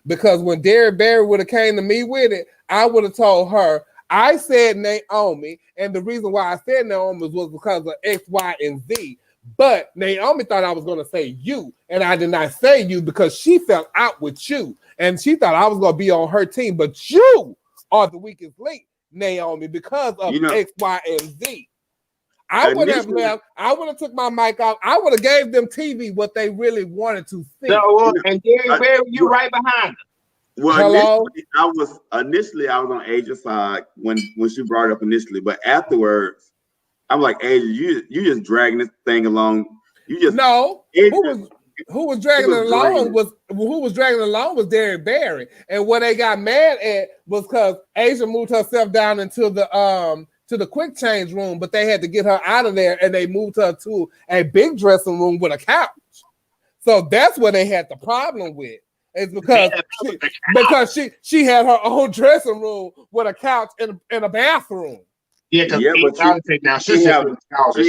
Because when Derek Barry would have came to me with it, I would have told her, I said Naomi, and the reason why I said Naomi was because of X, Y, and Z. But Naomi thought I was going to say you, and I did not say you because she fell out with you, and she thought I was going to be on her team. But you are the weakest link, Naomi, because of X, Y, and Z. I would have left. I would have took my mic off. I would have gave them TV what they really wanted to see. So, and Derek, where were you right behind her? Well, initially I was on Asia's side when she brought it up initially, but afterwards, I'm like, Asia, you just dragging this thing along. You just who was dragging it along was Derek Barry, and what they got mad at was because Asia moved herself down into the quick change room, but they had to get her out of there, and they moved her to a big dressing room with a couch. So that's what they had the problem with. It's because she had her own dressing room with a couch and a bathroom. But she didn't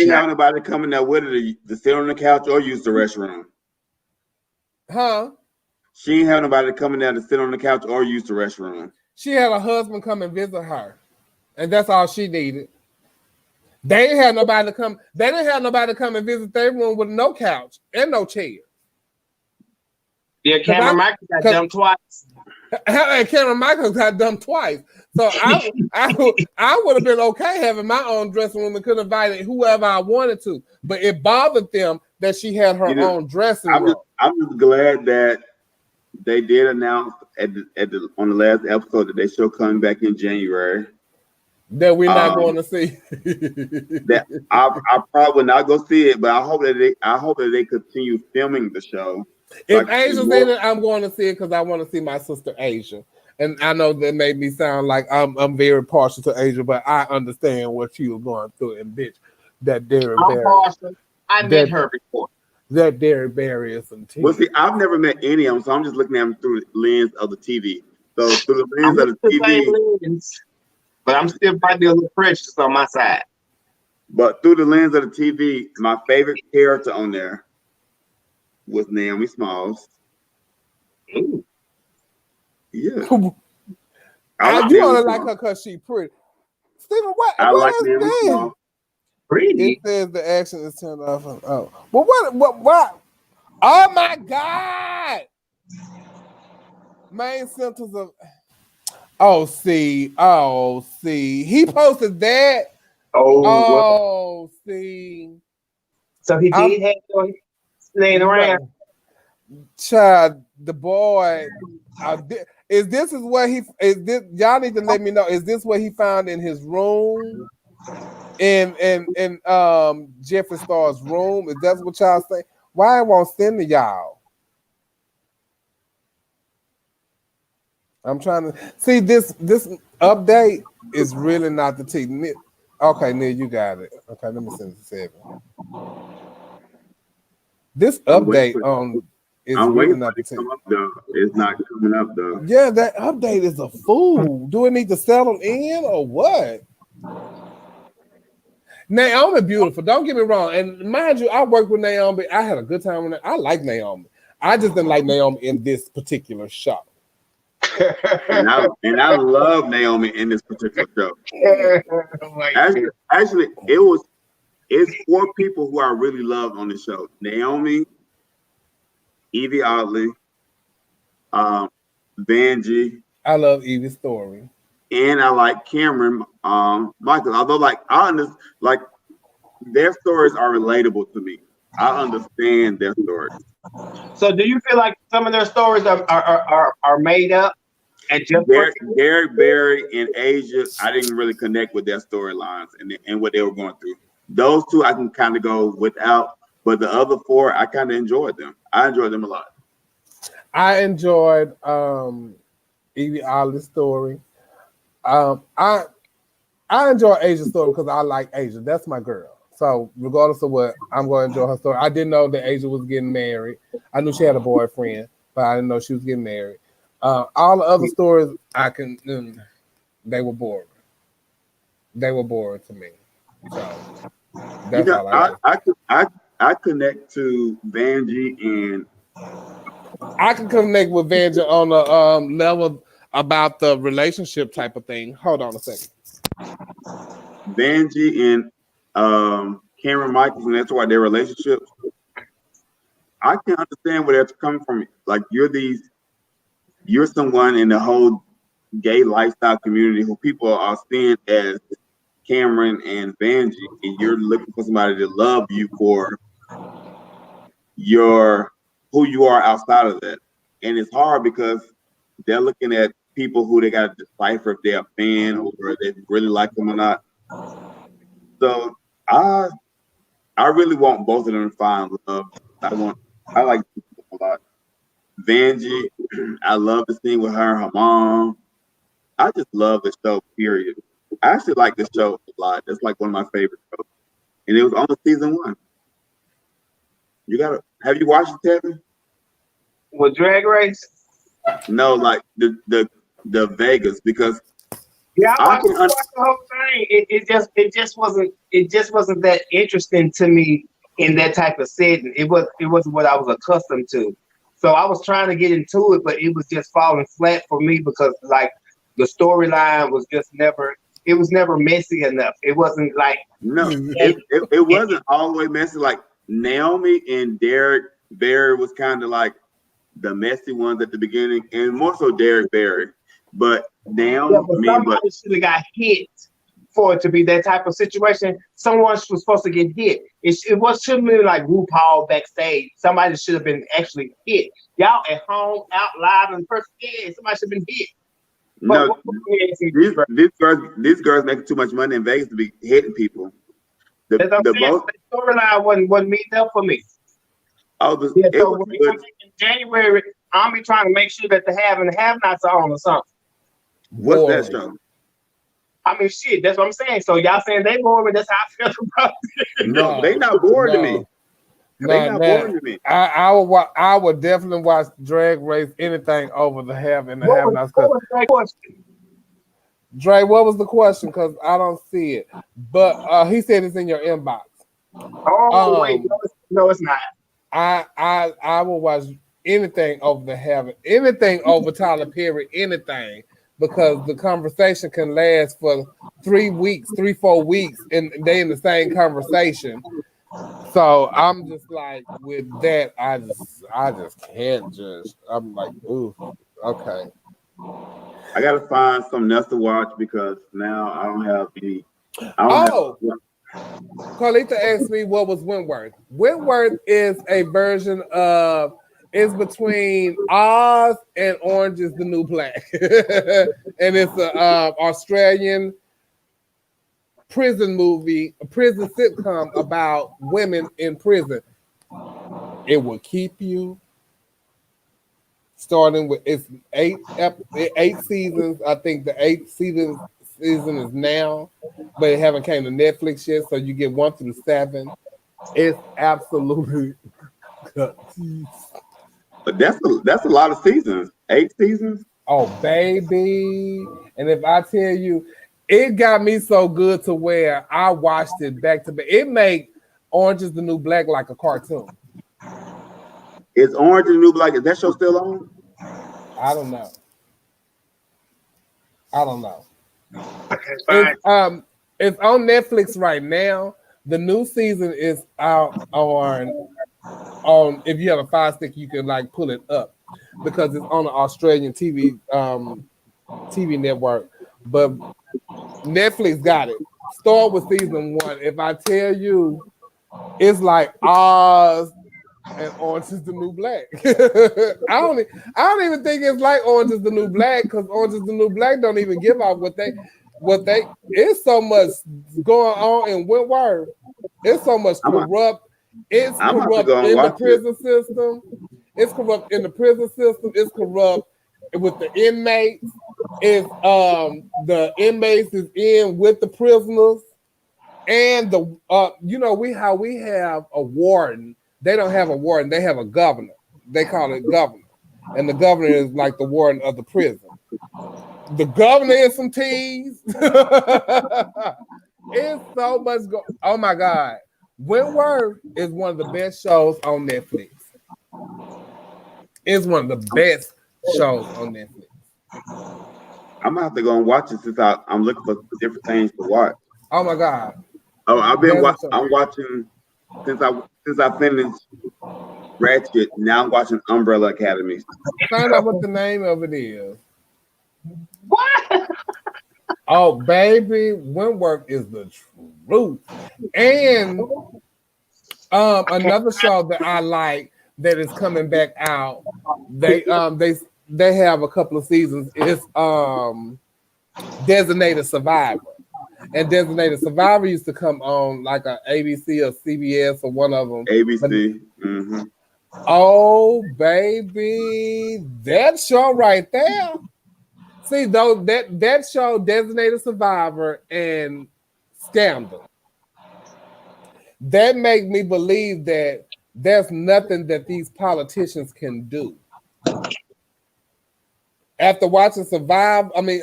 have nobody coming there with her to sit on the couch or use the restroom. Huh? She didn't have nobody coming there to sit on the couch or use the restroom. She had a husband come and visit her, and that's all she needed. They didn't have nobody to come. They didn't have nobody to come and visit their room with no couch and no chair. Yeah, Cameron Michaels got dumped twice. And Cameron Michaels got dumped twice. So I would have been okay having my own dressing room and could have invited whoever I wanted to. But it bothered them that she had her own dressing room. I'm just glad that they did announce on the last episode that they show coming back in January. That we're not going to see. That I probably not go see it, but I hope that they continue filming the show. If Asia's in it, I'm going to see it because I want to see my sister Asia. And I know that made me sound like I'm very partial to Asia, but I understand what she was going through. And bitch, that Derek Barry. I met her before. That Derek Barry is some TV. Well, see, I've never met any of them, so I'm just looking at them through the lens of the TV. So through the lens of the TV. But I'm still probably a little precious on my side. But through the lens of the TV, my favorite character on there was Naomi Smalls. Ooh. Yeah. I do only like her because she's pretty. Steven, what is this? Pretty. It says the action is turned off. Oh. Well, what? Oh my God! Main symptoms of. Oh, see. He posted that. See. So he did have laying around. Child, the boy. Is this what he is? This y'all need to let me know. Is this what he found in his room? In Jeffree Star's room? Is that what y'all say? Why I won't send to y'all? I'm trying to see this update is really not the T. Okay, Neil, you got it. Okay, let me send it to 7. This update is really not the T. It's not coming up though. Yeah, that update is a fool. Do it need to settle in or what? Naomi beautiful. Don't get me wrong. And mind you, I worked with Naomi. I had a good time with her. I like Naomi. I just didn't like Naomi in this particular show. and I love Naomi in this particular show. Actually, it's 4 people who I really love on the show: Naomi, Evie Oddly, Vanjie. I love Evie's story, and I like Cameron Michael. Although, their stories are relatable to me. I understand their stories. So, do you feel like some of their stories are made up? And just Derek Barry and Asia, I didn't really connect with their storylines and what they were going through. Those 2 I can kind of go without, but the other 4 I kind of enjoyed them. I enjoyed them a lot. I enjoyed Evie Oddly's story. I enjoy Asia's story because I like Asia. That's my girl. So regardless of what, I'm going to enjoy her story. I didn't know that Asia was getting married. I knew she had a boyfriend, but I didn't know she was getting married. All the other stories, they were boring. They were boring to me. So that's all I connect to Vanjie, and I can connect with Vanjie on a level about the relationship type of thing. Hold on a second. Vanjie and Cameron Michaels and that's why their relationships. I can understand where that's coming from. Like you're someone in the whole gay lifestyle community who people are seeing as Cameron and Vanjie, and you're looking for somebody to love you for your who you are outside of that. And it's hard because they're looking at people who they got to decipher if they're a fan or if they really like them or not. So I really want both of them to find love. I like a lot. Vanjie, I love the scene with her and her mom. I just love the show, period. I actually like the show a lot. It's like one of my favorite shows. And it was on season 1. Have you watched it, Tevin? With Drag Race? No, like the Vegas, because I watched the whole thing. It just wasn't that interesting to me in that type of setting. It wasn't what I was accustomed to. So I was trying to get into it, but it was just falling flat for me because like the storyline was just never messy enough. It wasn't like it wasn't all the way messy. Like Naomi and Derek Barry was kind of like the messy ones at the beginning, and more so Derek Barry. But somebody should have got hit for it to be that type of situation. Someone was supposed to get hit. It shouldn't be like RuPaul backstage. Somebody should have been actually hit. Y'all at home, out loud, and person, somebody should have been hit. No, these girls making too much money in Vegas to be hitting people. The storyline wasn't meeting up for me. So when we come in January, I'll be trying to make sure that the have and the have-nots are on or something. What's that show? I mean, shit, that's what I'm saying. So y'all saying they boring, that's how I feel about it. No, they not boring to me. They not boring to me. I would definitely watch Drag Race anything over the have and the have-nots. Dre, what was the question? Because I don't see it. But he said it's in your inbox. Oh, wait, no, it's not. I will watch anything over the have, anything over Tyler Perry, anything. Because the conversation can last for 3 weeks, 4 weeks, and they in the same conversation. So I'm just like, with that, I just can't judge. I'm like, ooh, okay. I gotta find something else to watch because now I don't have any. Carlita asked me what was Wentworth. Wentworth is a version of. It's between Oz and Orange is the New Black. And it's an Australian prison movie, a prison sitcom about women in prison. It will keep you starting with it's 8 seasons. I think the 8th season is now, but it haven't came to Netflix yet, so you get 1 through 7. It's absolutely But that's a lot of seasons. 8 seasons. Oh, baby. And if I tell you, it got me so good to where I watched it back to back. It made Orange is the New Black like a cartoon. Is Orange is the New Black, is that show still on? I don't know. It's on Netflix right now. The new season is out on if you have a Fire Stick, you can like pull it up because it's on the Australian TV network. But Netflix got it. Start with season 1. If I tell you, it's like Oz and Orange is the New Black. I don't even think it's like Orange is the New Black because Orange is the New Black don't even give out what they. It's so much going on in Wentworth. It's so much corrupt. It's corrupt in the prison system. It's corrupt in the prison system. It's corrupt with the inmates. It's the inmates is in with the prisoners, and the we have a warden. They don't have a warden. They have a governor. They call it governor, and the governor is like the warden of the prison. The governor is some teas. It's so much oh my God. Wentworth is one of the best shows on Netflix. It's one of the best shows on Netflix. I'm gonna have to go and watch it since I'm looking for different things to watch. Oh my God. Oh, I'm watching since I finished Ratchet. Now I'm watching Umbrella Academy. Find out what the name of it is. What? Oh, baby, Wentworth is the truth. And another show that I like that is coming back out. They have a couple of seasons. It's Designated Survivor. And Designated Survivor used to come on like a ABC or CBS or one of them. ABC. Mm-hmm. Oh, baby, that show right there. See, though that show, Designated Survivor and Scandal, that make me believe that there's nothing that these politicians can do. After watching Survive, I mean,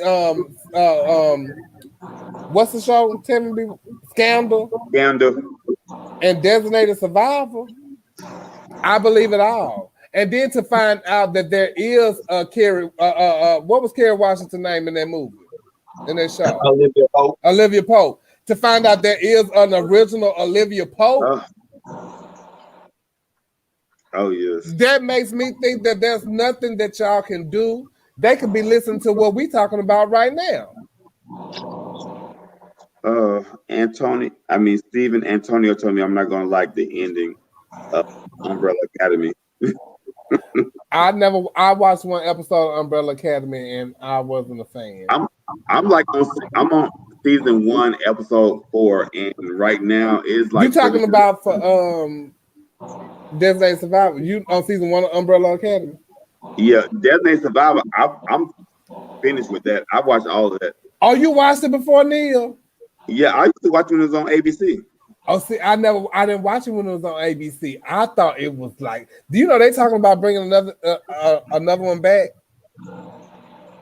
what's the show? Tell me, Scandal. And Designated Survivor. I believe it all. And then to find out that there is a Kerry, what was Kerry Washington's name in that movie, in that show? Olivia Pope. To find out there is an original Olivia Pope. Oh yes. That makes me think that there's nothing that y'all can do. They could be listening to what we're talking about right now. Stephen Antonio told me I'm not gonna like the ending of Umbrella Academy. I watched one episode of Umbrella Academy and I wasn't a fan. I'm on season 1, episode 4, and right now it's like you talking about for Designated Survivor. You on season 1 of Umbrella Academy? Yeah, Designated Survivor. I'm finished with that. I watched all of that. Oh, you watched it before, Neil? Yeah, I used to watch when it was on ABC. Oh, see, I didn't watch it when it was on ABC. I thought it was like, do you know they talking about bringing another one back?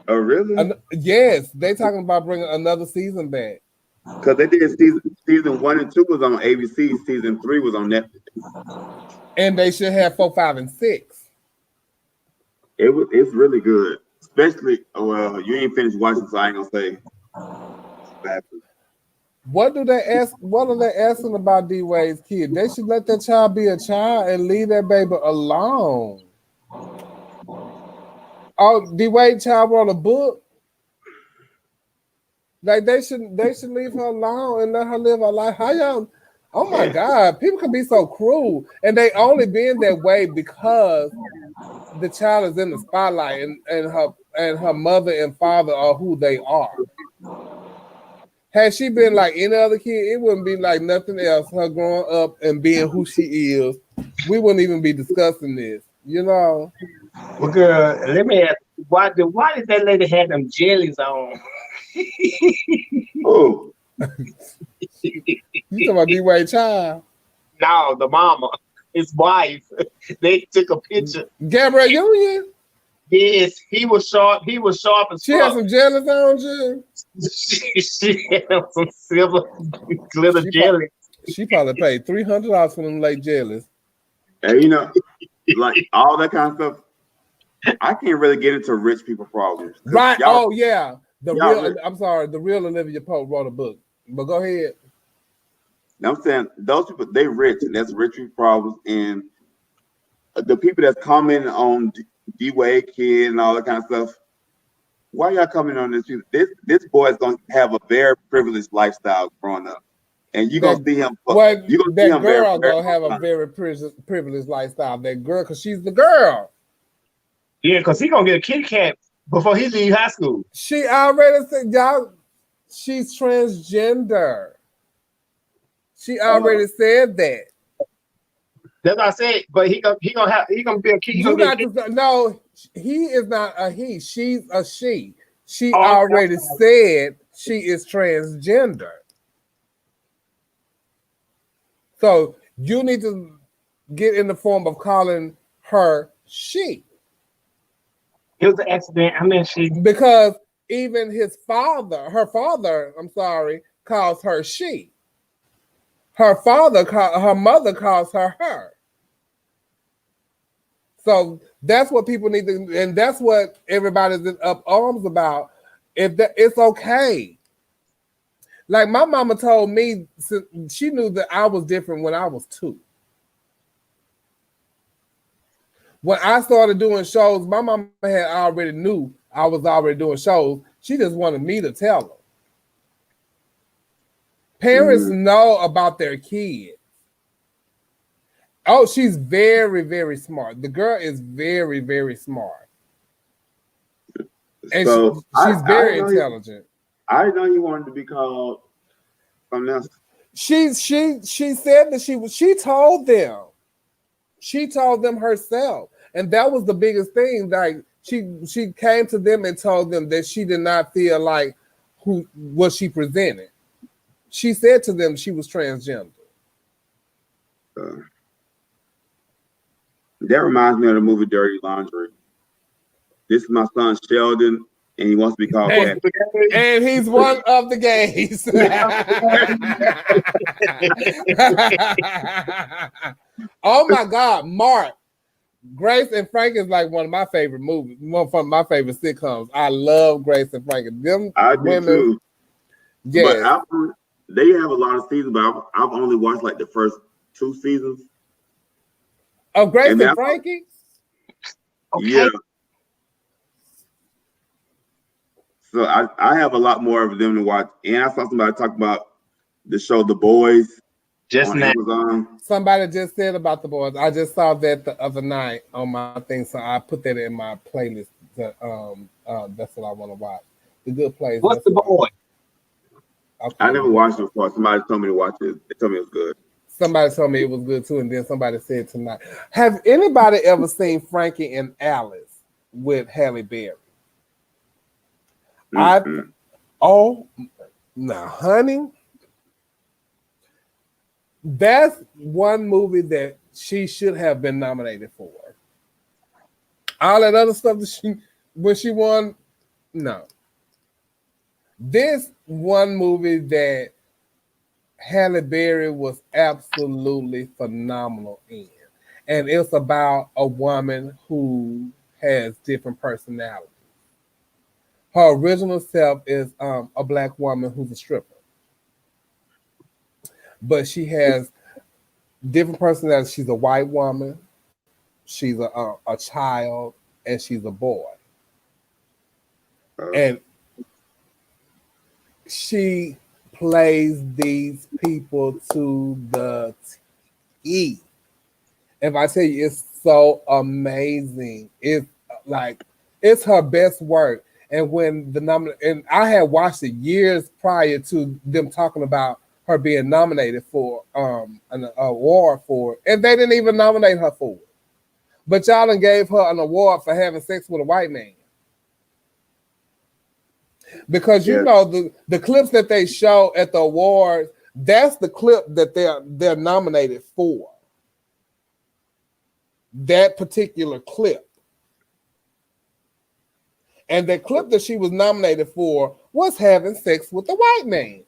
Oh, really? Yes, they talking about bringing another season back. Because they did season 1 and 2 was on ABC. Season 3 was on Netflix. And they should have 4, 5, and 6. It's really good. Especially, well, you ain't finished watching, so I ain't gonna say. What are they asking about D-Wade's kid? They should let that child be a child and leave that baby alone. Oh, D-Wade child wrote a book. Like they should leave her alone and let her live her life. How y'all? Oh my God, people can be so cruel, and they only being that way because the child is in the spotlight, and her mother and father are who they are. Had she been like any other kid, it wouldn't be like nothing else. Her growing up and being who she is, we wouldn't even be discussing this, you know. Well, girl, let me ask, why did that lady have them jellies on? Oh. You talking about D-Wade child? No, the mama, his wife. They took a picture. Gabrielle Union? Yes, he was sharp. He was sharp as fuck. She had some jellies on, Jim. She had some silver glitter jelly. She probably paid $300 for them late jellies. And you know, like all that kind of stuff. I can't really get into rich people problems. Right. Oh yeah. The real Olivia Pope wrote a book. But go ahead. I'm saying those people, they rich, and that's rich people problems. And the people that's commenting on D-Wade kid and all that kind of stuff, why y'all coming on this? This boy is gonna have a very privileged lifestyle growing up, and you're gonna see him. Well, that girl gonna have a very privileged lifestyle. That girl, because she's the girl. Yeah, because he gonna get a Kit Kat before he leave high school. She already said, y'all, she's transgender. She already said that. That's what I said. But he gonna be a kid. No, he is not a he. She's a she. She already said she is transgender. So you need to get in the form of calling her she. It was an accident. I mean, she. Because even her father, calls her she. Her mother calls her. So that's what people need to, and that's what everybody's up arms about. It's okay. Like my mama told me, she knew that I was different when I was 2. When I started doing shows, my mama had already knew I was already doing shows. She just wanted me to tell her. Parents know about their kids. Oh, she's very, very smart. The girl is very, very smart. And so she's very intelligent. I didn't know you wanted to be called something else. She said that she told them. She told them herself. And that was the biggest thing. Like she came to them and told them that she did not feel like what she presented. She said to them she was transgender. That reminds me of the movie Dirty Laundry. This is my son Sheldon, and he wants to be called that. And he's one of the gays. Oh my God, Mark. Grace and Frank is like one of my favorite movies, one of my favorite sitcoms. I love Grace and Frank. I do too. Yes. But they have a lot of seasons, but I've only watched like the first 2 seasons. Of Grace and Frankie? Okay. Yeah. So I have a lot more of them to watch. And I saw somebody talk about the show The Boys just on now. Amazon. Somebody just said about The Boys. I just saw that the other night on my thing, so I put that in my playlist. That's what I want to watch. The Good Place. What's The Boy? Okay. I never watched it before. Somebody told me to watch it. They told me it was good. Somebody told me it was good too, and then somebody said tonight. Have anybody ever seen Frankie and Alice with Halle Berry? Oh, now, honey, that's one movie that she should have been nominated for. All that other stuff that when she won, no. This one movie that Halle Berry was absolutely phenomenal in. And it's about a woman who has different personalities. Her original self is a Black woman who's a stripper. But she has different personalities. She's a white woman, she's a child, and she's a boy. And she plays these people to the T. If I tell you, it's so amazing. It's like it's her best work. And when and I had watched it years prior to them talking about her being nominated for an award for it, and they didn't even nominate her for it. But y'all done gave her an award for having sex with a white man. Because you know the clips that they show at the awards, that's the clip that they're nominated for. That particular clip. And the clip that she was nominated for was having sex with a white man.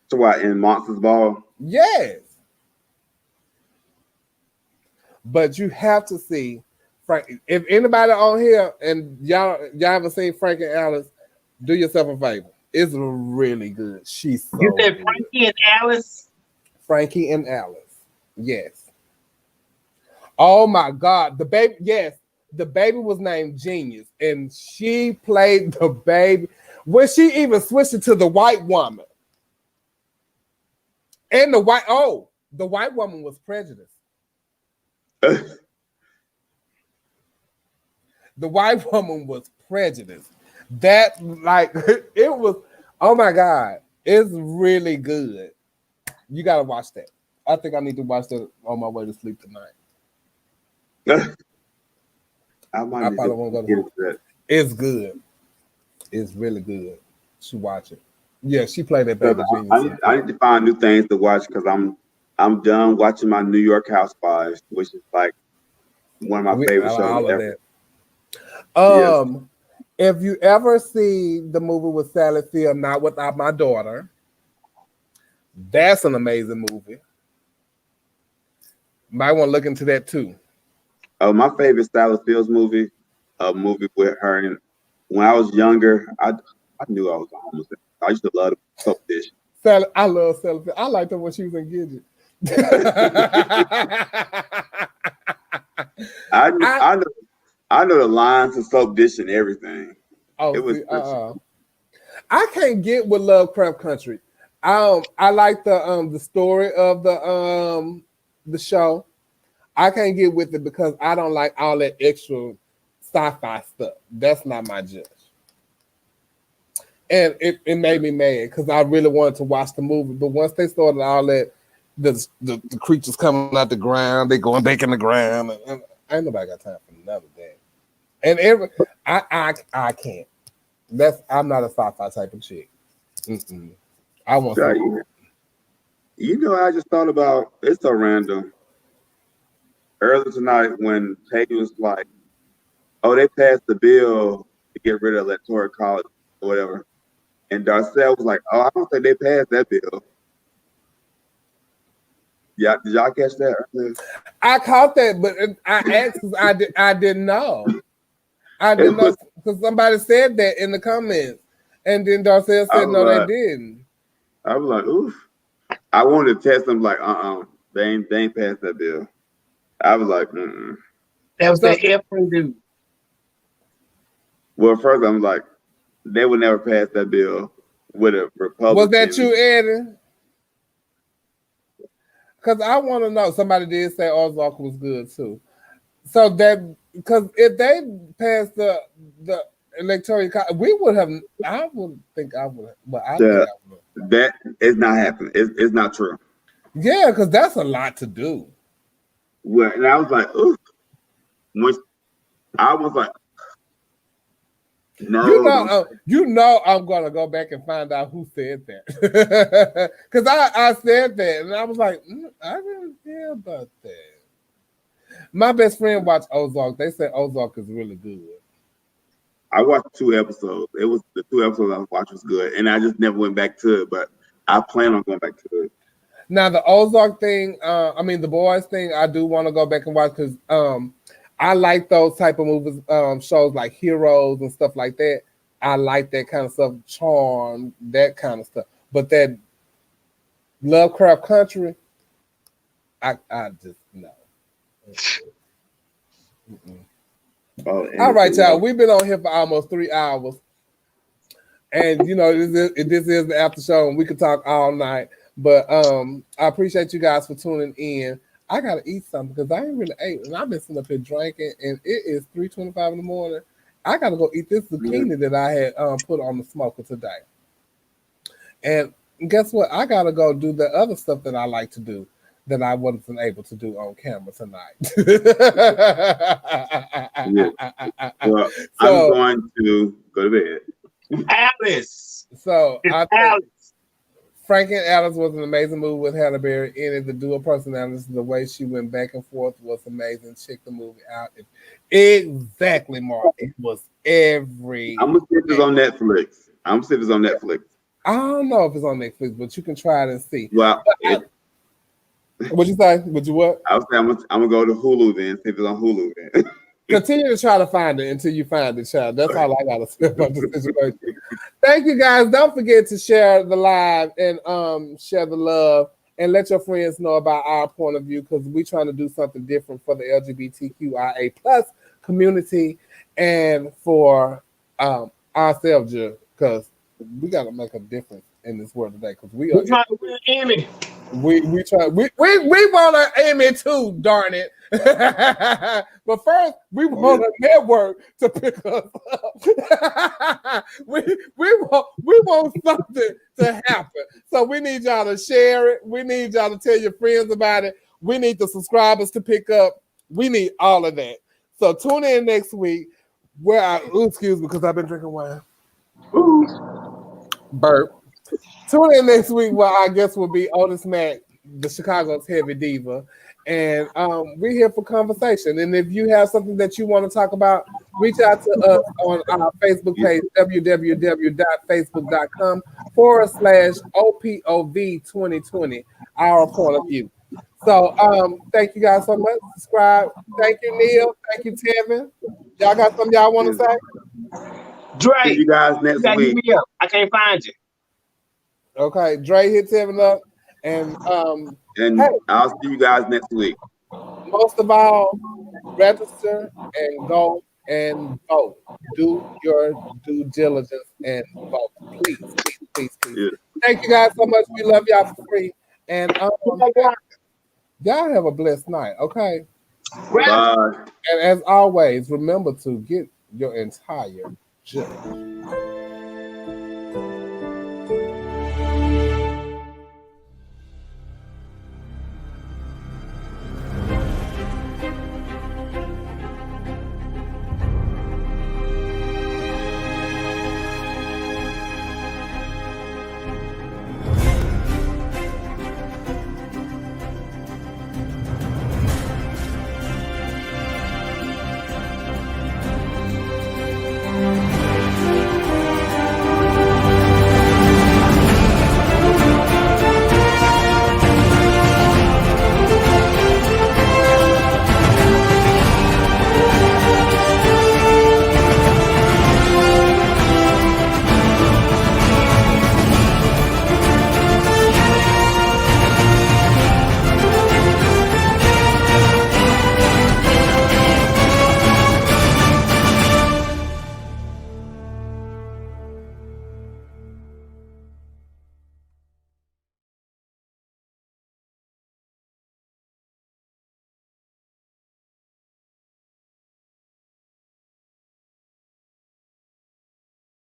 So what, in Monsters Ball? Yes. But you have to see Frank. If anybody on here and y'all haven't seen Frank and Alice, do yourself a favor. It's really good. She's so You said good. Frankie and Alice? Frankie and Alice. Yes. Oh my God. The baby, yes. The baby was named Genius. And she played the baby. When she even switched it to the white woman. And the white woman was prejudiced. The white woman was prejudiced. That, like, it was, oh my God, it's really good. You got to watch that. I think I need to watch that on my way to sleep tonight. I probably won't go to sleep. It's good. It's really good. She watch it. Yeah, she played that baby Genius. I need to find new things to watch because I'm done watching my New York Housewives, which is like one of my favorite shows ever. Yes. If you ever see the movie with Sally Field, Not Without My Daughter, that's an amazing movie. Might want to look into that too. My favorite Sally Fields movie, a movie with her and when I was younger, I knew I was a homosexual. I used to love the soap dish. I love Sally. I liked her when she was in Gidget. I know the lines of soap dish and everything. Oh, it was I can't get with Lovecraft Country. I like the story of the show. I can't get with it because I don't like all that extra sci-fi stuff. That's not my judge. And it made me mad because I really wanted to watch the movie. But once they started all that, the creatures coming out the ground, they going back in the ground, and ain't nobody got time for none of that. And I can't. I'm not a sci-fi type of chick. I want to. You know, I just thought about it's so random. Earlier tonight, when Peggy was like, "Oh, they passed the bill to get rid of electoral college or whatever," and Darcel was like, "Oh, I don't think they passed that bill." Yeah, did y'all catch that? I caught that, but I asked because I didn't know. I didn't know because somebody said that in the comments, and then Darcel said no, they didn't. I was like, "Oof!" I wanted to test them, like, they ain't passed that bill. I was like, That was that Efren dude. Well, first I'm like, they would never pass that bill with a Republican. Was that you, Eddie? Because I want to know. Somebody did say Ozark was good too. So that because if they passed the electoral, we would have. I would think I would. But I think I would. That is not happening. It's not true. Yeah, because that's a lot to do. Well, and I was like, ooh. I was like, no. You know, I'm gonna go back and find out who said that because I said that and I was like, I didn't hear about that. My best friend watched Ozark. They said Ozark is really good. I watched 2 episodes. It was the 2 episodes I watched was good, and I just never went back to it. But I plan on going back to it. Now the Ozark thing, the Boys thing, I do want to go back and watch because I like those type of movies, shows like Heroes and stuff like that. I like that kind of stuff, Charm, that kind of stuff. But that Lovecraft Country, I just no. All right, y'all. We've been on here for almost 3 hours, and you know this is the after show, and we could talk all night. But I appreciate you guys for tuning in. I gotta eat something because I ain't really ate, and I've been sitting up here drinking, and it is 3:25 in the morning. I gotta go eat this zucchini that I had put on the smoker today. And guess what? I gotta go do the other stuff that I like to do that I wasn't able to do on camera tonight. Well, I'm going to go to bed. Alice. So Alice. Frank and Alice was an amazing movie with Halle Berry in it. The dual personalities, the way she went back and forth was amazing. Check the movie out. Exactly, Mark. It was every. I'm gonna see if it's on Netflix. I don't know if it's on Netflix, but you can try it and see. Well, what'd you say? Would you what? I was saying I'm gonna go to Hulu then. See if it's on Hulu then. Continue to try to find it until you find it, child. That's all I gotta say about this situation. Thank you, guys. Don't forget to share the live and share the love and let your friends know about our point of view because we're trying to do something different for the LGBTQIA plus community and for ourselves, because we gotta make a difference in this world today because we are trying to win Emmy. We want an Emmy too, darn it. But first, we want a network to pick us up. we want something to happen. So we need y'all to share it. We need y'all to tell your friends about it. We need the subscribers to pick up. We need all of that. So tune in next week where excuse me, because I've been drinking wine. Burp. Tune in next week where our guest will be Otis Mack, the Chicago's heavy diva. And we're here for conversation. And if you have something that you want to talk about, reach out to us on our Facebook page, www.facebook.com/OPOV2020, our point of view. So thank you guys so much. Subscribe. Thank you, Neil. Thank you, Tevin. Y'all got something y'all want to say? Dre, See you guys next hit week. me up. I can't find you. Okay, Dre hit Tevin up, and And hey, I'll see you guys next week. most of all, register and go and vote. Do your due diligence and vote. Please, please, please, please. Yeah. Thank you guys so much. We love y'all for free. And y'all have a blessed night, okay? Bye. And as always, remember to get your entire juice.